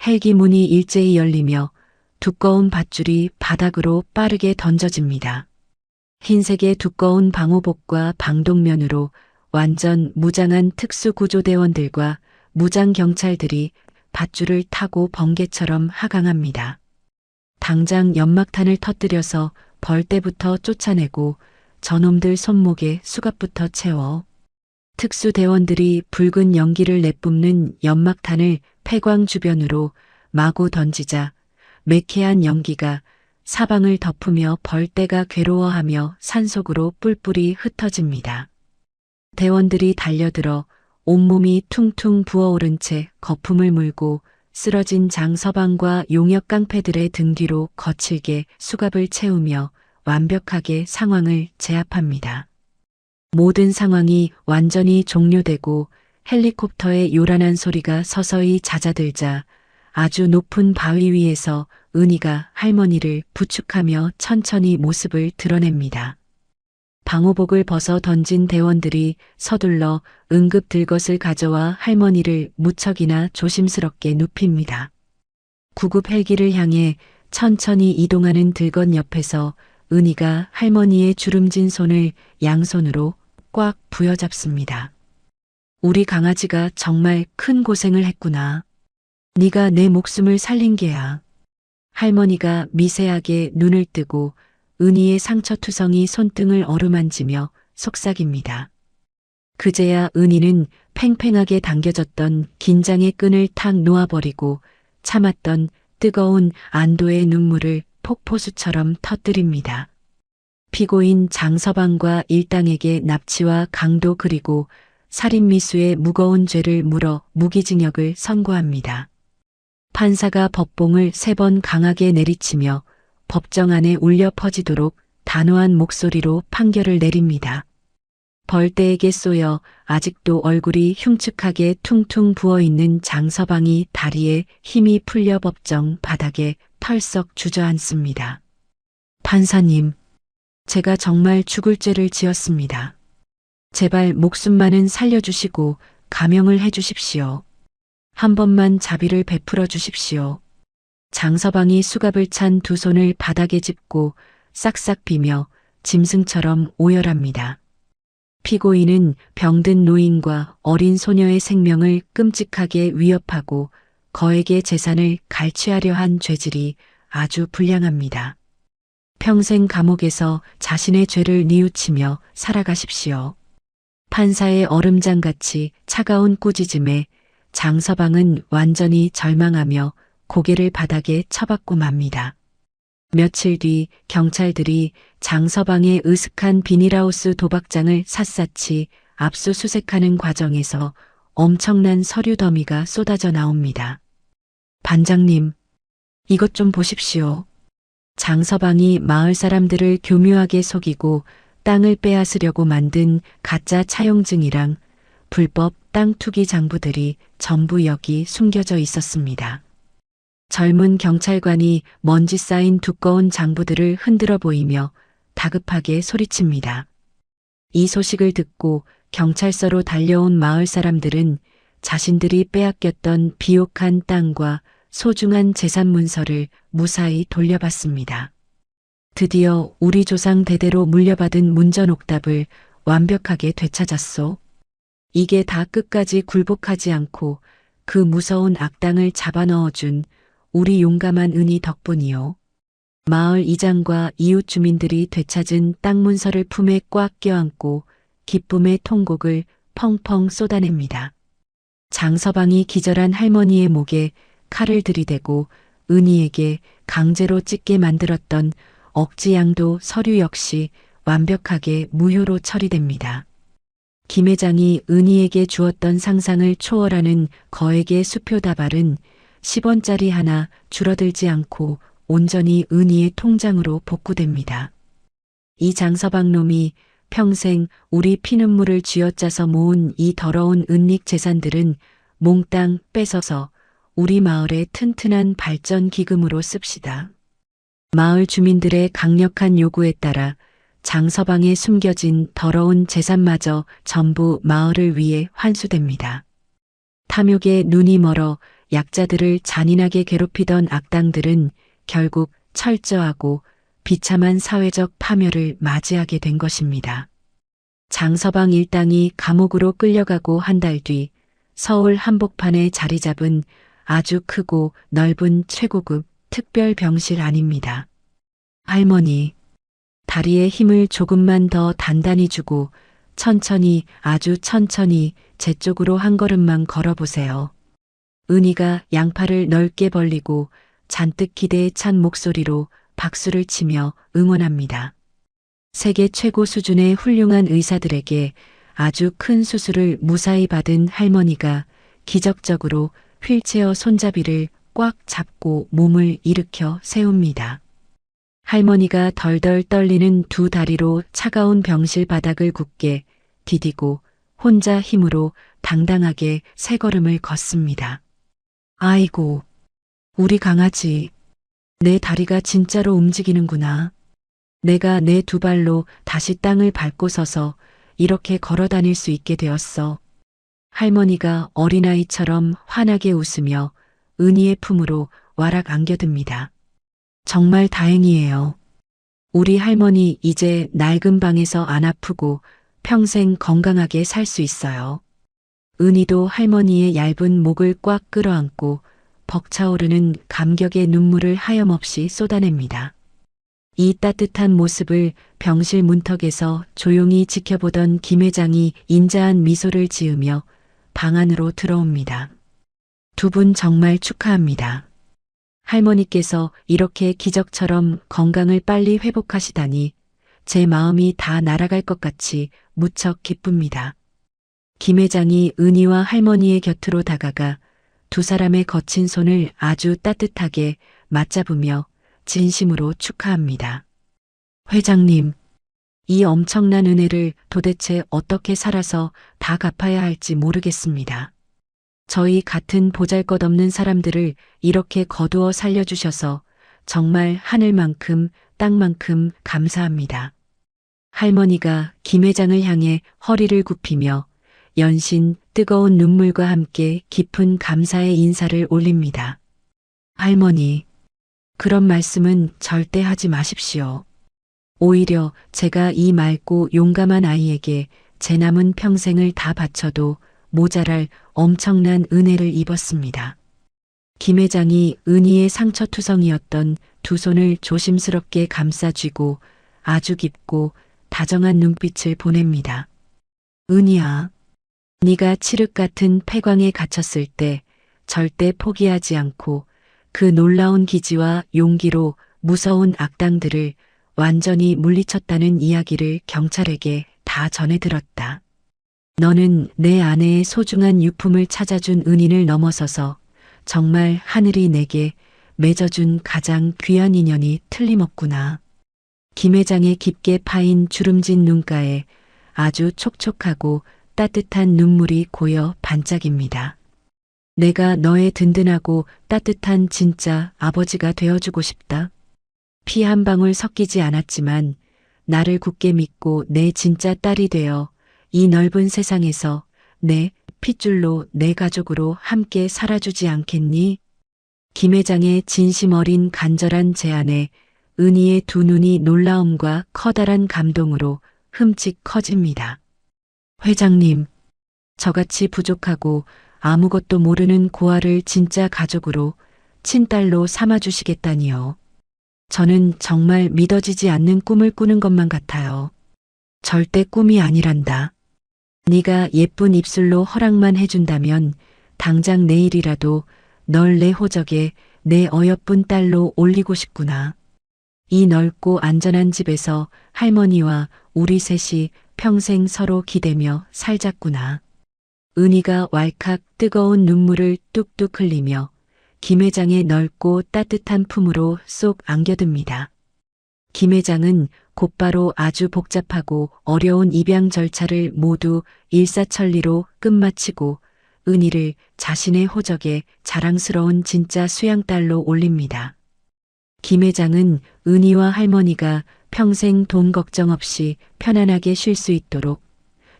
헬기 문이 일제히 열리며 두꺼운 밧줄이 바닥으로 빠르게 던져집니다. 흰색의 두꺼운 방호복과 방독면으로 완전 무장한 특수구조대원들과 무장경찰들이 밧줄을 타고 번개처럼 하강합니다. 당장 연막탄을 터뜨려서 벌떼부터 쫓아내고 저놈들 손목에 수갑부터 채워. 특수대원들이 붉은 연기를 내뿜는 연막탄을 폐광 주변으로 마구 던지자 매캐한 연기가 사방을 덮으며 벌떼가 괴로워하며 산속으로 뿔뿔이 흩어집니다. 대원들이 달려들어 온몸이 퉁퉁 부어오른 채 거품을 물고 쓰러진 장서방과 용역 깡패들의 등 뒤로 거칠게 수갑을 채우며 완벽하게 상황을 제압합니다. 모든 상황이 완전히 종료되고 헬리콥터의 요란한 소리가 서서히 잦아들자 아주 높은 바위 위에서 은희가 할머니를 부축하며 천천히 모습을 드러냅니다. 방호복을 벗어 던진 대원들이 서둘러 응급 들것을 가져와 할머니를 무척이나 조심스럽게 눕힙니다. 구급 헬기를 향해 천천히 이동하는 들것 옆에서 은희가 할머니의 주름진 손을 양손으로 꽉 부여잡습니다. 우리 강아지가 정말 큰 고생을 했구나. 네가 내 목숨을 살린 게야. 할머니가 미세하게 눈을 뜨고 은희의 상처투성이 손등을 어루만지며 속삭입니다. 그제야 은희는 팽팽하게 당겨졌던 긴장의 끈을 탁 놓아버리고 참았던 뜨거운 안도의 눈물을 폭포수처럼 터뜨립니다. 피고인 장서방과 일당에게 납치와 강도 그리고 살인미수의 무거운 죄를 물어 무기징역을 선고합니다. 판사가 법봉을 3번 강하게 내리치며 법정 안에 울려 퍼지도록 단호한 목소리로 판결을 내립니다. 벌떼에게 쏘여 아직도 얼굴이 흉측하게 퉁퉁 부어있는 장서방이 다리에 힘이 풀려 법정 바닥에 털썩 주저앉습니다. 판사님, 제가 정말 죽을 죄를 지었습니다. 제발 목숨만은 살려주시고 감형을 해주십시오. 한 번만 자비를 베풀어 주십시오. 장서방이 수갑을 찬 두 손을 바닥에 짚고 싹싹 비며 짐승처럼 오열합니다. 피고인은 병든 노인과 어린 소녀의 생명을 끔찍하게 위협하고 거액의 재산을 갈취하려 한 죄질이 아주 불량합니다. 평생 감옥에서 자신의 죄를 뉘우치며 살아가십시오. 판사의 얼음장같이 차가운 꾸짖음에 장서방은 완전히 절망하며 고개를 바닥에 처박고 맙니다. 며칠 뒤 경찰들이 장서방의 으슥한 비닐하우스 도박장을 샅샅이 압수수색하는 과정에서 엄청난 서류 더미가 쏟아져 나옵니다. 반장님, 이것 좀 보십시오. 장서방이 마을 사람들을 교묘하게 속이고 땅을 빼앗으려고 만든 가짜 차용증이랑 불법 땅 투기 장부들이 전부 여기 숨겨져 있었습니다. 젊은 경찰관이 먼지 쌓인 두꺼운 장부들을 흔들어 보이며 다급하게 소리칩니다. 이 소식을 듣고 경찰서로 달려온 마을 사람들은 자신들이 빼앗겼던 비옥한 땅과 소중한 재산 문서를 무사히 돌려받습니다. 드디어 우리 조상 대대로 물려받은 문전옥답을 완벽하게 되찾았소. 이게 다 끝까지 굴복하지 않고 그 무서운 악당을 잡아넣어준 우리 용감한 은희 덕분이요. 마을 이장과 이웃 주민들이 되찾은 땅 문서를 품에 꽉 껴안고 기쁨의 통곡을 펑펑 쏟아냅니다. 장서방이 기절한 할머니의 목에 칼을 들이대고 은희에게 강제로 찢게 만들었던 억지양도 서류 역시 완벽하게 무효로 처리됩니다. 김 회장이 은희에게 주었던 상상을 초월하는 거액의 수표 다발은 10원짜리 하나 줄어들지 않고 온전히 은희의 통장으로 복구됩니다. 이 장서방 놈이 평생 우리 피눈물을 쥐어짜서 모은 이 더러운 은닉 재산들은 몽땅 뺏어서 우리 마을의 튼튼한 발전 기금으로 씁시다. 마을 주민들의 강력한 요구에 따라 장서방에 숨겨진 더러운 재산마저 전부 마을을 위해 환수됩니다. 탐욕에 눈이 멀어 약자들을 잔인하게 괴롭히던 악당들은 결국 철저하고 비참한 사회적 파멸을 맞이하게 된 것입니다. 장서방 일당이 감옥으로 끌려가고 한 달 뒤 서울 한복판에 자리 잡은 아주 크고 넓은 최고급 특별 병실 안입니다. 할머니, 다리에 힘을 조금만 더 단단히 주고 천천히 아주 천천히 제 쪽으로 한 걸음만 걸어보세요. 은희가 양팔을 넓게 벌리고 잔뜩 기대에 찬 목소리로 박수를 치며 응원합니다. 세계 최고 수준의 훌륭한 의사들에게 아주 큰 수술을 무사히 받은 할머니가 기적적으로 휠체어 손잡이를 꽉 잡고 몸을 일으켜 세웁니다. 할머니가 덜덜 떨리는 두 다리로 차가운 병실 바닥을 굳게 디디고 혼자 힘으로 당당하게 세 걸음을 걷습니다. 아이고, 우리 강아지. 내 다리가 진짜로 움직이는구나. 내가 내 두 발로 다시 땅을 밟고 서서 이렇게 걸어 다닐 수 있게 되었어. 할머니가 어린아이처럼 환하게 웃으며 은희의 품으로 와락 안겨듭니다. 정말 다행이에요. 우리 할머니 이제 낡은 방에서 안 아프고 평생 건강하게 살 수 있어요. 은희도 할머니의 얇은 목을 꽉 끌어안고 벅차오르는 감격의 눈물을 하염없이 쏟아냅니다. 이 따뜻한 모습을 병실 문턱에서 조용히 지켜보던 김 회장이 인자한 미소를 지으며 방 안으로 들어옵니다. 두 분 정말 축하합니다. 할머니께서 이렇게 기적처럼 건강을 빨리 회복하시다니 제 마음이 다 날아갈 것 같이 무척 기쁩니다. 김 회장이 은희와 할머니의 곁으로 다가가 두 사람의 거친 손을 아주 따뜻하게 맞잡으며 진심으로 축하합니다. 회장님, 이 엄청난 은혜를 도대체 어떻게 살아서 다 갚아야 할지 모르겠습니다. 저희 같은 보잘것없는 사람들을 이렇게 거두어 살려주셔서 정말 하늘만큼 땅만큼 감사합니다. 할머니가 김 회장을 향해 허리를 굽히며 연신 뜨거운 눈물과 함께 깊은 감사의 인사를 올립니다. 할머니, 그런 말씀은 절대 하지 마십시오. 오히려 제가 이 맑고 용감한 아이에게 제 남은 평생을 다 바쳐도 모자랄 엄청난 은혜를 입었습니다. 김 회장이 은희의 상처투성이었던 두 손을 조심스럽게 감싸쥐고 아주 깊고 다정한 눈빛을 보냅니다. 은희야, 네가 칠흑 같은 폐광에 갇혔을 때 절대 포기하지 않고 그 놀라운 기지와 용기로 무서운 악당들을 완전히 물리쳤다는 이야기를 경찰에게 다 전해 들었다. 너는 내 아내의 소중한 유품을 찾아준 은인을 넘어서서 정말 하늘이 내게 맺어준 가장 귀한 인연이 틀림없구나. 김 회장의 깊게 파인 주름진 눈가에 아주 촉촉하고 따뜻한 눈물이 고여 반짝입니다. 내가 너의 든든하고 따뜻한 진짜 아버지가 되어주고 싶다. 피 한 방울 섞이지 않았지만 나를 굳게 믿고 내 진짜 딸이 되어 이 넓은 세상에서 내 핏줄로 내 가족으로 함께 살아주지 않겠니? 김 회장의 진심 어린 간절한 제안에 은희의 두 눈이 놀라움과 커다란 감동으로 흠칫 커집니다. 회장님, 저같이 부족하고 아무것도 모르는 고아를 진짜 가족으로 친딸로 삼아주시겠다니요. 저는 정말 믿어지지 않는 꿈을 꾸는 것만 같아요. 절대 꿈이 아니란다. 네가 예쁜 입술로 허락만 해준다면 당장 내일이라도 널 내 호적에 내 어여쁜 딸로 올리고 싶구나. 이 넓고 안전한 집에서 할머니와 우리 셋이 평생 서로 기대며 살자꾸나. 은희가 왈칵 뜨거운 눈물을 뚝뚝 흘리며 김 회장의 넓고 따뜻한 품으로 쏙 안겨듭니다. 김 회장은 곧바로 아주 복잡하고 어려운 입양 절차를 모두 일사천리로 끝마치고 은희를 자신의 호적에 자랑스러운 진짜 수양딸로 올립니다. 김 회장은 은희와 할머니가 평생 돈 걱정 없이 편안하게 쉴 수 있도록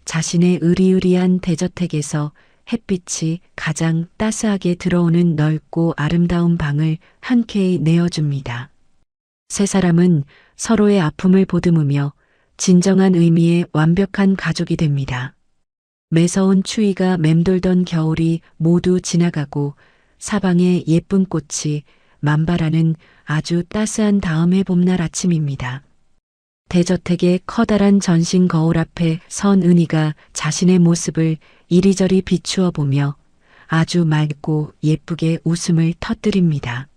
자신의 으리으리한 대저택에서 햇빛이 가장 따스하게 들어오는 넓고 아름다운 방을 흔쾌히 내어줍니다. 세 사람은 서로의 아픔을 보듬으며 진정한 의미의 완벽한 가족이 됩니다. 매서운 추위가 맴돌던 겨울이 모두 지나가고 사방에 예쁜 꽃이 만발하는 아주 따스한 다음의 봄날 아침입니다. 대저택의 커다란 전신 거울 앞에 선 은희가 자신의 모습을 이리저리 비추어 보며 아주 맑고 예쁘게 웃음을 터뜨립니다.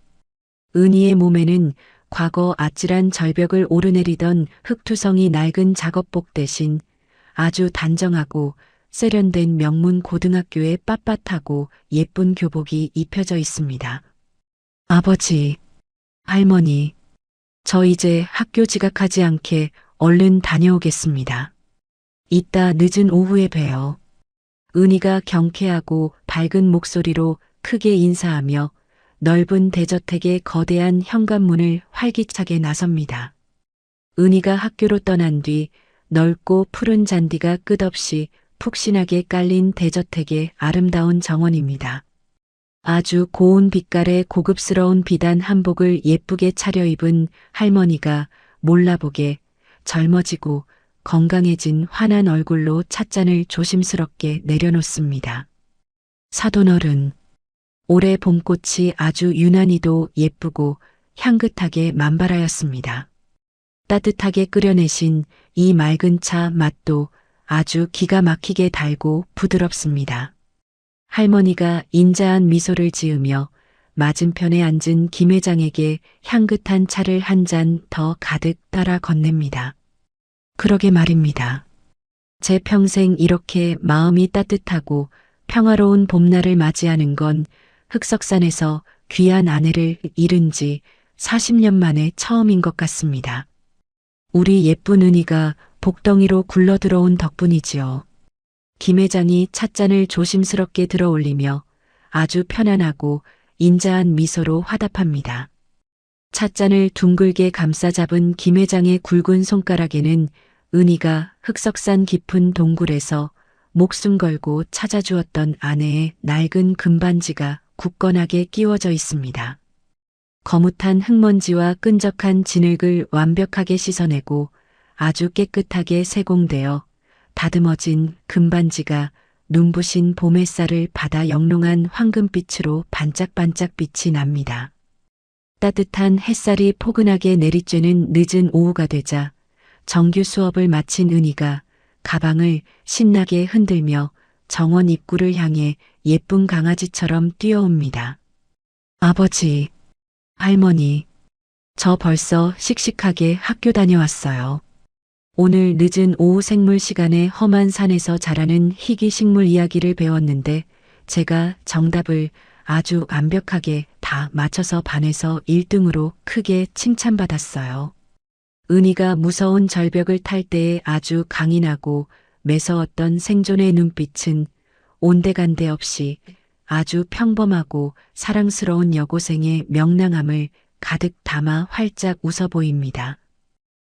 은희의 몸에는 과거 아찔한 절벽을 오르내리던 흙투성이 낡은 작업복 대신 아주 단정하고 세련된 명문 고등학교의 빳빳하고 예쁜 교복이 입혀져 있습니다. 아버지, 할머니, 저 이제 학교 지각하지 않게 얼른 다녀오겠습니다. 이따 늦은 오후에 봬요. 은희가 경쾌하고 밝은 목소리로 크게 인사하며 넓은 대저택의 거대한 현관문을 활기차게 나섭니다. 은희가 학교로 떠난 뒤 넓고 푸른 잔디가 끝없이 푹신하게 깔린 대저택의 아름다운 정원입니다. 아주 고운 빛깔의 고급스러운 비단 한복을 예쁘게 차려입은 할머니가 몰라보게 젊어지고 건강해진 환한 얼굴로 찻잔을 조심스럽게 내려놓습니다. 사돈어른, 올해 봄꽃이 아주 유난히도 예쁘고 향긋하게 만발하였습니다. 따뜻하게 끓여내신 이 맑은 차 맛도 아주 기가 막히게 달고 부드럽습니다. 할머니가 인자한 미소를 지으며 맞은편에 앉은 김 회장에게 향긋한 차를 한 잔 더 가득 따라 건넵니다. 그러게 말입니다. 제 평생 이렇게 마음이 따뜻하고 평화로운 봄날을 맞이하는 건 흑석산에서 귀한 아내를 잃은 지 40년 만에 처음인 것 같습니다. 우리 예쁜 은희가 복덩이로 굴러들어온 덕분이지요. 김 회장이 찻잔을 조심스럽게 들어올리며 아주 편안하고 인자한 미소로 화답합니다. 찻잔을 둥글게 감싸 잡은 김 회장의 굵은 손가락에는 은희가 흑석산 깊은 동굴에서 목숨 걸고 찾아주었던 아내의 낡은 금반지가 굳건하게 끼워져 있습니다. 거뭇한 흙먼지와 끈적한 진흙을 완벽하게 씻어내고 아주 깨끗하게 세공되어 다듬어진 금반지가 눈부신 봄 햇살을 받아 영롱한 황금빛으로 반짝반짝 빛이 납니다. 따뜻한 햇살이 포근하게 내리쬐는 늦은 오후가 되자 정규 수업을 마친 은희가 가방을 신나게 흔들며 정원 입구를 향해 예쁜 강아지처럼 뛰어옵니다. 아버지, 할머니, 저 벌써 씩씩하게 학교 다녀왔어요. 오늘 늦은 오후 생물 시간에 험한 산에서 자라는 희귀 식물 이야기를 배웠는데 제가 정답을 아주 완벽하게 다 맞춰서 반에서 1등으로 크게 칭찬받았어요. 은희가 무서운 절벽을 탈 때에 아주 강인하고 매서웠던 생존의 눈빛은 온데간데 없이 아주 평범하고 사랑스러운 여고생의 명랑함을 가득 담아 활짝 웃어 보입니다.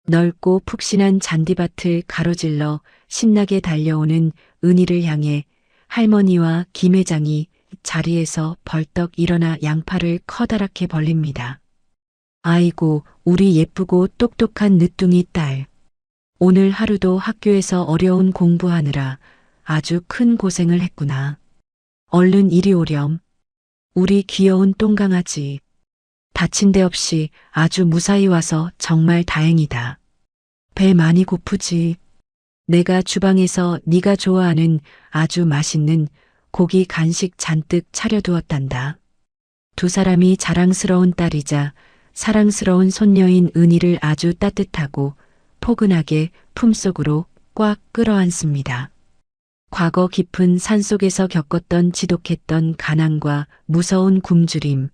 넓고 푹신한 잔디밭을 가로질러 신나게 달려오는 은희를 향해 할머니와 김 회장이 자리에서 벌떡 일어나 양팔을 커다랗게 벌립니다. 아이고, 우리 예쁘고 똑똑한 늦둥이 딸. 오늘 하루도 학교에서 어려운 공부하느라 아주 큰 고생을 했구나. 얼른 이리 오렴. 우리 귀여운 똥강아지. 다친 데 없이 아주 무사히 와서 정말 다행이다. 배 많이 고프지? 내가 주방에서 네가 좋아하는 아주 맛있는 고기 간식 잔뜩 차려두었단다. 두 사람이 자랑스러운 딸이자 사랑스러운 손녀인 은희를 아주 따뜻하고 포근하게 품속으로 꽉 끌어안습니다. 과거 깊은 산속에서 겪었던 지독했던 가난과 무서운 굶주림,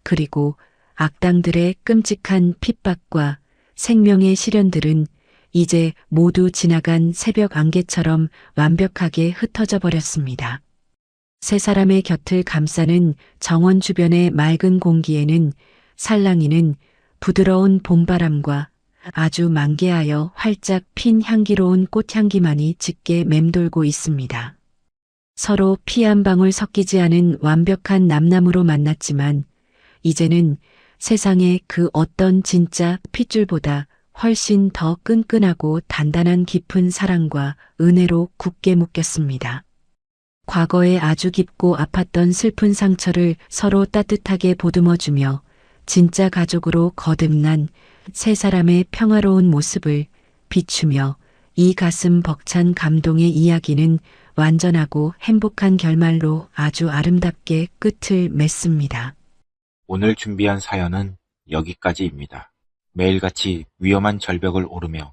그리고 악당들의 끔찍한 핍박과 생명의 시련들은 이제 모두 지나간 새벽 안개처럼 완벽하게 흩어져 버렸습니다. 세 사람의 곁을 감싸는 정원 주변의 맑은 공기에는 살랑이는 부드러운 봄바람과 아주 만개하여 활짝 핀 향기로운 꽃향기만이 짙게 맴돌고 있습니다. 서로 피 한 방울 섞이지 않은 완벽한 남남으로 만났지만 이제는 세상의 그 어떤 진짜 핏줄보다 훨씬 더 끈끈하고 단단한 깊은 사랑과 은혜로 굳게 묶였습니다. 과거에 아주 깊고 아팠던 슬픈 상처를 서로 따뜻하게 보듬어주며 진짜 가족으로 거듭난 세 사람의 평화로운 모습을 비추며 이 가슴 벅찬 감동의 이야기는 완전하고 행복한 결말로 아주 아름답게 끝을 맺습니다. 오늘 준비한 사연은 여기까지입니다. 매일같이 위험한 절벽을 오르며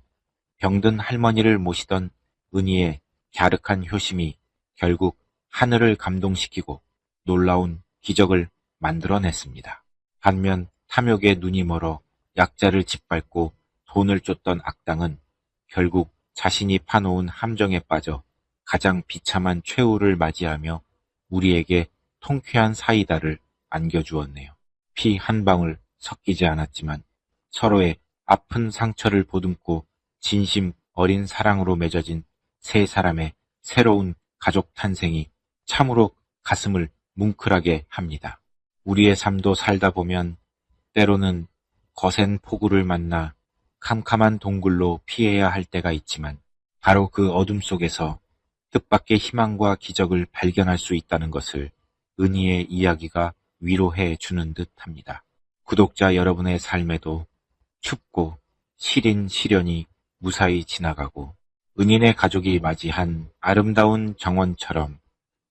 병든 할머니를 모시던 은희의 갸륵한 효심이 결국 하늘을 감동시키고 놀라운 기적을 만들어냈습니다. 반면 탐욕에 눈이 멀어 약자를 짓밟고 돈을 쫓던 악당은 결국 자신이 파놓은 함정에 빠져 가장 비참한 최후를 맞이하며 우리에게 통쾌한 사이다를 안겨주었네요. 피 한 방울 섞이지 않았지만 서로의 아픈 상처를 보듬고 진심 어린 사랑으로 맺어진 세 사람의 새로운 가족 탄생이 참으로 가슴을 뭉클하게 합니다. 우리의 삶도 살다 보면 때로는 거센 폭우를 만나 캄캄한 동굴로 피해야 할 때가 있지만 바로 그 어둠 속에서 뜻밖의 희망과 기적을 발견할 수 있다는 것을 은희의 이야기가 위로해 주는 듯 합니다. 구독자 여러분의 삶에도 춥고 시린 시련이 무사히 지나가고 은인의 가족이 맞이한 아름다운 정원처럼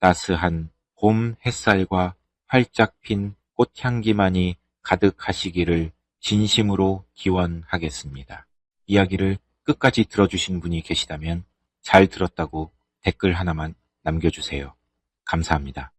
따스한 봄 햇살과 활짝 핀 꽃향기만이 가득하시기를 진심으로 기원하겠습니다. 이야기를 끝까지 들어주신 분이 계시다면 잘 들었다고 댓글 하나만 남겨주세요. 감사합니다.